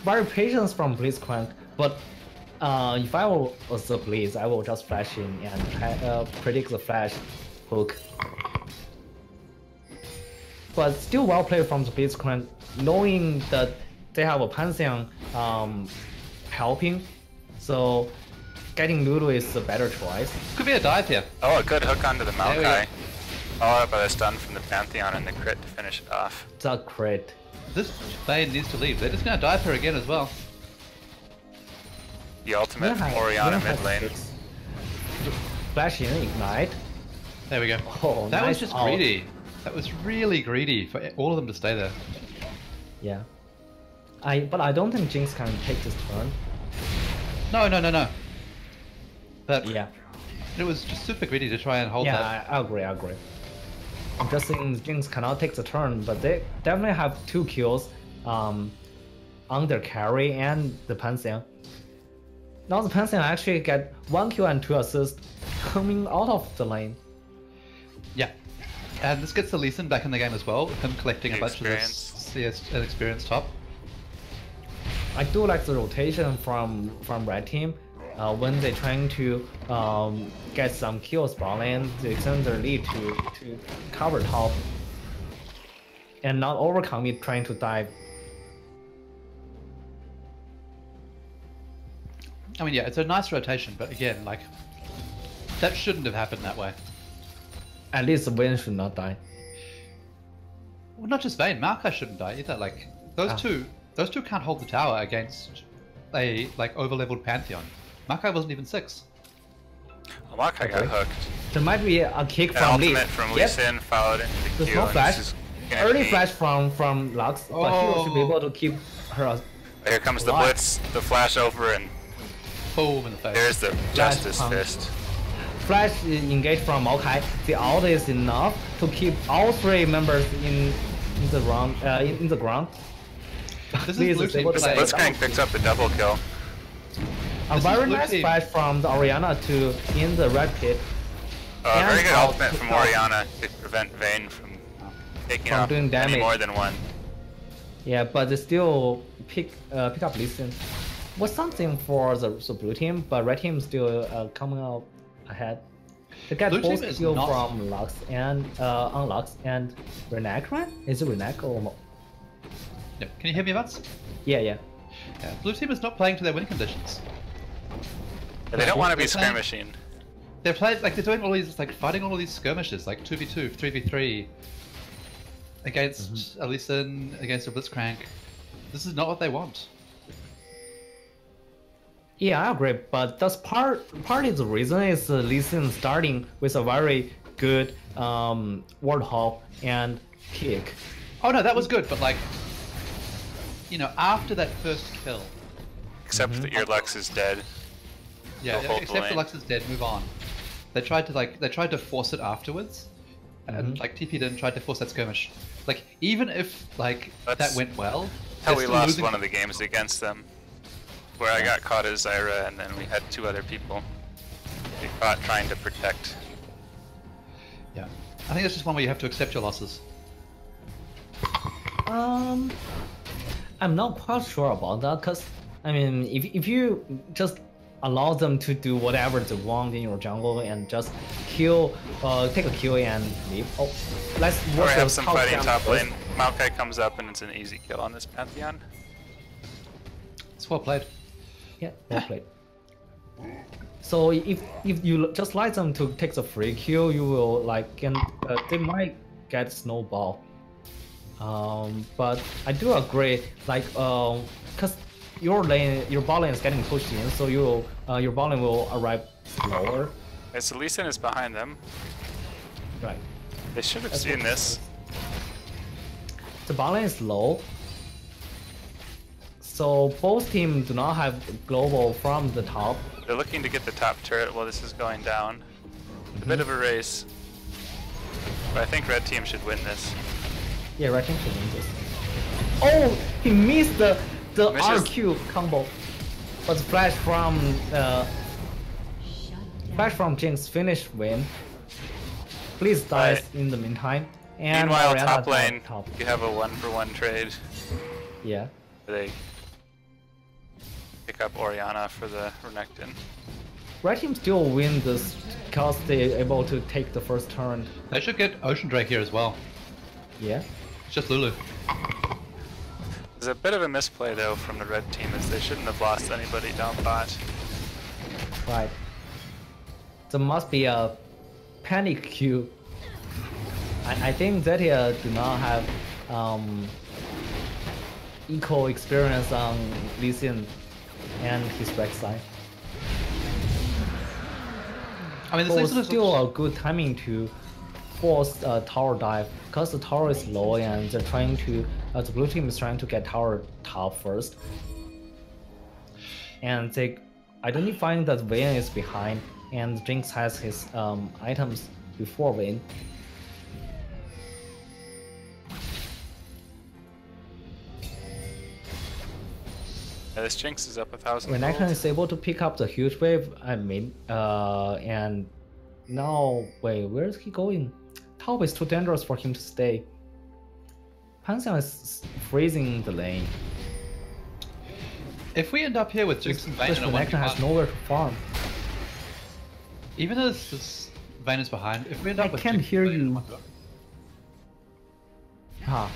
Very patience from Blitzcrank, but if I was the Blitz, I will just flash in and predict the flash hook. But still well played from the Blitzcrank. knowing that they have a Pantheon helping, so getting Lulu is a better choice. Could be a dive here. Oh, a good hook onto the Maokai. Followed by the stun from the Pantheon and the crit to finish it off. The crit. This Vayne needs to leave. They're just gonna dive her again as well. The ultimate from Orianna mid lane. Flash in, ignite. There we go. Oh, that nice was just ult. greedy. That was really greedy for all of them to stay there. Yeah. But I don't think Jinx can take this turn. No. But Yeah. it was just super greedy to try and hold that. Yeah, I agree. I'm just saying Jinx cannot take the turn, but they definitely have 2 kills on their carry and the Pantheon. Now the Pantheon actually get 1 kill and 2 assists coming out of the lane. Yeah. And this gets the Lee Sin back in the game as well, with him collecting a bunch of this CS and experience top. I do like the rotation from red team. When they're trying to get some kills bot lane, they extend their lead to cover top and not overcommit trying to dive. I mean, yeah, it's a nice rotation, but again, like, that shouldn't have happened that way. At least Vayne should not die. Well, not just Vayne, Maokai shouldn't die either. Like, those two can't hold the tower against a over-leveled Pantheon. Maokai wasn't even 6. Well, Maokai got hooked. There might be a kick An from Lee. ultimate from Lee Sin followed into the There's Q. no and flash. this is gonna Early be- flash from Lux, but he should be able to keep her. Here comes the alive. blitz, the flash over, and Boom in the face. there's the Justice pump. Fist. Flash engage from Maokai. The ult is enough to keep all 3 members in the ground. In the ground. This Lee is blue is team able to playing. get Blitzcrank picks up the double kill. a This is very blue nice team. flash from the Orianna to in the red pit. Very good out ultimate to from top. Orianna to prevent Vayne from taking From off doing any damage. more than 1. Yeah, but they still pick up Lee Sin. Was something for the blue team, but red team still coming out ahead. They get Blue team both is kill not- from Lux and on Lux and Renak, right? Is it Renak or Yeah. Can you hear me, Vance? yeah? Yeah. Blue team is not playing to their win conditions. They don't want to be They're playing- skirmishing. They're playing like they're doing all these fighting all of these skirmishes, like 2v2, 3v3 against Lee Sin, against a Blitzcrank. This is not what they want. Yeah, I agree, but that's partly the reason is Lee Sin starting with a very good ward hop and kick. Oh no, that was good, but like, you know, after that first kill, Except that your Lux is dead. yeah, They'll hold the except for lane. Lux is dead, move on. They tried to force it afterwards, and like TP didn't try to force that skirmish. Like even if like That's that went well, How they're we still lost losing- one of the games against them. Where I got caught as Zyra and then we had 2 other people. We caught trying to protect. Yeah, I think it's just one where you have to accept your losses. I'm not quite sure about that, cause I mean, if you just allow them to do whatever they want in your jungle and just kill, take a kill and leave. Oh, let's Or watch have the some top fighting down top first. lane. Maokai comes up and it's an easy kill on this Pantheon. It's well played. Yeah, well played. So if you just like them to take the free kill, you will like they might get snowball. But I do agree, like cause your bot lane is getting pushed in, so your bot lane will arrive slower. Okay, so Lee Sin is behind them. Right. They should have That's seen what- this. The bot lane is low. So both teams do not have global from the top. They're looking to get the top turret while this is going down. A bit of a race. But I think red team should win this. Yeah, red team should win this. Oh, he missed the Misses. RQ combo. But flash from Jinx finish win. Please dies Right. in the meantime. And Meanwhile, Orianna top lane, top. you have a 1-for-1 trade. Yeah. They pick up Orianna for the Renekton. Red team still win this because they're able to take the first turn. They should get Ocean Drake here as well. Yeah. It's just Lulu. There's a bit of a misplay though from the red team, as they shouldn't have lost anybody down bot. Right. There must be a panic queue. I think Zetia do not have equal experience on Lee Sin and his backside. I mean, it's still a good timing to force a tower dive because the tower is low and they're trying to. The blue team is trying to get tower top first, and they identifying that Vayne is behind, and Jinx has his items before Vayne. Yeah, this Jinx is up 1,000. When Renekton is able to pick up the huge wave, and now wait, where is he going? Top is too dangerous for him to stay. Pantheon is freezing the lane. If we end up here with Jinx and Vayne in a 1v1, has nowhere to farm. Even as this Vayne is behind, if we end up with can't Jinx hear and Vayne in a you. 1v1, Huh.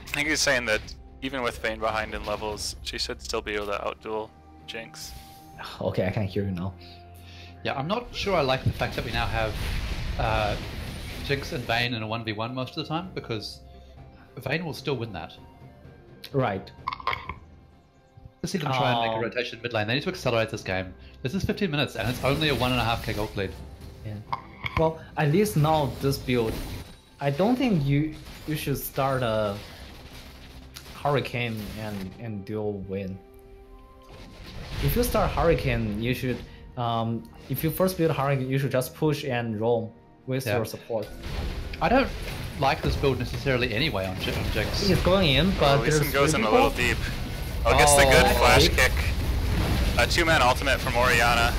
I think he's saying that even with Vayne behind in levels, she should still be able to outduel Jinx. Okay, I can hear you now. Yeah, I'm not sure I like the fact that we now have Jinx and Vayne in a 1v1 most of the time, because Vayne will still win that. Right. Let's see them try and make a rotation mid lane. They need to accelerate this game. This is 15 minutes and it's only a 1.5k gold lead. Yeah. Well, at least now this build, I don't think you should start a Hurricane and dual win. If you start Hurricane, you should if you first build Hurricane, you should just push and roam with your support. I don't like this build necessarily anyway on Jinx. He's going in, but Lee Sin goes in a little deep. Oh, gets the good flash kick. A 2-man ultimate from Orianna.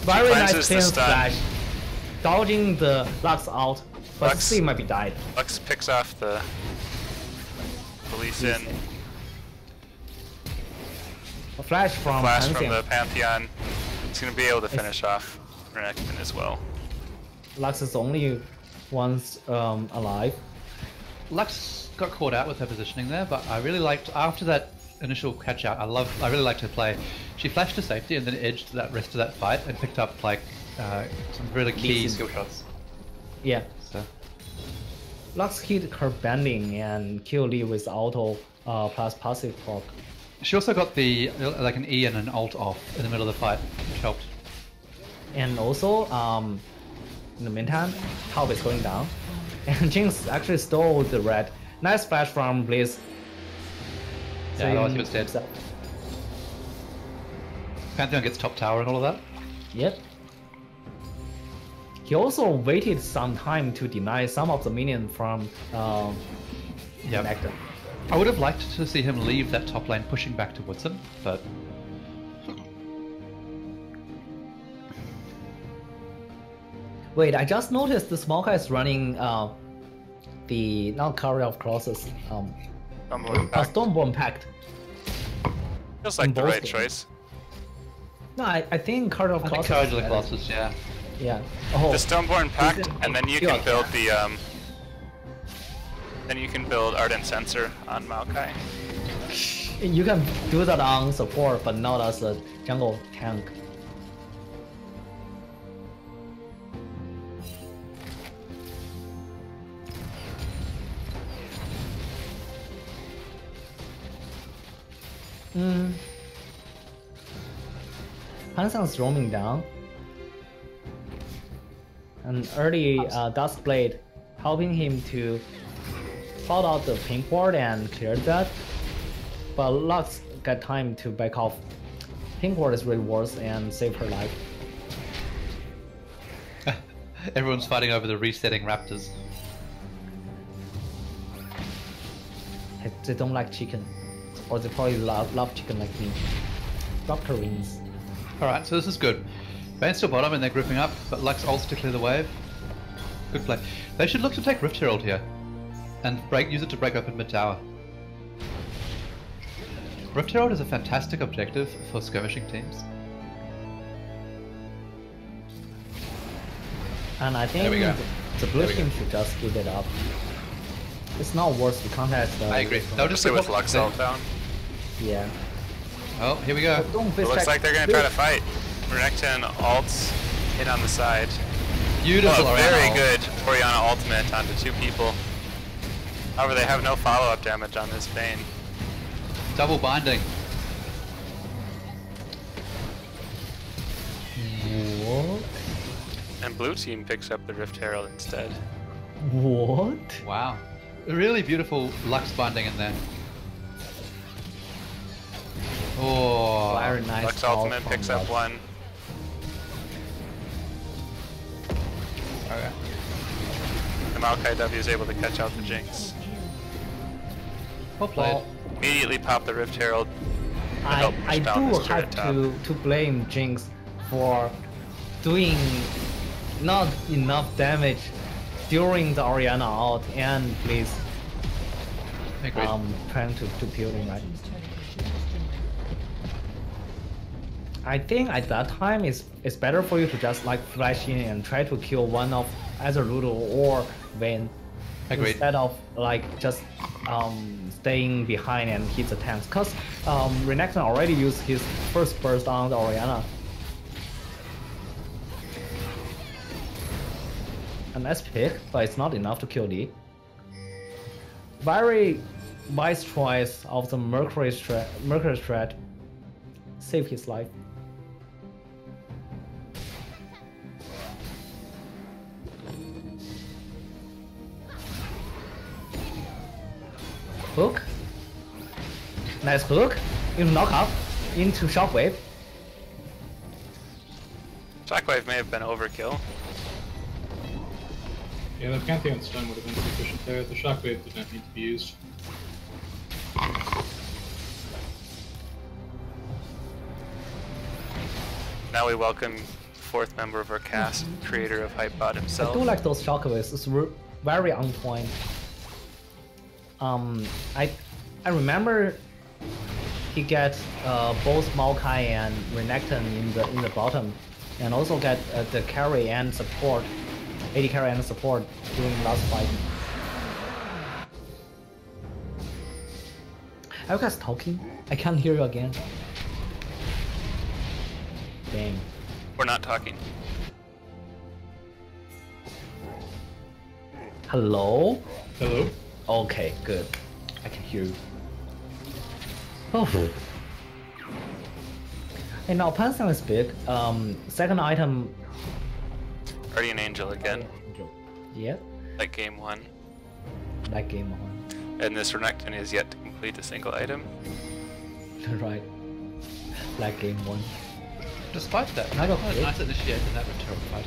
Very nice the stun. flash. Dodging the Lux out, but Lux, C might be died. Lux picks off the Lee Sin. A flash from the Pantheon. He's going to be able to finish off Renekton as well. Lux is the only ones alive. Lux got caught out with her positioning there, but I really liked, after that initial catch out, I really liked her play. She flashed to safety and then edged that rest of that fight and picked up like some really key skill shots. Yeah. So Lux hit her bending and killed Lee with auto plus passive proc. she also got the like an E and an alt off in the middle of the fight, which helped. And also, in the meantime, top is going down. And Jinx actually stole the red. Nice flash from Blaze. Yeah, otherwise he was dead. Pantheon gets top tower and all of that. Yep. He also waited some time to deny some of the minion from Nectar. I would have liked to see him leave that top lane pushing back towards him, but... Wait, I just noticed the Smolka is running the not Courier of Crosses, Stormborn Pact. Feels like the right choice. No, I think Courier of Crosses. Courier of Crosses, yeah. Yeah. Oh, the Stormborn Pact, and then you can build the then you can build Ardent Sensor on Maokai. You can do that on support, but not as a jungle tank. Hansen's roaming down. An early Dust Blade helping him to cloud out the pink ward and clear that. But Lux got time to back off. Pink ward is really worse and save her life. Everyone's fighting over the resetting raptors. They don't like chicken. Or they probably love chicken like me. Raptor wins. Alright, so this is good. Vayne's still bottom and they're grouping up, but Lux ults to clear the wave. Good play. They should look to take Rift Herald here and use it to break open mid tower. Rift Herald is a fantastic objective for skirmishing teams. And I think the blue team should just give it up. It's not worth to contest. I agree. They'll just with Lux ult down. Yeah. Oh, here we go. It looks like they're gonna try to fight. Renekton ults hit on the side. Beautiful. Very good Orianna ultimate onto 2 people. However, they have no follow-up damage on this Vayne. Double binding. What? And blue team picks up the Rift Herald instead. What? Wow. A really beautiful Lux binding in there. Oh, Very nice. Lux ultimate picks up 1. okay. The Maokai W is able to catch out the Jinx. Well played. Immediately pop the Rift Herald. I do have to blame Jinx for doing not enough damage during the Orianna ult, and please trying to kill him, right? I think at that time it's better for you to just like flash in and try to kill one of either Ludo or Vayne instead of like just staying behind and hit the tanks. Cause Renekton already used his first burst on the Orianna. A nice pick, but it's not enough to kill Lee. Very wise choice of the Mercury strat. Saved his life. Hook. Nice hook. Into knockup. Into shockwave. Shockwave may have been overkill. Yeah, the Pantheon stun would have been sufficient there. The shockwave did not need to be used. Now we welcome 4th member of our cast, creator of Hypebot himself. I do like those shockwaves. It's very on point. I remember he gets both Maokai and Renekton in the bottom, and also get the carry and support, AD carry and support during last fight. Are you guys talking? I can't hear you again. Dang. We're not talking. Hello? Hello? Okay, good. I can hear you. Oh. And now Pantheon is big. Second item. Guardian Angel again. Yeah. Like game 1. Like game 1. And this Renekton is yet to complete a single item. Right. Like game 1. Despite that, I got nice initiate in that return fight.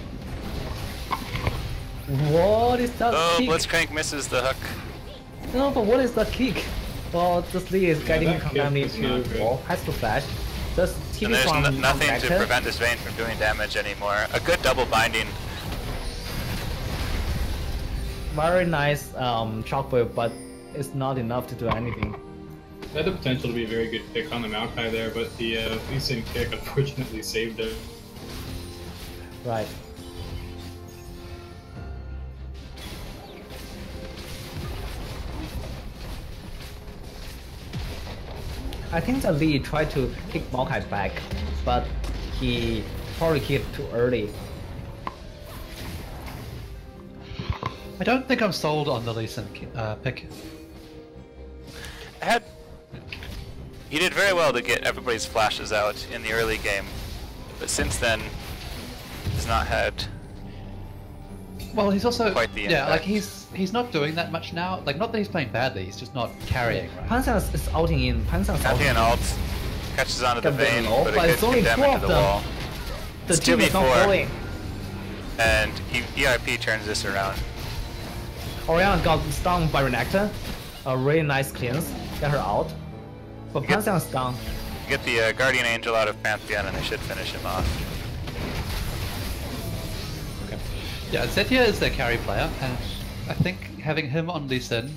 What is that kick? Blitzcrank misses the hook. No, but what is that kick? Well, this Lee is getting contaminated to the wall, has to flash. Just And there's nothing to prevent this Vayne from doing damage anymore. A good double binding. Very nice shockwave, but it's not enough to do anything. It had the potential to be a very good pick on the Maokai there, but the Lee Sin kick unfortunately saved it. Right. I think the Lee tried to kick Maokai back, but he probably kicked too early. I don't think I'm sold on the Lee Sin pick. He did very well to get everybody's flashes out in the early game, but since then, he's not had. Well, he's also quite the impact. like he's not doing that much now. Like, not that he's playing badly, he's just not carrying. Right? Pantheon is outing in. Pantheon ult catches onto the Vayne, but but it it's could only kick two them of into the them. wall. The It's team is not 2v4. going. And EIP turns this around. Orianna got stunned by Renekton. A really nice cleanse. Get her out. But Pantheon's down. Get the Guardian Angel out of Pantheon and they should finish him off. Okay. Yeah, Zetia is their carry player, and I think having him on Lee Sin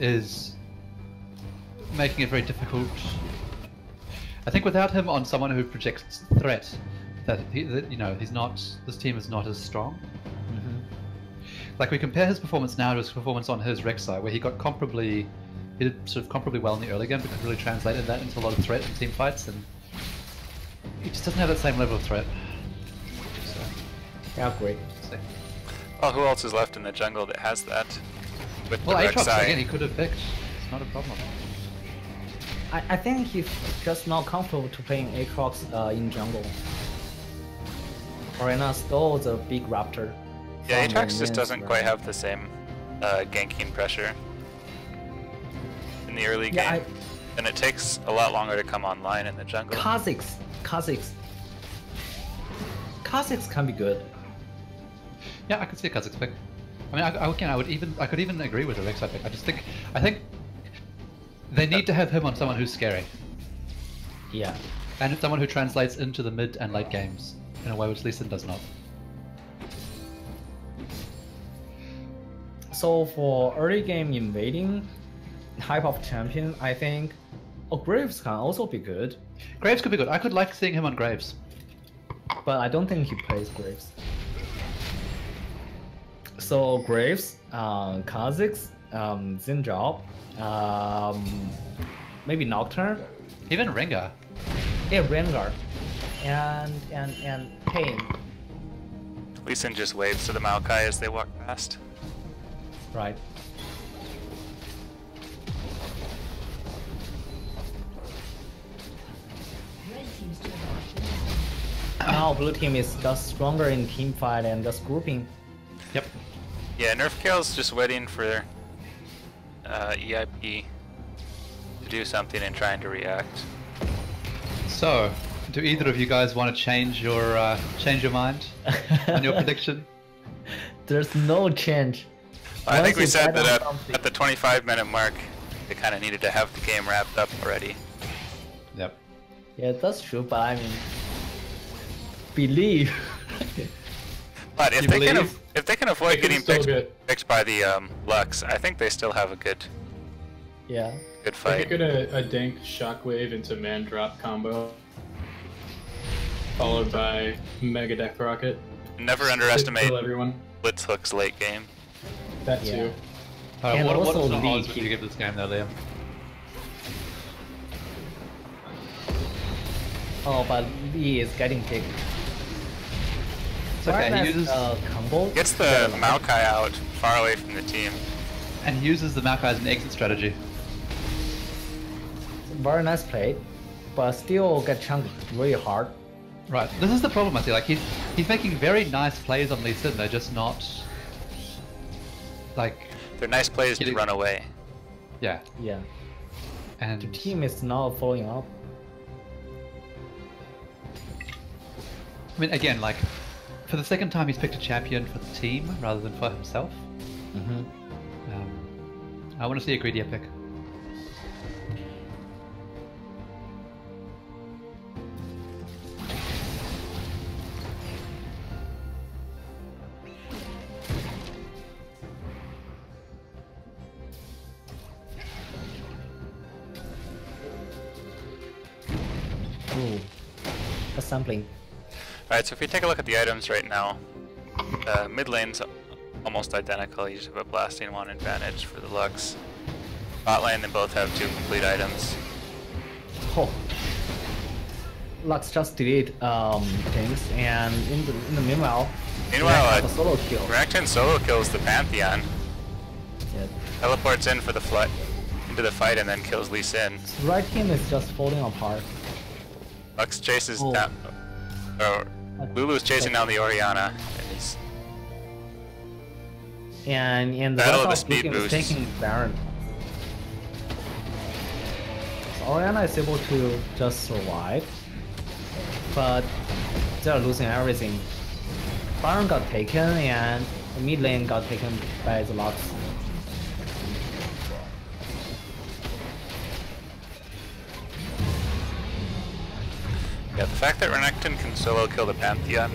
is making it very difficult. I think without him on someone who projects threat, that he's not. This team is not as strong. Like, we compare his performance now to his performance on his Rek'Sai, where he did sort of comparably well in the early game, but could really translate that into a lot of threat in team fights, and he just doesn't have that same level of threat. So, Yeah, great. Well, who else is left in the jungle that has that? With Well, the Aatrox, Rek'Sai. again, he could have picked. It's not a problem. I think he's just not comfortable to playing Aatrox in jungle. Arena stole the big raptor. Yeah, from the Aatrox just minions, doesn't right? quite have the same ganking pressure in the early Yeah, game. And it takes a lot longer to come online in the jungle. Kha'Zix can be good. Yeah, I could see a Kha'Zix pick. I mean, I could even agree with the Rek'Sai pick. I think they need to have him on someone who's scary, Yeah. and someone who translates into the mid and late games in a way which Lee Sin does not. So for early game invading type of champion, I think Graves can also be good, Graves could be good. I could like seeing him on Graves. but I don't think he plays Graves. So Graves, Kha'Zix, Zinjao, maybe Nocturne, Even Rengar. yeah, Rengar, and Pain, Lee Sin just waves to the Maokai as they walk past. right? Now blue team is just stronger in team fight and just grouping. Yep. Yeah, Nerf Kale's just waiting for EIP to do something and trying to react. So, do either of you guys want to change your mind on your prediction? There's no change. I think Once we you said bet that on something- at the 25-minute mark, they kind of needed to have the game wrapped up already. Yep. Yeah, that's true, but I mean, believe. But if You they can believe? if they can avoid They can getting still get- picked by the Lux, I think they still have a good Yeah. good They fight. could get a dank shockwave into man drop combo, followed by mega deck rocket. Never underestimate Kill everyone. Blitz Hook's late game. That Yeah. too. And What also sort of Lee odds would you give this game, though, Liam? Oh, but Lee is getting picked. It's okay. He uses combo. Gets the Maokai out far away from the team. and he uses the Maokai as an exit strategy. Very nice play, but still get chunked really hard. Right. This is the problem I see. Like he's making very nice plays on Lee Sin. They're just not like They're nice plays to Getting- run away. yeah. Yeah. And The team is now following up. I mean, again, like for the second time, he's picked a champion for the team rather than for himself. Mm-hmm. I want to see a greedier pick. Ooh. A sampling. Alright, so if we take a look at the items right now, mid lane's almost identical. You just have a blasting one advantage for the Lux. Bot lane, they both have 2 complete items. Oh. Lux just delete things, and in the meanwhile, Meanwhile, a solo kill. Renekton solo kills the Pantheon, Yeah. teleports in for the flood into the fight, and then kills Lee Sin. Right team is just falling apart. Lux chases Oh. down. Oh, Lulu's chasing down the Orianna. And he's And the Battle of rest the of speed Blue team is boosts. taking Baron. So Orianna is able to just survive, but they're losing everything. Baron got taken, and the mid lane got taken by the Lux. Yeah, the fact that Renekton can solo kill the Pantheon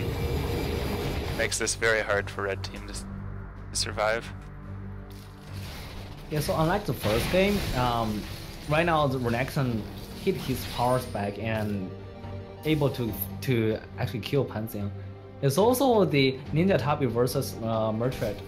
makes this very hard for Red Team to survive. Yeah, so unlike the first game, right now the Renekton hit his powers back and able to actually kill Pantheon. It's also the Ninja Tabi versus Mertred.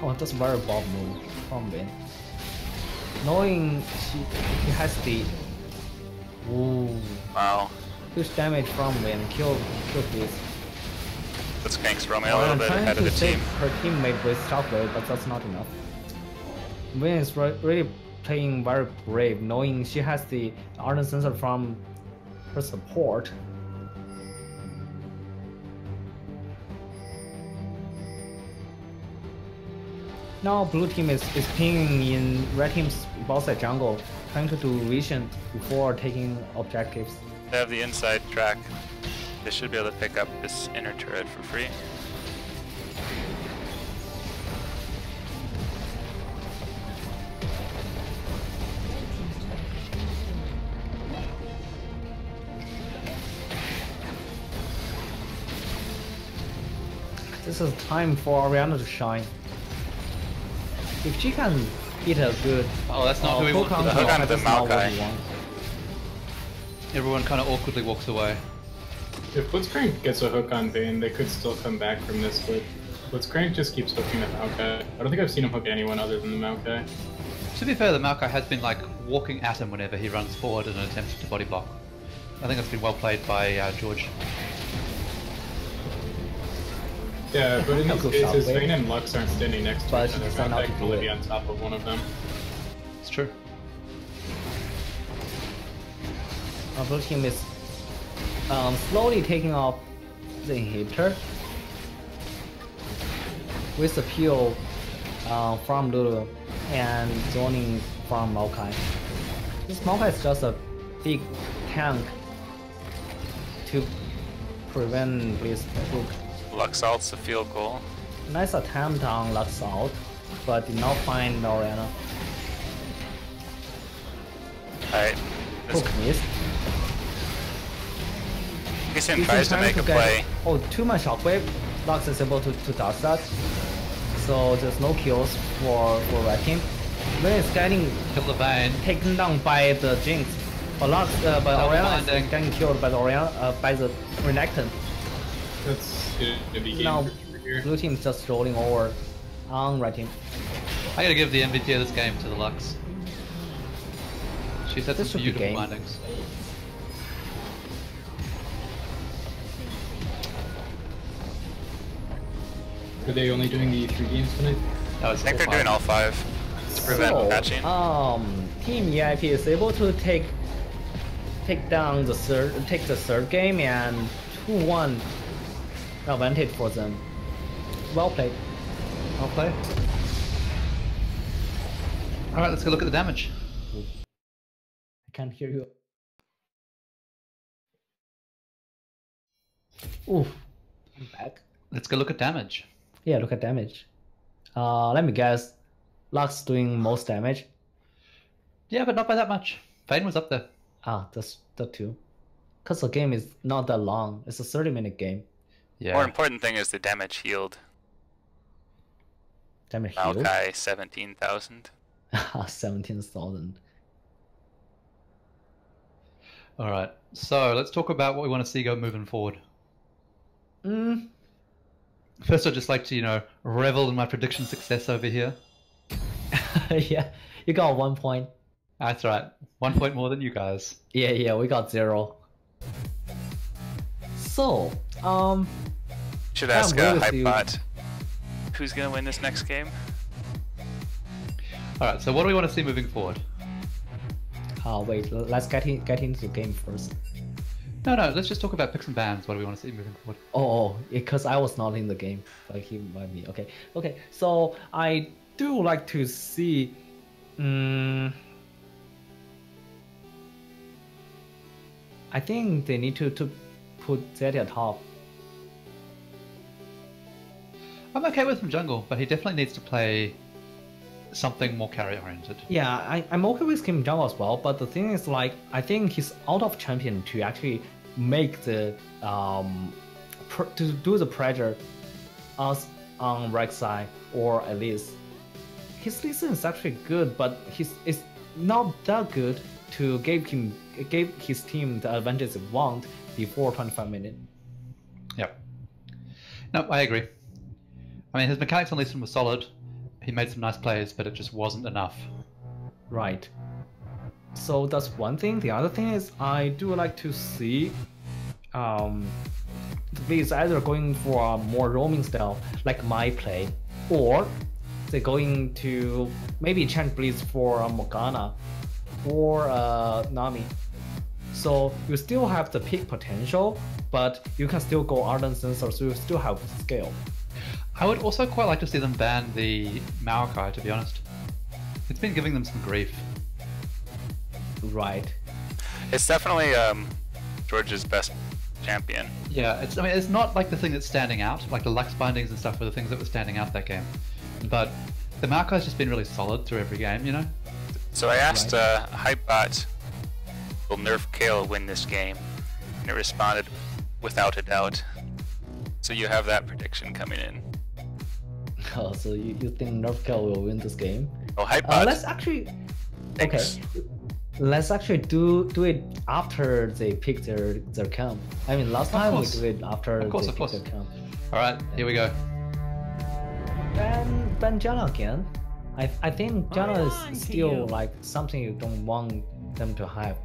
Oh, that's very bold move from Win. Knowing he has the Wow. huge damage from Win, kill this. That's Crank's roaming a little bit ahead of the team. Her teammate with Shockwave, but that's not enough. Win is really playing very brave, knowing she has the Ardent Sensor from her support. Now blue team is pinging in red team's boss at jungle, trying to do vision before taking objectives. They have the inside track. They should be able to pick up this inner turret for free. This is time for Oriana to shine. If she can hit a good... Oh, that's not who we want. The hook onto the Maokai. Everyone kind of awkwardly walks away. If Blitzcrank gets a hook on Vayne, they could still come back from this, but Blitzcrank just keeps hooking the Maokai. I don't think I've seen him hook anyone other than the Maokai. To be fair, the Maokai has been like walking at him whenever he runs forward in an attempt to body block. I think that's been well played by George. Yeah, but in these cases, Vayne and Lux aren't standing next to each other. Maokai can only be on top of one of them. It's true. Our blue team is slowly taking off the inhibitor with the peel from Lulu and zoning from Maokai. This Maokai is just a big tank to prevent Blitz hook. Lux ult's a field goal. Nice attempt on Lux ult, but did not find Oriana. Alright. Hook missed. Lee tries to make a play. Oh, too much shockwave. Lux is able to dodge that. So there's no kills for red team. When it's getting taken down by the Jinx. But Lux, but Oriana is getting killed by the Oriana, by the Renekton. That's gonna be game now, here. blue team is just rolling over on red team. I gotta give the MVP of this game to the Lux. She's had some beautiful landings. Are they only doing the 3 games tonight? No, I think they're doing all 5 to prevent patching. Team EIP is able to take down the third game and 2-1 advantage for them. Well played. Well played. Alright, let's go look at the damage. I can't hear you. Oof. I'm back. Let's go look at damage. Yeah, look at damage. Let me guess. Lux doing most damage. Yeah, but not by that much. Vayne was up there. Ah, that's the 2. Because the game is not that long. It's a 30-minute game. Yeah. More important thing is the damage healed. Damage healed? Maokai, 17,000. 17,000. Alright, so let's talk about what we want to see go moving forward. First, I'd just like to, revel in my prediction success over here. Yeah, you got 1 point. That's right. 1 point more than you guys. Yeah, we got 0. So, should ask a Hypebot. Who's gonna win this next game? Alright, so what do we want to see moving forward? Wait, let's get into the game first. No, let's just talk about picks and bans. What do we want to see moving forward? Oh, because I was not in the game. Like he might be. Okay. So I do like to see. I think they need to put Zeddy at top. I'm okay with him jungle, but he definitely needs to play something more carry oriented. Yeah, I'm okay with him jungle as well, but the thing is, like, I think he's out of champion to actually make the to do the pressure us on right side, or at least his listen is actually good, but it's not that good to give his team the advantage they want before 25 minutes. Yep. No, I agree. I mean, his mechanics on Leeson were solid, he made some nice plays, but it just wasn't enough. Right. So that's one thing. The other thing is I do like to see the Blitz either going for a more roaming style like my play, or they're going to maybe change Blitz for Morgana or Nami. So you still have the peak potential, but you can still go Ardent Sensor, so you still have scale. I would also quite like to see them ban the Maokai, to be honest. It's been giving them some grief. Right. It's definitely George's best champion. Yeah, I mean, it's not like the thing that's standing out. Like the Lux bindings and stuff were the things that were standing out that game. But the Maokai's just been really solid through every game, you know? So I asked Hypebot, will Nerf Kale win this game? And it responded, without a doubt. So you have that prediction coming in. Oh, so you think Nerf Kale will win this game? Oh, Hypebot. Let's actually... Thanks. Okay. Let's actually do it after they pick their camp. I mean, last time we did it after they pick their camp. Alright, here we go. Ban Janna again. I think Janna is still like something you don't want them to have.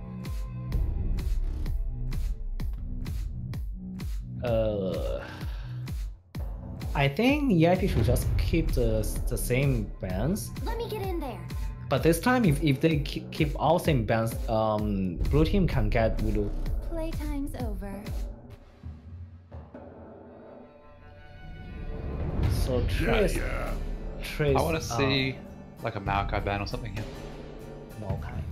I think EIP should just keep the same bans. Let me get in there. But this time, if they keep all same bans, blue team can get Voodoo. Playtime's over. So Trace. I want to see like a Maokai ban or something here. Maokai.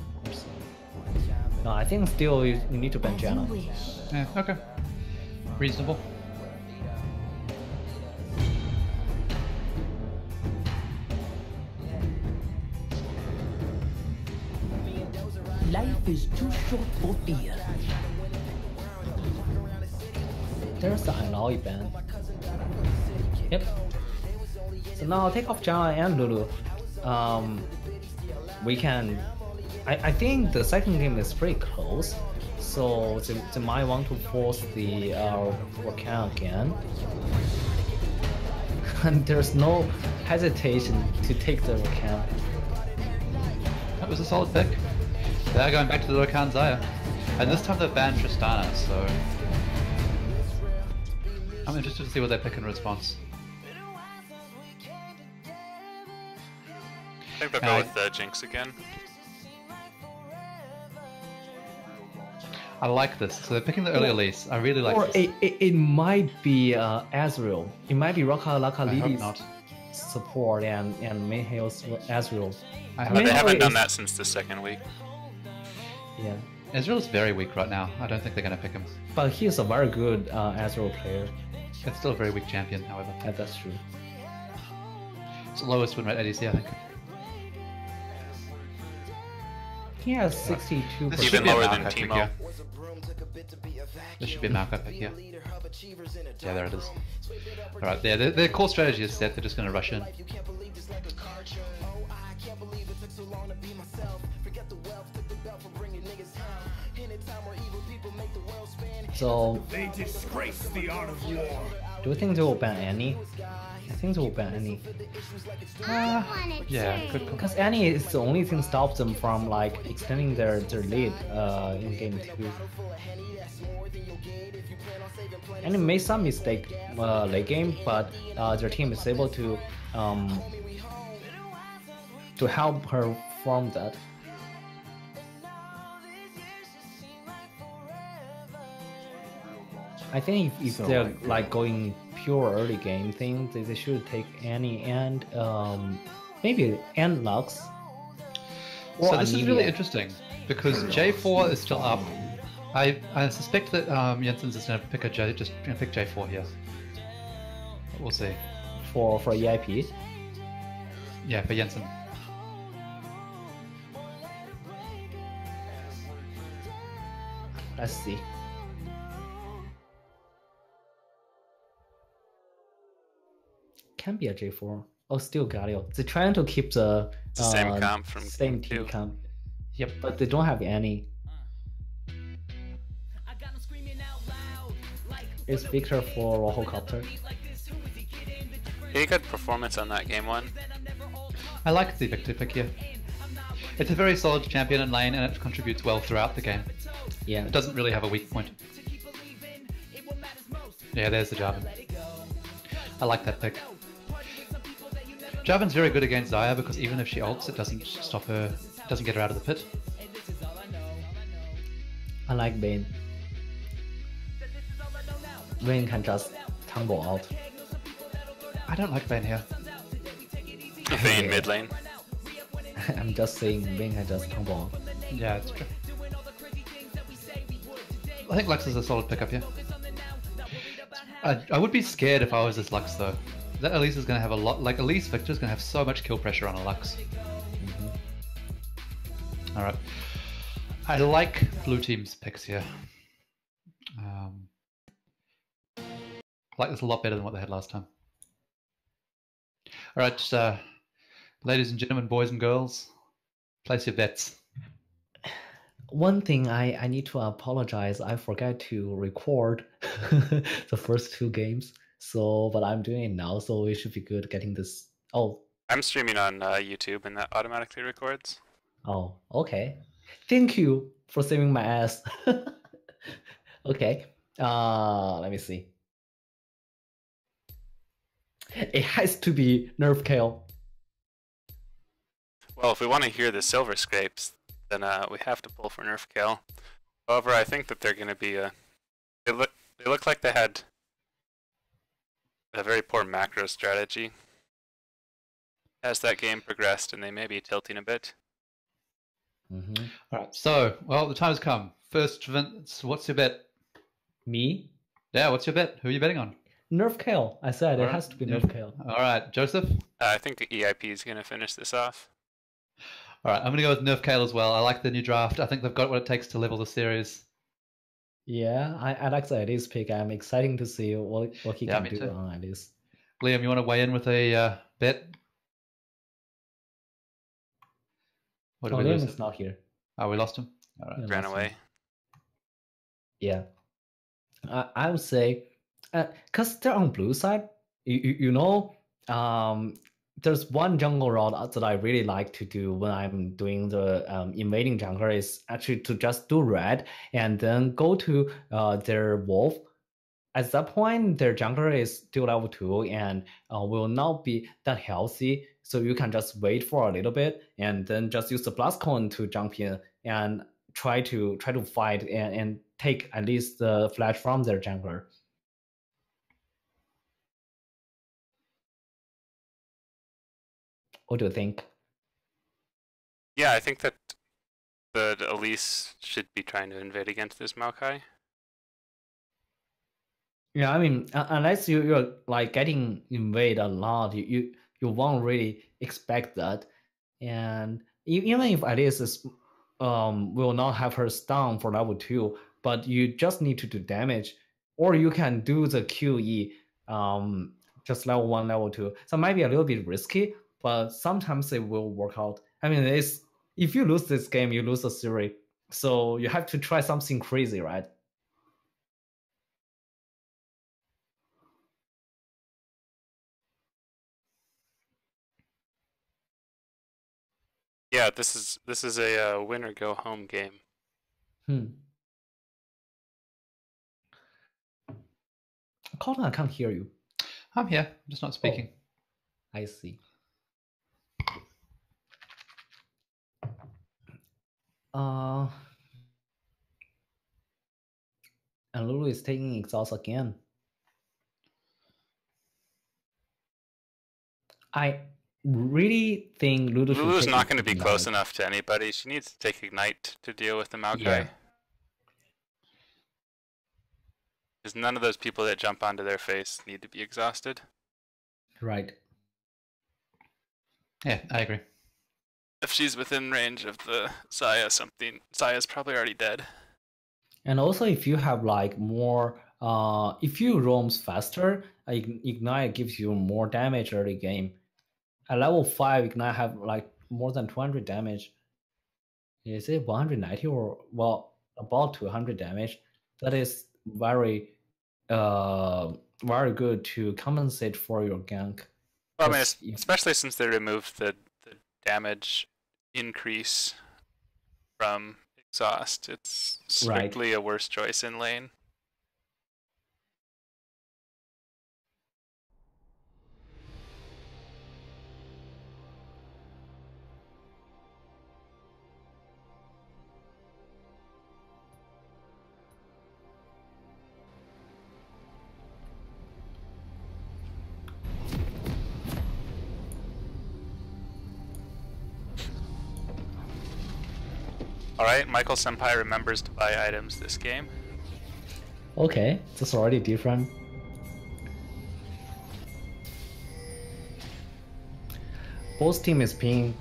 No, I think still you need to ban Janna. Yeah, okay. Reasonable. Life is too short for fear. There's the Anaoi ban. Yep. So now take off Janna and Lulu. We can... I think the second game is pretty close. So they might want to force the Rakan again. And there's no hesitation to take the Rakan. That was a solid pick. They're going back to the Rakan Zaya. And this time they've banned Tristana, so... I'm interested to see what they pick in response. I think they'll go with Jinx again. I like this. So they're picking the early release. I really like this. Or it might be Ezreal. It might be Laka Lily's support and Mayhale's Ezreal. But they haven't done that since the second week. Yeah. Ezreal's very weak right now. I don't think they're going to pick him. But he's a very good Ezreal player. It's still a very weak champion, however. Yeah, that's true. It's the lowest win rate ADC, I think. He has 62%. Even lower than Teemo. There should be a Maokai pick here. Yeah, there it is. Alright, yeah, their core strategy is set. They're just going to rush in. So, They disgrace the art of war. do you think they will ban Annie? I think they will ban Annie. Yeah, good call. Because Annie is the only thing stops them from like extending their lead in game 2. Annie made some mistake late game, but their team is able to help her from that. I think if they're like going pure early game thing, they should take Annie and maybe and Lux. So this is really interesting because J4 is still up. I suspect that Jensen's just going to pick pick J4 here. We'll see. For EIP. Yeah, for Jensen. Let's see. Can be a J4. Oh, still Galio. They're trying to keep the same comp from same Q2. team comp. Yep, but they don't have any. It's Victor for Rohocopter. He had good performance on that game 1. I like the Victor pick here. It's a very solid champion in lane, and it contributes well throughout the game. Yeah. It doesn't really have a weak point. Yeah, there's the Jarvan. I like that pick. Jarvan's very good against Xayah because even if she ults, it doesn't stop her, it doesn't get her out of the pit. I like Vayne. Vayne can just tumble out. I don't like Vayne here. Vayne mid lane. I'm just saying Vayne can just tumble out. Yeah, it's true. I think Lux is a solid pickup here. I would be scared if I was this Lux though. That Elise is going to have a lot, like Elise Victor is going to have so much kill pressure on a Lux. Alright. I like blue team's picks here. I like this a lot better than what they had last time. Alright, ladies and gentlemen, boys and girls, place your bets. One thing I need to apologize, I forgot to record the first 2 games. So, but I'm doing it now, so we should be good getting this. Oh, I'm streaming on YouTube, and that automatically records. oh, okay. Thank you for saving my ass. Okay. Let me see. It has to be Nerf Kale. Well, if we want to hear the silver scrapes, then we have to pull for Nerf Kale. However, I think that they're going to be they look like they had a very poor macro strategy as that game progressed, and they may be tilting a bit. Alright, so, well, the time has come. First, Vince, what's your bet? Me? Yeah, what's your bet? Who are you betting on? Nerf Kale. I said it has to be Nerf Kale. Alright, Joseph? I think the EIP is going to finish this off. Alright, I'm going to go with Nerf Kale as well. I like the new draft. I think they've got what it takes to level the series. Yeah, I like the Alice pick. I'm excited to see what he can do on Alice. Liam, you want to weigh in with a bet? What Liam is not here. Oh, we lost him? Alright. Ran away. Yeah. I would say, because they're on blue side, you know, there's one jungle route that I really like to do when I'm doing the invading jungler is actually to just do red and then go to their wolf. At that point, their jungler is still level 2 and will not be that healthy. So you can just wait for a little bit and then just use the blast cone to jump in and try to fight and take at least the flash from their jungler. What do you think? Yeah, I think that the Elise should be trying to invade against this Maokai. Yeah, I mean, unless you're like getting invade a lot, you won't really expect that. And even if Alice is, will not have her stun for level 2, but you just need to do damage, or you can do the QE, just level 1, level 2. So it might be a little bit risky, but sometimes it will work out. I mean, if you lose this game, you lose the series. So you have to try something crazy, right? Yeah, this is a win or go home game. Colton, I can't hear you. I'm here, I'm just not speaking. Oh, I see. And Lulu is taking exhaust again. I really think Lulu's not going to be close enough to anybody. She needs to take Ignite to deal with the Maokai. Yeah. Because none of those people that jump onto their face need to be exhausted. Right. Yeah, I agree. If she's within range of the Xayah Xayah's probably already dead. And also if you have like more, if you roams faster, Ignite gives you more damage early game. At level 5, Ignite have like more than 200 damage. Is it 190 or, well, about 200 damage? That is very, very good to compensate for your gank. Well, I mean, especially since they removed the damage increase from exhaust. It's strictly a worse choice in lane. Alright, Michael Senpai remembers to buy items this game. Okay, that's already different. Both team is ping.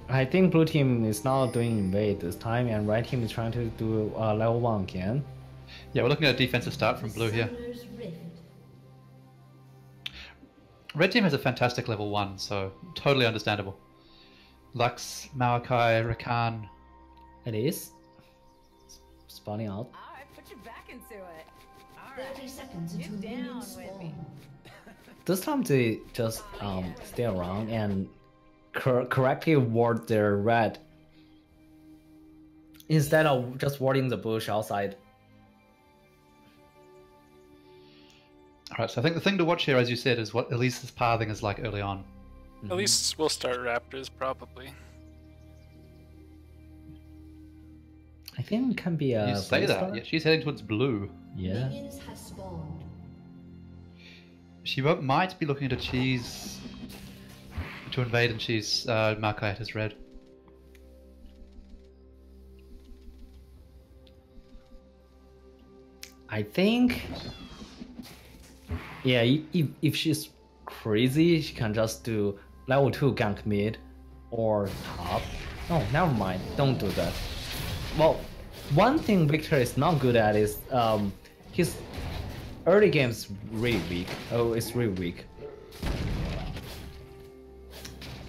I think blue team is now doing invade this time, and red team is trying to do level 1 again. Yeah, we're looking at a defensive start from blue here. Red team has a fantastic level 1, so totally understandable. Lux, Maokai, Rakan. It is spawning out. Alright, put your back into it. 30 seconds until Get down minions with spawn. me. This time they just stay around and correctly ward their red instead of just warding the bush outside. Alright, so I think the thing to watch here, as you said, is what Elise's pathing is like early on. At least we'll start Raptors, probably. I think it can be a. You say that, yeah, she's heading towards blue. Yeah. Minions have spawned. She might be looking to cheese to invade, and she's Maokai at his red. I think. Yeah, if she's crazy, she can just do level 2 gank mid or top. Oh, never mind. Don't do that. Well, one thing Victor is not good at is his early game's really weak. Oh, it's really weak.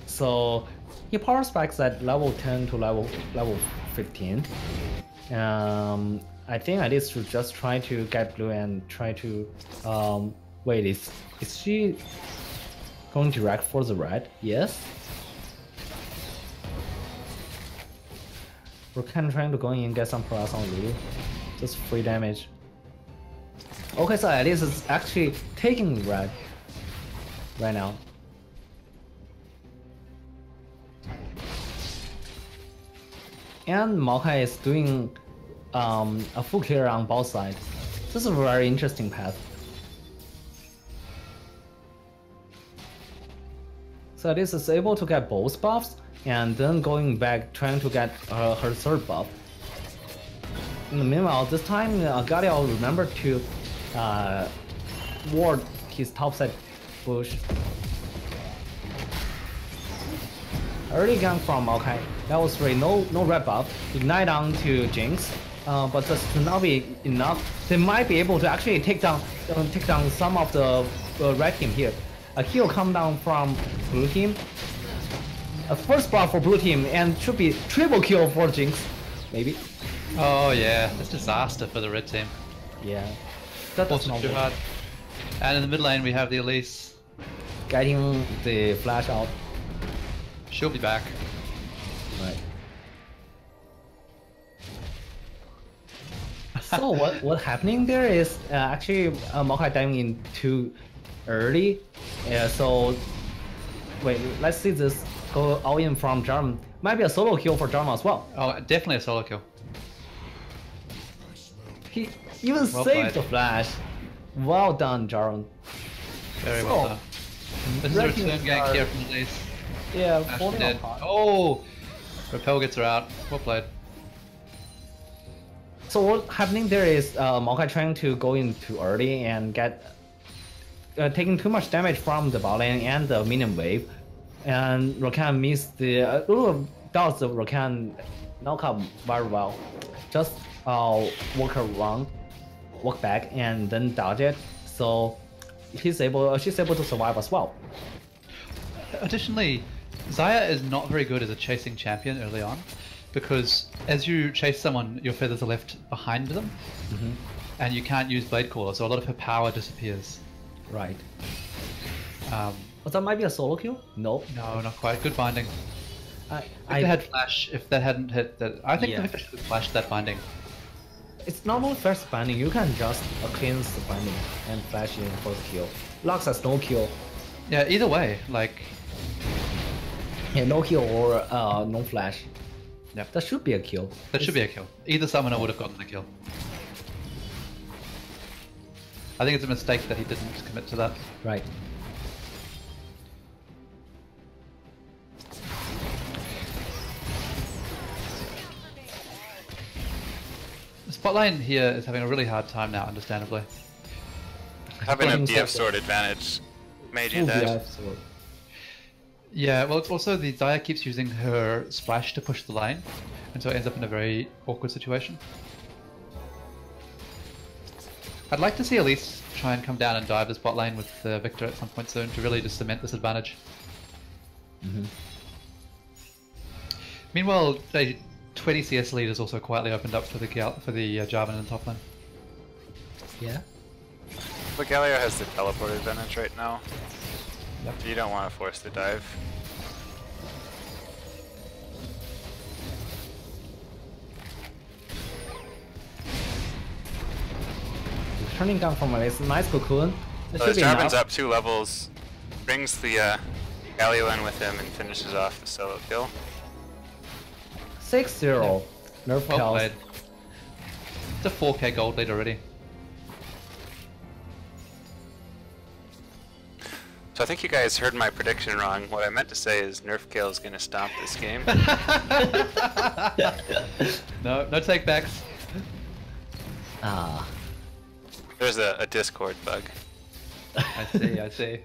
So he power spikes at level 10 to level 15. I think I need to just try to get blue and try to wait. Is she going direct for the red? Yes. We're kind of trying to go in and get some plus on Lulu. Just free damage. Okay, so Alice is actually taking red right now. And Maokai is doing a full clear on both sides. This is a very interesting path. So Alice is able to get both buffs, and then going back trying to get her third buff. In the meanwhile, this time Galio remembered to ward his topside bush. Early gank from Maokai. That was really no red buff. Ignite on to Jinx, but this should not be enough. They might be able to actually take down some of the red team here. A heal come down from blue team. A first buff for blue team, and should be triple kill for Jinx, maybe. Oh yeah, that's disaster for the red team. Yeah, that's Also not too good. hard. And in the mid lane we have the Elise. Getting the flash out. She'll be back. Right. So what happening there is actually Maokai diving in too early. So wait, let's see this go all in from Jarm. Might be a solo kill for Jarm as well. Oh, definitely a solo kill. He even Well saved played. the flash. Well done, Jarm. Very well done. This is a Wrecking return gank star. here from Elise. Yeah, Ashley falling dead. apart. Oh! Repel gets her out. Well played. So what happening there is Maokai trying to go in too early and get taking too much damage from the bot lane and the minion wave, and Rakan missed the Lulu does the Rakan knockup very well. Just walk around, walk back, and then dodge it. So she's able to survive as well. Additionally, Xayah is not very good as a chasing champion early on, because as you chase someone, your feathers are left behind them, and you can't use Blade Caller, so a lot of her power disappears. Right. But that might be a solo kill? No. No, not quite. Good binding. If they had flash, if they hadn't hit that, I think Yeah. the Victor should have flashed that binding. It's normal first binding. You can just cleanse the binding and flash in for the kill. Lux has no kill. Yeah, either way, like, Yeah, no kill or no flash. Yep. That should be a kill. that should be a kill. Either summoner would have gotten the kill. I think it's a mistake that he didn't commit to that. Right. The spotline here is having a really hard time now, understandably. Having a Playing DF sword advantage made you Ooh, that. yeah, so- Yeah, well, it's also the Zaya keeps using her splash to push the lane, and so it ends up in a very awkward situation. I'd like to see Elise try and come down and dive the spot lane with Victor at some point soon to really just cement this advantage. Mhm. Meanwhile, a 20 CS lead is also quietly opened up for the Jarvan in the top lane. Yeah. But Galio has the teleport advantage right now. Yep. So you don't want to force the dive. Turning down from a nice cocoon. That So should be Jarvan's enough. up 2 levels, brings the Galio in with him and finishes off the solo kill. 6-0. Nerf Well kills. played. It's a 4k gold lead already. So I think you guys heard my prediction wrong. What I meant to say is Nerf Kale is going to stomp this game. No takebacks. Ah. There's a Discord bug. I see.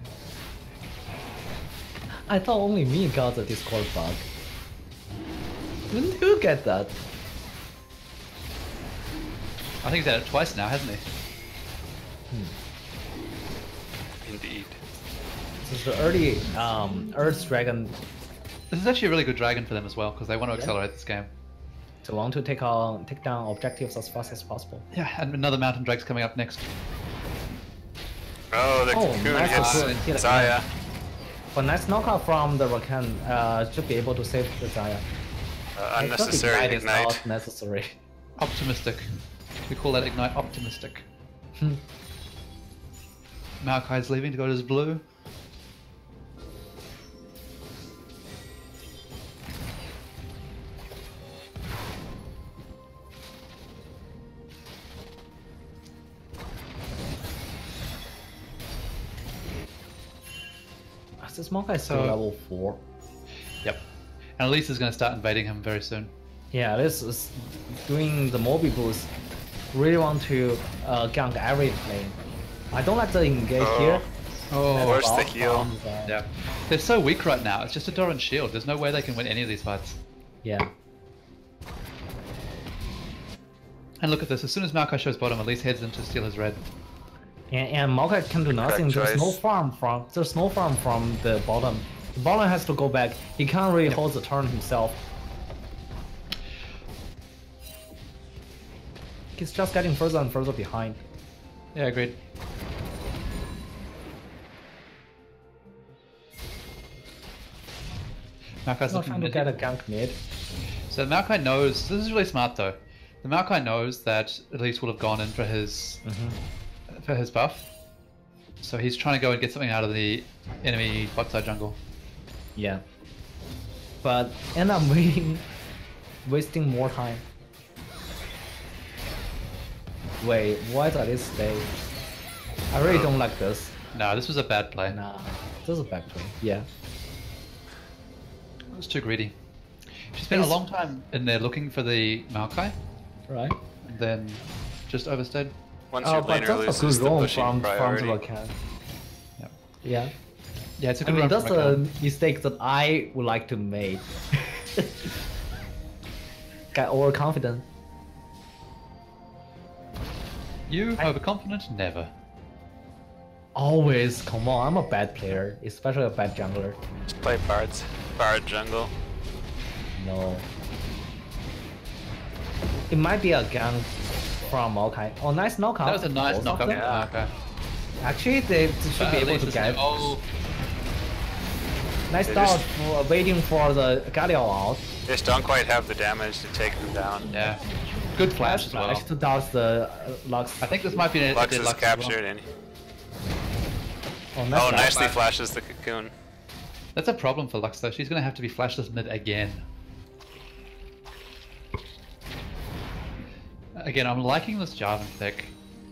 I thought only me got the Discord bug. When did you get that? I think he's had it twice now, hasn't he? Indeed. This is the early Earth Dragon. This is actually a really good dragon for them as well, because they want to accelerate this game. They want to take down objectives as fast as possible. Yeah, and another mountain drake's coming up next. Oh, the cocoon nice cocoon. Hit hits again. Zaya. But nice knockout from the Rakan should be able to save the Zaya. Unnecessary Ignite is ignite. not necessary. Optimistic. We call that ignite optimistic. Maokai's leaving to go to his blue. This Maokai is still So- level 4. Yep. And Elise is going to start invading him very soon. Yeah, this is doing the Mobi boost. Really want to gank every lane. I don't like the engage Oh. here. Oh, Force the Off heal. from the- yeah. They're so weak right now. It's just a Doran shield. There's no way they can win any of these fights. Yeah. And look at this. As soon as Maokai shows bottom, Elise heads in to steal his red. And Maokai can do nothing. Correct There's no choice. farm from the bottom. The bottom has to go back. He can't really hold the turn himself. He's just getting further and further behind. Yeah, agreed. Maokai's Not looking trying to mid. get a gank mid. So Maokai knows, this is really smart though. The Maokai knows that Elise will have gone in for his buff. So he's trying to go and get something out of the enemy bot side jungle. Yeah. But end up wasting more time. Wait, why did this stay? I really don't like this. No, this was a bad play. Nah, this is a bad play. Yeah. It was too greedy. She spent a long time in there looking for the Maokai, Right? and then just overstayed. Once Oh, your but laner that's a loses good the roll pushing from priority. the Rakan. Yep. Yeah. Yeah, it's a I good mean, run that's from a Rakan. mistake that I would like to make. Get overconfident. You overconfident? Never. Always, come on, I'm a bad player, especially a bad jungler. Just play Bard's Bard jungle. No. It might be a gank from Maokai. Oh, nice knockout. That was a nice Both of knockup. them. Yeah. Okay. Actually, they should be able to get. Oh, Nice dodge for waiting for the Galio out. They just don't quite have the damage to take them down. Yeah. Good flash as well. To dodge the Lux. I think this might be a Lux bit is Lux captured as well. and oh, nicely flashes the cocoon. That's a problem for Lux though. She's going to have to be flashless mid again. Again, I'm liking this Jarvan pick.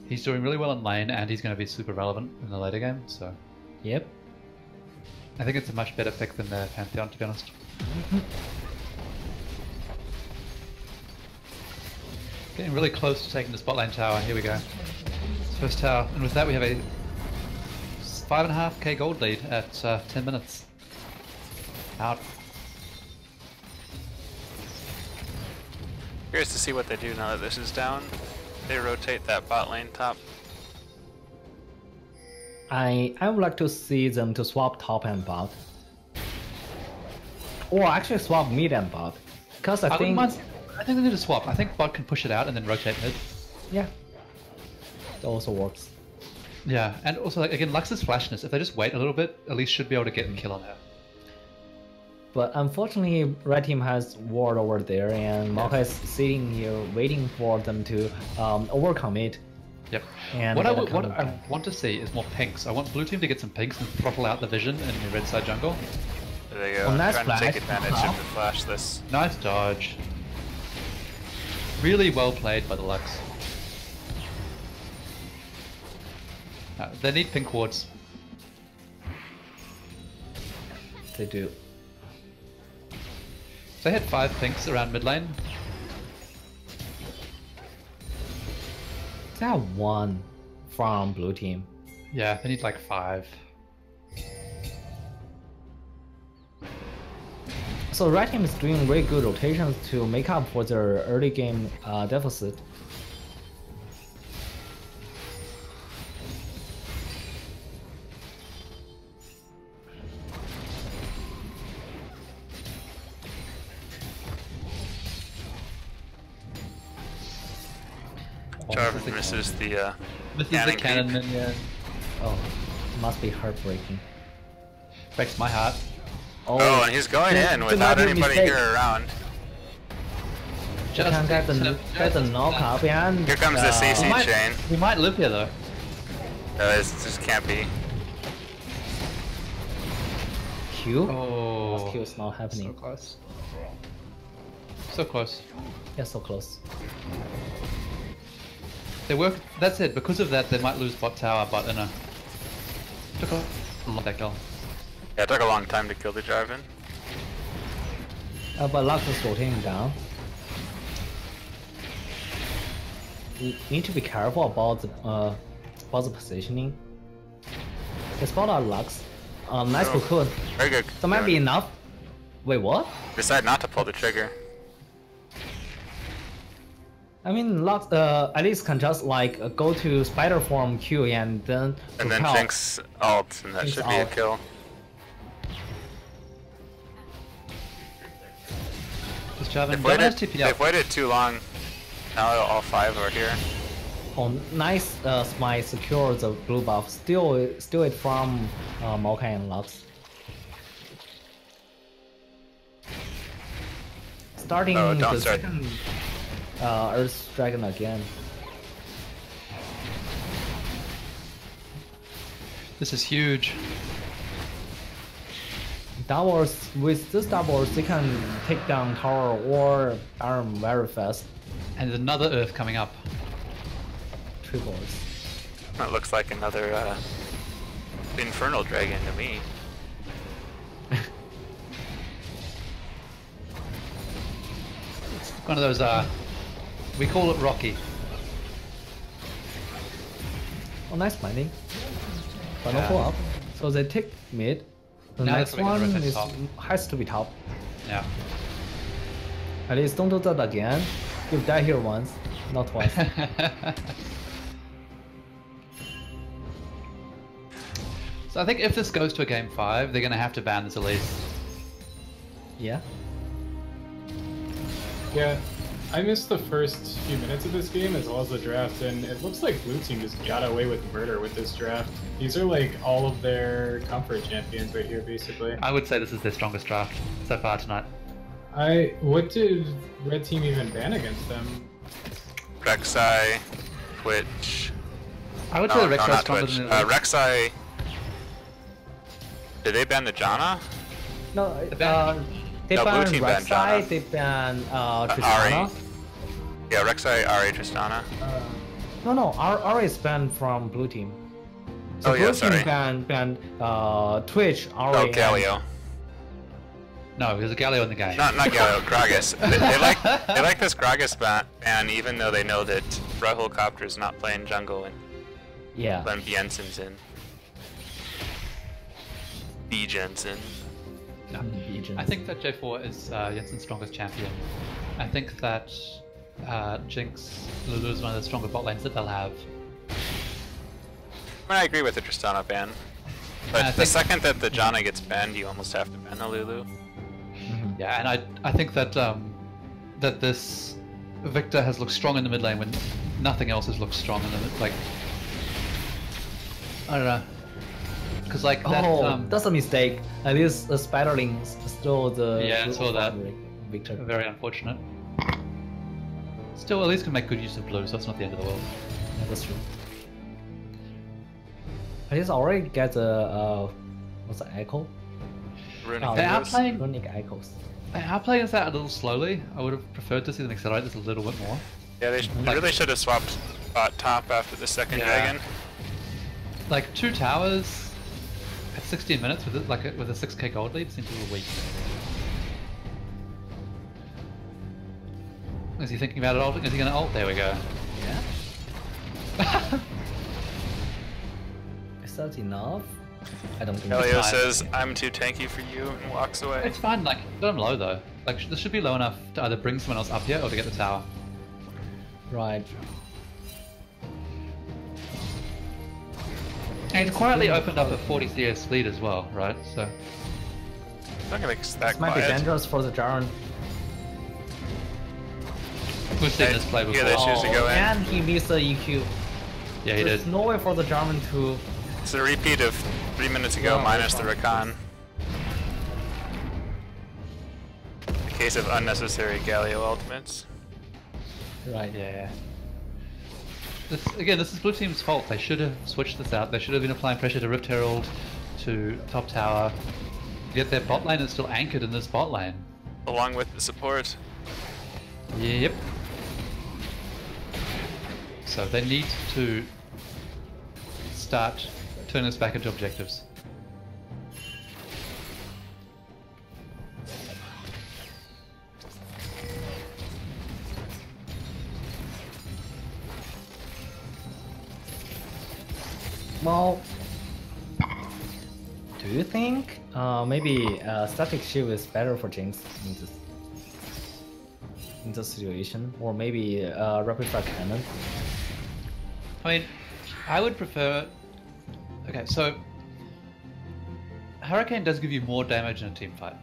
He's doing really well in lane, and he's going to be super relevant in the later game. So, yep. I think it's a much better pick than the Pantheon, to be honest. Getting really close to taking the spot lane tower. Here we go. First tower, and with that we have a 5.5k gold lead at 10 minutes. Out. Curious to see what they do now that this is down. They rotate that bot lane top. I would like to see them to swap top and bot. Or actually swap mid and bot. Because I think they need to swap. I think bot can push it out and then rotate mid. Yeah. It also works. Yeah, and also like, again, Lux's flashness, if they just wait a little bit, at least should be able to get a kill on her. But unfortunately, red team has ward over there, and Maokai is sitting here waiting for them to overcommit. Yep. And what I want to see is more pinks. I want blue team to get some pinks and throttle out the vision in the red side jungle. There they go. Nice trying flash. to take advantage of the flash this. Nice dodge. Really well played by the Lux. They need pink wards. They do. They had 5 pinks around mid lane. They have 1 from blue team. Yeah, they need like 5. So red team is doing very good rotations to make up for their early game deficit. Jarvan misses the cannon minion. Oh, it must be heartbreaking. Breaks my heart. Oh, and he's going in without anybody here around. Just get the knock up and... Here comes the CC chain. We might live here though. This just can't be. Q? Oh, Q is not happening. So close. So close. Yeah, so close. They work. That's it. Because of that, they might lose bot tower, bot inner. Took a long that kill. Yeah, it took a long time to kill the Jarvan. But Lux is rotating down. You need to be careful about the positioning. They spot out Lux. Nice cocoon. Very good. That might be enough. Wait, what? Decide not to pull the trigger. I mean, Lux at least can just like go to spider form Q and then Jinx ult, and that Jinx should be a ult. kill. They've waited too long. Now all 5 are here. Oh, nice smite secure the blue buff. Steal it from Maokai and Lux. Starting the second Earth Dragon again. This is huge. Doubles, with this doubles, they can take down tower or arm very fast. And there's another Earth coming up. Triples. That looks like another Infernal Dragon to me. It's one of those, we call it Rocky. Oh, nice planning. But no pull up. So they take mid. The next one has to be top. Yeah. At least don't do that again. You've died here once, not twice. So I think if this goes to a game 5, they're going to have to ban this Elise. Yeah. Yeah. I missed the first few minutes of this game as well as the draft, and it looks like Blue Team just got away with murder with this draft. These are like all of their comfort champions right here, basically. I would say this is their strongest draft so far tonight. What did Red Team even ban against them? Rek'Sai, Twitch. I would say the Rek'Sai not stronger Twitch. than Rek'Sai. Did they ban the Janna? No, No, they Blue ban Team banned Rek'Sai, Janna. they ban Tristana. Ahri. Yeah, Rek'Sai, Ahri, Tristana. No, Ahri is banned from Blue Team. So Oh, yeah, Blue sorry. Team banned Twitch, Ahri, Oh, Galio. No, there's a Galio in the game. Not Galio, Gragas. They like this Gragas ban, even though they know that Rahul Copter's not playing jungle and Yeah. Glenn Jensen's in. B Jensen. No. Legions. I think that J4 is Jensen's strongest champion. I think that Jinx, Lulu is one of the stronger bot lanes that they'll have. I mean, I agree with the Tristana ban. But the second that the Janna gets banned, you almost have to ban the Lulu. Yeah, and I think that that this Victor has looked strong in the mid lane when nothing else has looked strong in the like. I don't know, because like that. That's a mistake. At least the Spiderling stole the. Yeah, I saw that. Victor. Very unfortunate. Still, at least can make good use of blue, so it's not the end of the world. Yeah, that's true. At least already get a what's the echo? Runic They are Echoes. playing. Runic echoes. They are playing this out a little slowly. I would have preferred to see them accelerate this a little bit more. Yeah, they really should have swapped bot top after the second dragon. Like 2 towers at 16 minutes with it, like with a 6k gold lead seems a little weak. Is he thinking about it ulting? Is he going to ult? There we go. Yeah. Is that enough? I don't think Galio it's says, I'm too tanky for you, and walks away. It's fine, like, let him low though. Like, this should be low enough to either bring someone else up here or to get the tower. right. And it's quietly opened up a 40 CS lead as well, right? So, It's not gonna be that This might be quiet. dangerous for the Jaren. we've seen this play before. Yeah, they choose to go in. And he missed the EQ. Yeah, he There's did. no way for the Jaren to. It's a repeat of 3 minutes ago, Yeah, minus the that's Rakan. A case of unnecessary Galio ultimates. Right. Yeah. This is Blue Team's fault. They should have switched this out. They should have been applying pressure to Rift Herald, to top tower. Yet their bot lane is still anchored in this bot lane. Along with the support. Yep. So they need to start turning this back into objectives. Well, do you think maybe static shield is better for Jinx in this situation, or maybe rapid fire cannon? I mean, I would prefer. Okay, so Hurricane does give you more damage in a team fight,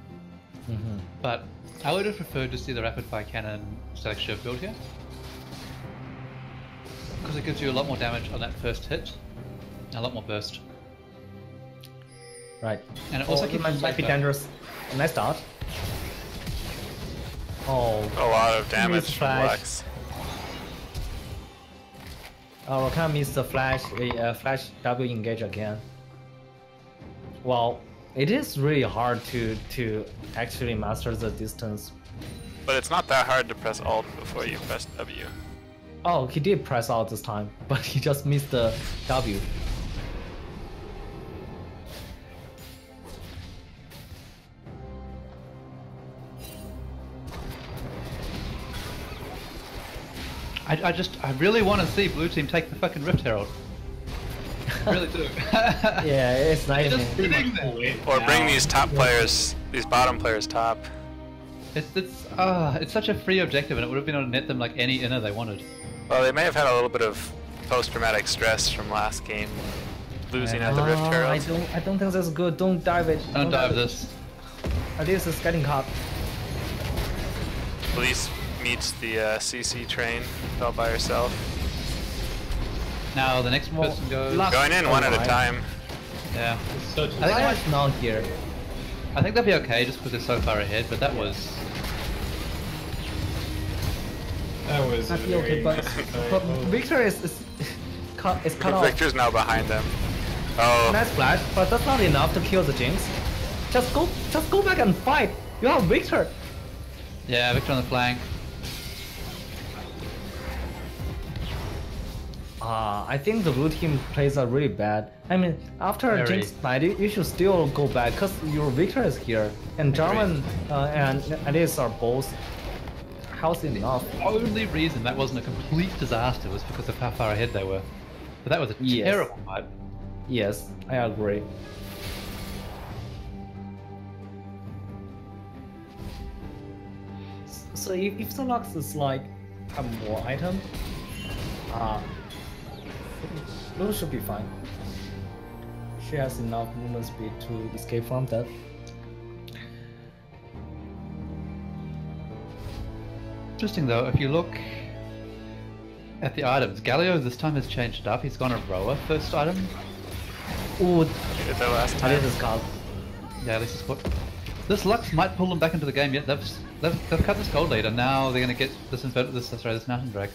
but I would have preferred to see the rapid fire cannon static shield build here, because it gives you a lot more damage on that first hit, and a lot more burst. Right. And it also it keeps might, you might be safer. dangerous. Nice start. Oh. A lot of damage Missed from flash. Lex. Oh, Rakan missed the flash. Flash W engage again. Well, it is really hard to actually master the distance. But it's not that hard to press alt before you press W. Oh, he did press out this time, but he just missed the W. I really want to see Blue Team take the fucking Rift Herald. I really do. Yeah, it's nice. Or bring these top players, these bottom players top. It's such a free objective, and it would have been able to net them like any inner they wanted. Well, they may have had a little bit of post-traumatic stress from last game, losing at the Rift Herald. I don't think that's good. Don't dive it. Don't dive it. this. At least it's getting caught. At least meets the CC train all by herself. Now the next person goes. Going in one at a time. Yeah. Such I think it's not here. I think they'll be okay just because they're so far ahead, but that was I feel okay, but Victor is cut off. Victor's now behind them. Oh. Nice flash, but that's not enough to kill the Jinx. Just go back and fight. You have Victor. yeah, Victor on the flank. I think the blue team plays are really bad. I mean, after Jinx died, you should still go back because your Victor is here, and Jarvan and Alice are both healthy enough. The only reason that wasn't a complete disaster was because of how far ahead they were. But that was a terrible fight. Yes, I agree. So if the Lux is like have more item, Lulu should be fine. She has enough movement speed to escape from that. Interesting though, if you look at the items, Galio this time has changed it up. He's gone a rower first item. Ooh, Did that last I time. did this card. Yeah, at least it's what. This Lux might pull them back into the game yet. They've cut this gold lead and now they're gonna get this mountain drag.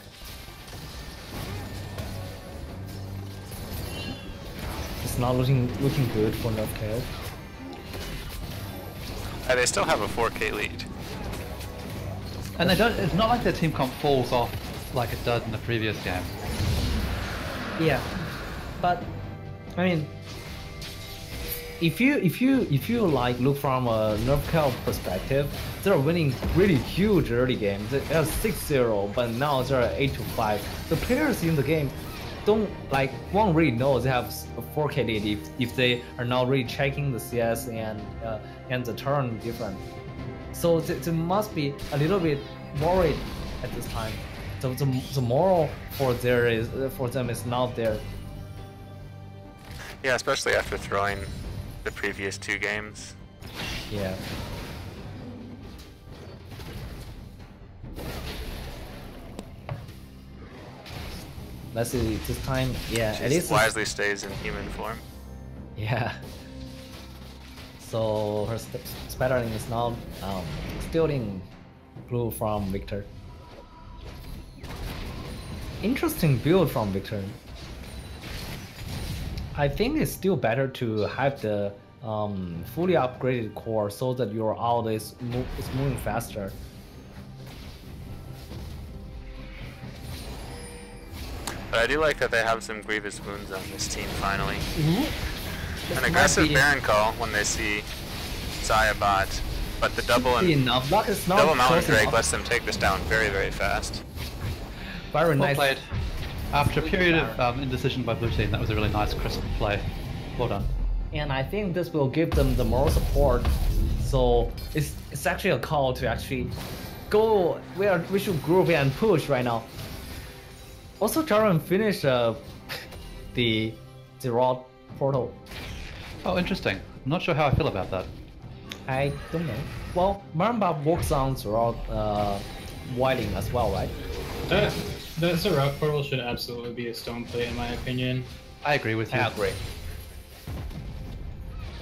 It's not looking good for Nerf Kale. They still have a 4K lead. And they don't. It's not like their team comp falls off like it did in the previous game. Yeah, but I mean, if you like look from a Nerf Kale perspective, they're winning really huge early game. They're 6-0, but now they're 8-5. The players in the game won't really know they have a 4K lead if they are not really checking the CS and the turn different. So they must be a little bit worried at this time. The moral for them is not there. Yeah, especially after throwing the previous 2 games. Yeah. Let's see this time. Yeah, She at least wisely stays in human form. yeah. So her spattering is now stealing blue from Victor. Interesting build from Victor. I think it's still better to have the fully upgraded core so that your ult is moving faster. But I do like that they have some grievous wounds on this team finally. An aggressive Baron call when they see Xayah bot, but the double mountain drag lets them take this down very, very fast. Very nice. Well played. After a period of indecision by blue team, that was a really nice, crisp play. Well done. And I think this will give them the moral support. So it's actually a call to actually go where we should group and push right now. Also, Jarvan finished the raw portal. Oh, interesting. I'm not sure how I feel about that. I don't know. Well, Marmbab works on Zerot Whiting as well, right? The Zerot portal should absolutely be a stone plate in my opinion. I agree with you. I agree.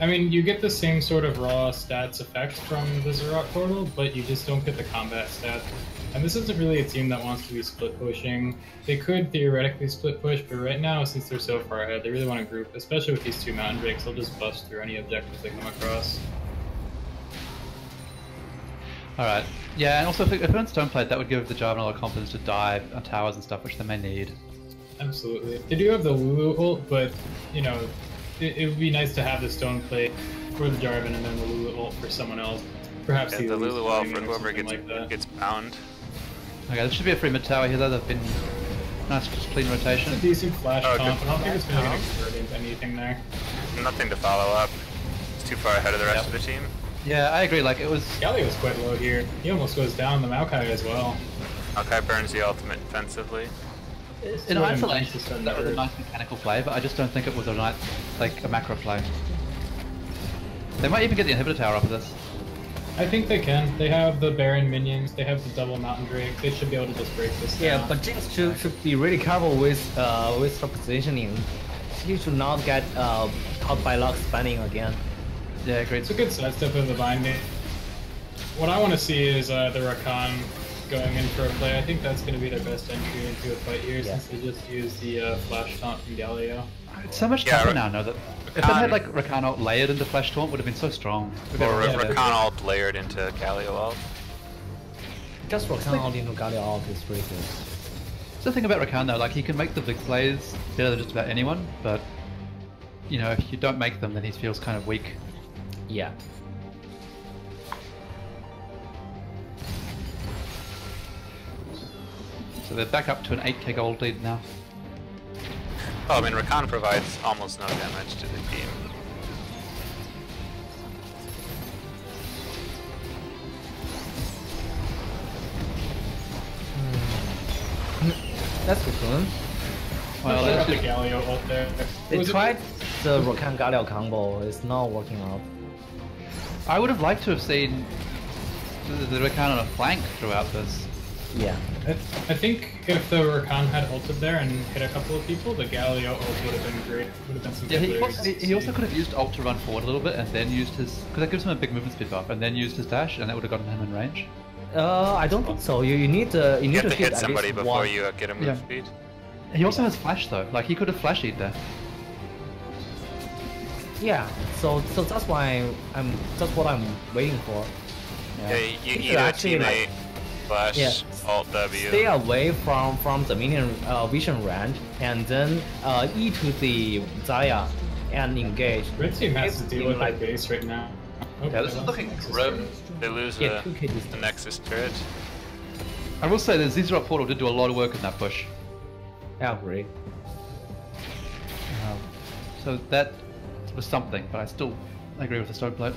I mean, you get the same sort of raw stats effect from the Zerot portal, but you just don't get the combat stats. And this isn't really a team that wants to be split pushing. They could theoretically split push, but right now, since they're so far ahead, they really want to group, especially with these 2 mountain drakes. They'll just bust through any objectives they come across. Alright. Yeah, and also if they're in stone plate, that would give the Jarvan a lot of confidence to dive on towers and stuff, which they may need. Absolutely. They do have the Lulu ult, but, you know, it would be nice to have the stone plate for the Jarvan and then the Lulu ult for someone else. Perhaps the Lulu ult for whoever gets bound. Okay, there should be a free mid tower here though. They've been nice, just clean rotation. It's a decent flash comp. I don't think it's going to get converted into anything there. Nothing to follow up. It's too far ahead of the rest of the team. Yeah, I agree. Like it was. Galio was quite low here. He almost goes down the Maokai as well. Maokai burns the ultimate defensively. In isolation, that was a nice mechanical play, but I just don't think it was a nice, like a macro play. They might even get the inhibitor tower off of this. I think they can. They have the Baron minions, they have the double Mountain Drake, they should be able to just break this Yeah, down. but Jinx should be really careful with her positioning. She should not get caught by luck spanning again. Yeah, great. It's a good sidestep of the binding. What I want to see is the Rakan going in for a play. I think that's going to be their best entry into a fight here, since they just used the flash taunt from Galio. It's so much tougher now, no? That if they had like Rakan ult layered into Flash Taunt, would have been so strong. Or Rakan ult layered into Galio ult. Just Rakan ult into Galio ult is pretty good. That's the thing about Rakan though, like he can make the big plays better than just about anyone, but you know, if you don't make them, then he feels kind of weak. Yeah. So they're back up to an 8k gold lead now. Oh, I mean, Rakan provides almost no damage to the team. That's good for them. Well, They that's got the just, Galio ult there. They Was it- tried the Rakan Galio combo, it's not working out. I would have liked to have seen the Rakan on a flank throughout this. Yeah. I think if the Rakan had ulted there and hit a couple of people, the Galio ult would have been great. Would have been some Yeah, good he, players to he also see. could have used ult to run forward a little bit and then used his, because that gives him a big movement speed buff, and then used his dash, and that would have gotten him in range. I don't think so. You need You to have to hit at somebody least before one. you get a move Yeah. speed. He also has flash though, like he could have flashed there. Yeah. So that's why that's what I'm waiting for. Yeah, you should either actually, teammate, flash, Yeah. alt W. Stay away from the minion vision range, and then E to the Zaya and engage. Red team has to It's deal with like- their base right now. Oh, Yeah, this they is lost looking the Nexus grim. turret. They lose Yeah, the 2k distance. Nexus turret. I will say the Zizrot portal did do a lot of work in that push. I agree. So that was something, but I agree with the stone plate.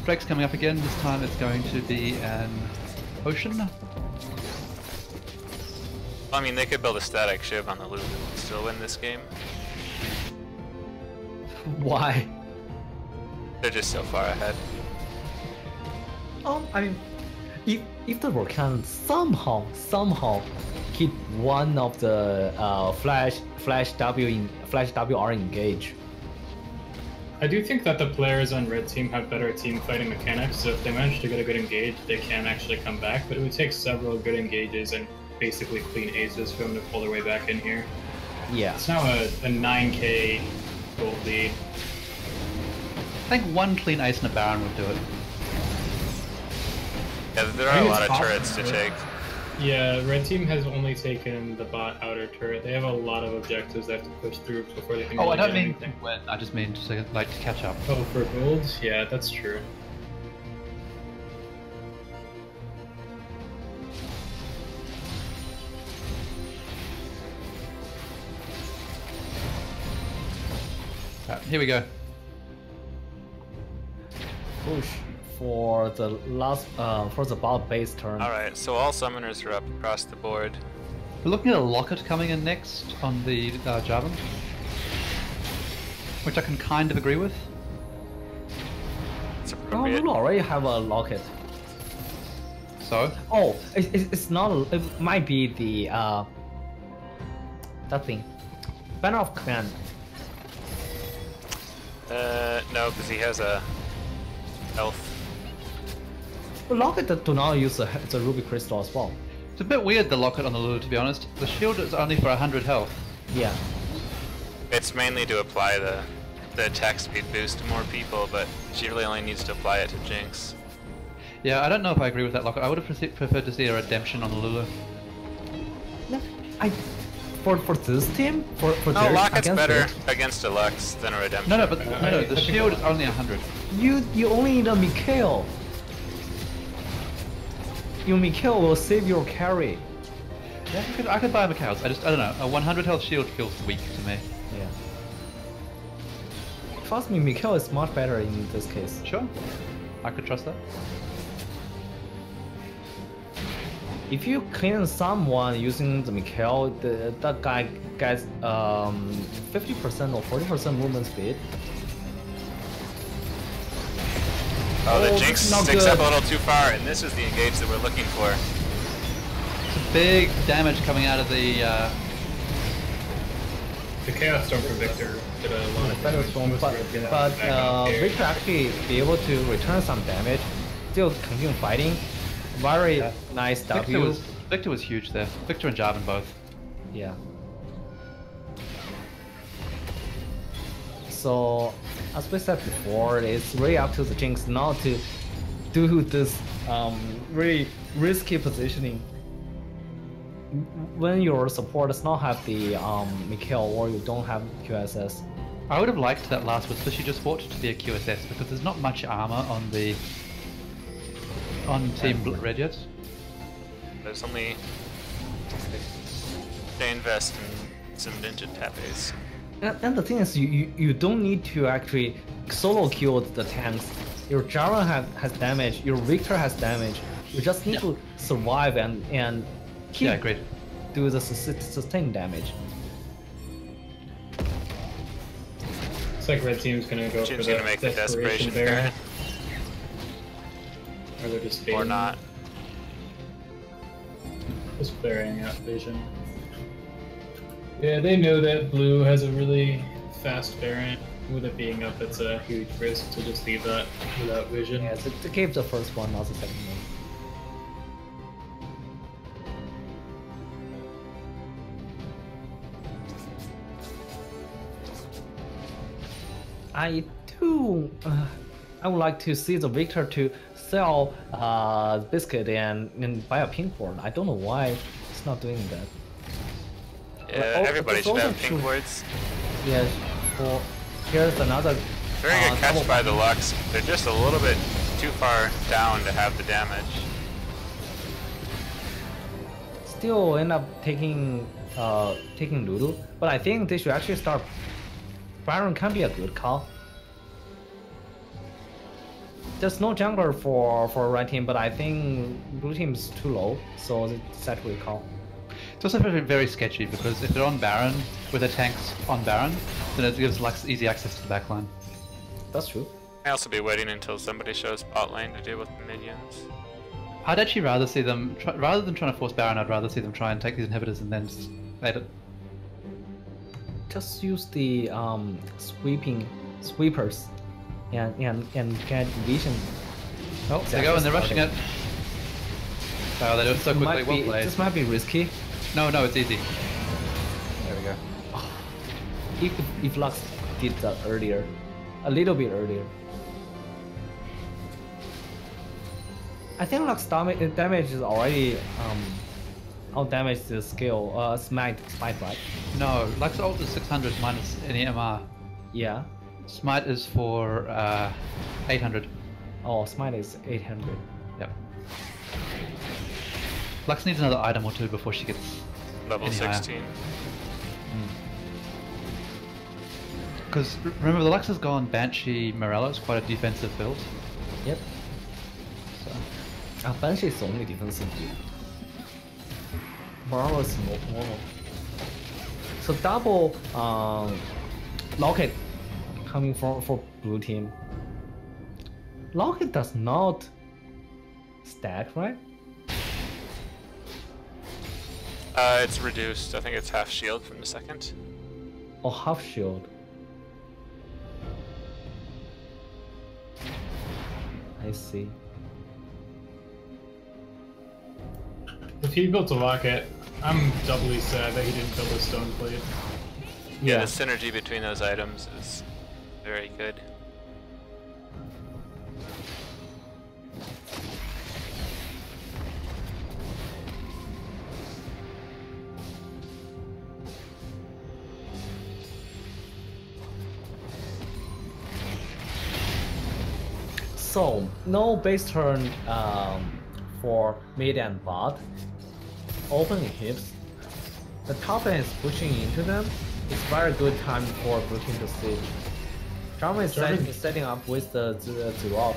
Drake's coming up again, this time it's going to be an ocean. I mean, they could build a static shiv on the loop and still win this game. Why? They're just so far ahead. I mean, if the Rakan somehow hit one of the flash WR engage. I do think that the players on red team have better team fighting mechanics, so if they manage to get a good engage, they can actually come back, but it would take several good engages and basically clean aces for them to pull their way back in here. Yeah. It's now a 9k gold lead. I think one clean ace and a Baron would do it. Yeah, there I are a think lot it's of turrets to possible. take. Yeah, red team has only taken the bot outer turret. They have a lot of objectives they have to push through before they can Oh, I really don't get mean anything. to win, I just mean to like to catch up. Oh, for gold? Yeah, that's true. Here we go. Push for the last for the bot base turn. Alright, so all summoners are up across the board. We're looking at a Locket coming in next on the Jarvan, which I can kind of agree with. It's Oh, appropriate. Lulu already have a locket. So, Oh, it's not. It might be the that thing. Banner of Command. No, because he has a health. Locket do not use the ruby crystal as well. it's a bit weird the Locket on the Lulu, to be honest. The shield is only for 100 health. Yeah. It's mainly to apply the attack speed boost to more people, but she really only needs to apply it to Jinx. Yeah, I don't know if I agree with that Locket. I would have preferred to see a redemption on the Lulu. For this team for No, theirs Locket's against better it, against a Lux than a Redemption. No, the I think shield a is lot. only 100. You only need a Mikhail. Your Mikhail will save your carry. Yeah, I could buy Mikhail's. I don't know. A 100 health shield feels weak to me. Yeah. Trust me, Mikhail is much better in this case. Sure, I could trust that. If you clean someone using the Mikhail, that guy gets 50% or 40% movement speed. Oh, the Jinx sticks up a little too far, and this is the engage that we're looking for. Some big damage coming out of the... The Chaos Storm for Victor did a lot of damage. But Victor actually be able to return some damage, still continue fighting. Very nice W. Victor was huge there. Victor and Jarvan both. Yeah. So, as we said before, it's really up to the Jinx not to do this really risky positioning. When your support does not have the Kale or you don't have QSS. I would have liked that last Whisper she just fought to be a QSS because there's not much armor on Team Red yet. There's only Jane Vest and some Ninja Tapes. And the thing is, you don't need to actually solo kill the tanks. Your Jarvan has damage, your Victor has damage. You just need to survive and keep do the sustained damage. It's like red team's gonna go for the make the desperation Baron. Or they're just baiting. Or not. Just clearing out vision. Yeah, they know that blue has a really fast Baron. With it being up, it's a huge risk to just leave that without vision. Yeah, to keep the first one, not the second one. I would like to see the Victor to sell biscuit and buy a pink ward. I don't know why it's not doing that. Yeah, everybody should have pink wards. Yes. Well, here's another. Very good catch by the Lux. They're just a little bit too far down to have the damage. Still end up taking Lulu, but I think they should actually start. Baron can be a good call. There's no jungler for red team, but I think blue team is too low, so it's actually a call. It's also very, very sketchy because if they're on Baron with their tanks on Baron, then it gives Lux easy access to the backline. That's true. I'd also be waiting until somebody shows bot lane to deal with the minions. I'd actually rather see them, rather than trying to force Baron, I'd rather see them try and take these inhibitors and then just let it. Just use the sweepers and get vision. Oh, they go and they're rushing it. Oh, they do it so quickly. Well played. This might be risky. No, it's easy. There we go. If Lux did that earlier, a little bit earlier. I think Lux damage is already out damage the skill. Smite, right? No, Lux ult is 600 minus any MR. Yeah. Smite is for 800. Oh, Smite is 800. Yep. Lux needs another item or two before she gets level 16. Because remember, the Lux has gone Banshee Morello is quite a defensive build. Yep. So. Banshee is only defensive build. Morello is normal. So double Locket coming for blue team. Locket does not stack, right? It's reduced. I think it's half shield from the second. Oh, half shield. I see. If he built a Locket, I'm doubly sad that he didn't build a Stone Blade. Yeah, the synergy between those items is very good. So, no base turn for mid and bot. Open hips. The top lane is pushing into them. It's very good time for blue team to siege. Jarvan is setting up with the Zerot.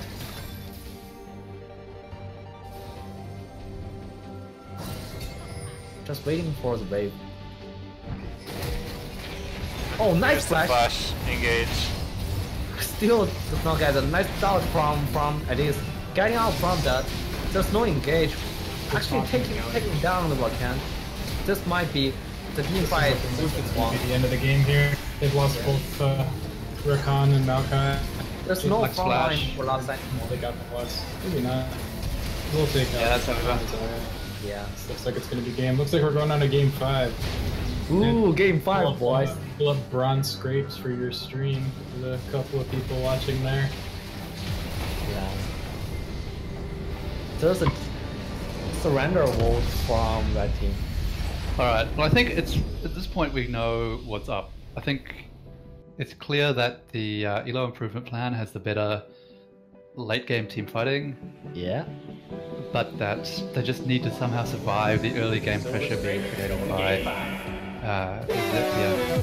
Just waiting for the wave. Oh, nice flash! Flash, engage. still does not get a nice dodge from at least getting out from that. There's no engage. Actually taking down the Rakan. This might be the team fight. The end of the game here. They've lost both Rakan and Maokai. There's no front line for last time. They got the plus. Maybe not. We'll take out. Yeah, that's how we got. Yeah. Looks like it's gonna be game. Looks like we're going on to game 5. Ooh, game 5, boys. Pull up bronze scrapes for your stream. There's a couple of people watching there. Yeah. There's a surrender vote from that team. Alright, well I think it's at this point we know what's up. I think it's clear that the ELO improvement plan has the better late game team fighting. Yeah. But that they just need to somehow survive the early game pressure being created by Zetia.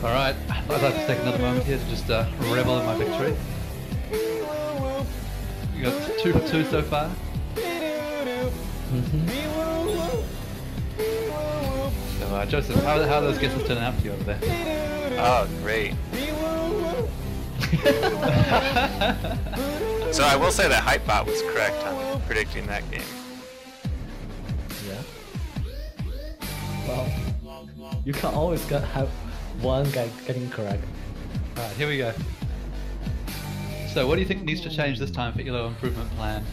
Alright, I'd like to take another moment here to just revel in my victory. You got 2 for 2 so far. So Joseph, how are those guesses turning out for you over there? Oh, great. So I will say that Hypebot was correct on predicting that game. Yeah. Well, you can always have one guy getting correct. Alright, here we go. So what do you think needs to change this time for ELO improvement plan?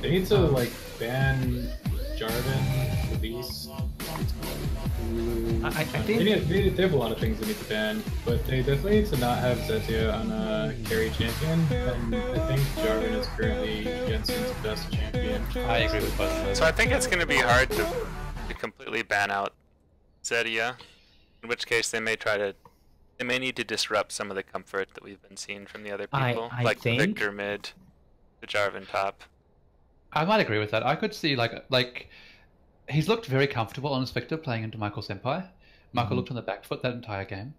They need to like ban Jarvan, the Beast. I think they have a lot of things they need to ban, but they definitely need to not have Zetia on a carry champion. And I think Jarvan is currently Jensen's best champion. I agree with both of those. So I think it's going to be hard to completely ban out Zetia, in which case they may need to disrupt some of the comfort that we've been seeing from the other people, like the Victor mid, the Jarvan top. I might agree with that. I could see like he's looked very comfortable on his Victor playing into Michael Senpai. Michael looked on the back foot that entire game.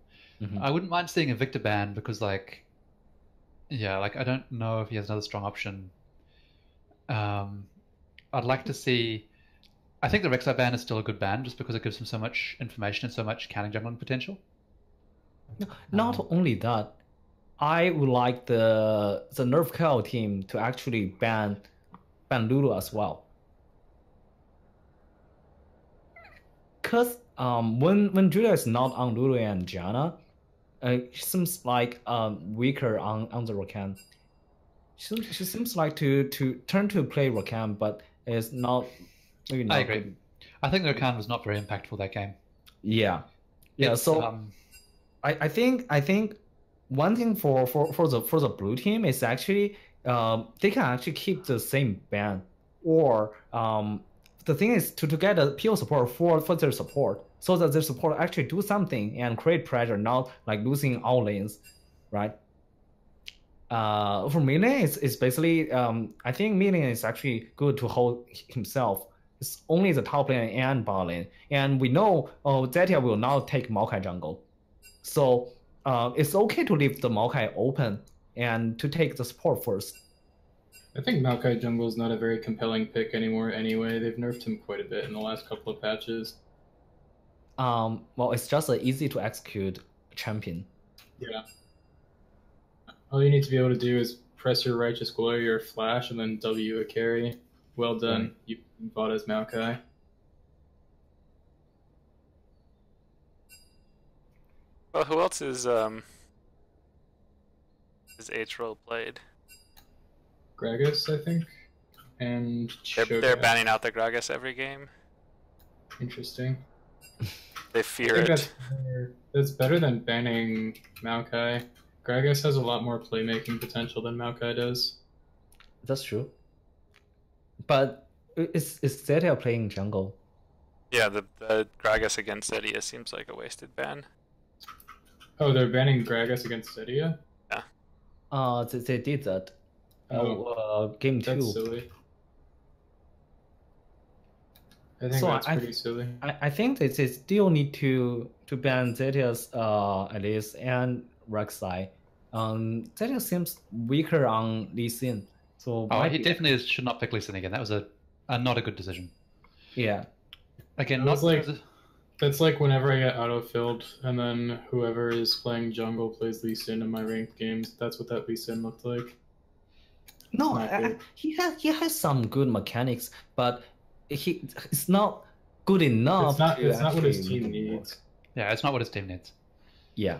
I wouldn't mind seeing a Victor ban because I don't know if he has another strong option. I'd like to see. I think the Rek'Sai ban is still a good ban just because it gives him so much information and so much counting jungling potential. Not only that, I would like the Nerf Kale team to actually ban Lulu as well. Cause when Julia is not on Lulu and Gianna, she seems like weaker on the Rakan. She seems like to turn to play Rakan, but it's not. Maybe not. I agree. Good. I think the Rakan was not very impactful that game. Yeah. So I think one thing for the blue team is actually they can actually keep the same ban, or the thing is to get a PO support for their support, so that their support actually do something and create pressure, not like losing all lanes, right? For Million, it's basically I think Million is actually good to hold himself. It's only the top lane and bot lane, and we know Zetia will now take Maokai jungle, so it's okay to leave the Maokai open and to take the support first. I think Maokai jungle is not a very compelling pick anymore. Anyway, they've nerfed him quite a bit in the last couple of patches. Well, it's just an easy to execute champion. Yeah. All you need to be able to do is press your Righteous Glory or Flash and then W a carry. Well done. You bought as Maokai. Well, who else is H role played? Gragas, I think, and they're banning out the Gragas every game. Interesting. They fear it. That's better than banning Maokai. Gragas has a lot more playmaking potential than Maokai does. That's true. But is Zetia playing jungle? Yeah, the Gragas against Zetia seems like a wasted ban. Oh, they're banning Gragas against Zetia? Yeah. They did that. Game 2. That's silly. I think that's pretty silly. I think they still need to ban Zetia's Alice and Rek'Sai. Zetia seems weaker on Lee Sin. So he definitely should not pick Lee Sin again. That was a not a good decision. Yeah. Again, not like That's like whenever I get auto-filled, and then whoever is playing jungle plays Lee Sin in my ranked games. That's what that Lee Sin looked like. No, he has some good mechanics, but it's not good enough. It's not what his team needs. Yeah, it's not what his team needs. Yeah.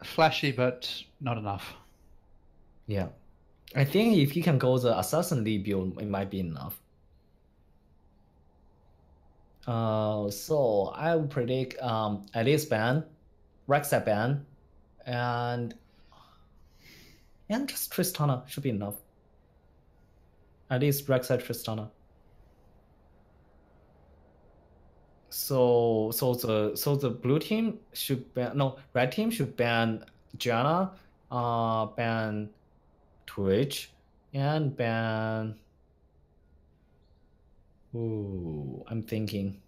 Flashy, but not enough. Yeah. I think if he can go the Assassin Lee build, it might be enough. So I would predict Alice ban, Rek'Sai ban, and just Tristana should be enough. At least Rek'Sai Tristana. So the blue team should ban, no, red team should ban Janna, ban Twitch, and ban. Ooh, I'm thinking.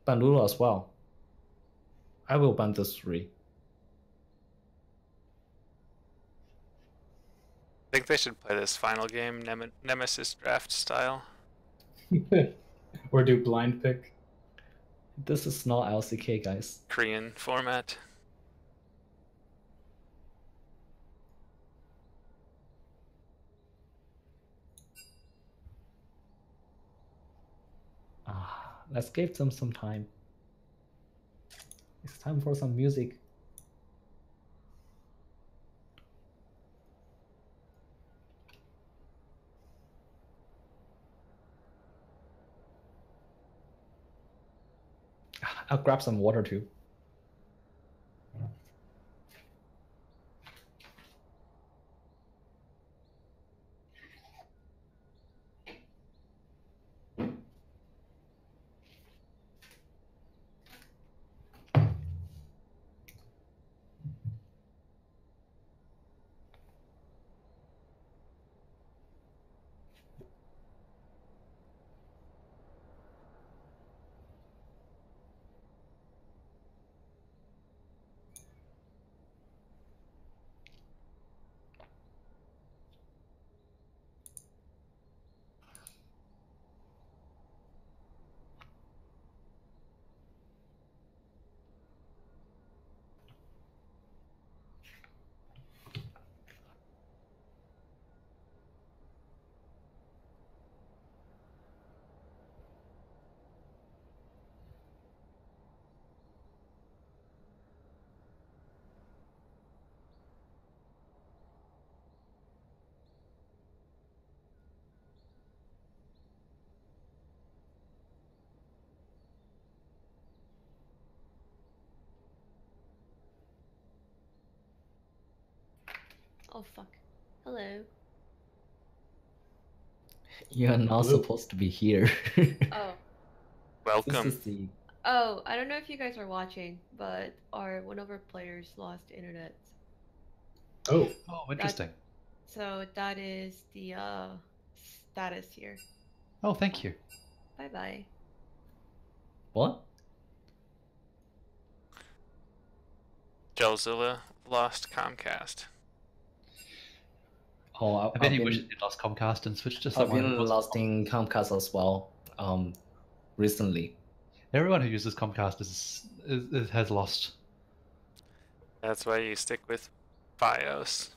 Ban Lulu as well. I will ban those three. I think they should play this final game Nemesis draft style. Or do blind pick. This is not LCK, guys. Korean format. Let's give them some time. It's time for some music. I'll grab some water too. Oh fuck. Hello. You're not supposed to be here. Oh. Welcome. Oh, I don't know if you guys are watching, but one of our players lost internet. Oh. Oh, interesting. So that is the status here. Oh, thank you. Bye bye. What? Gelzilla lost Comcast. Oh, I bet he wishes he lost Comcast and switched to I've someone. been lost in Comcast as well. Recently. Everyone who uses Comcast has lost. That's why you stick with Fios.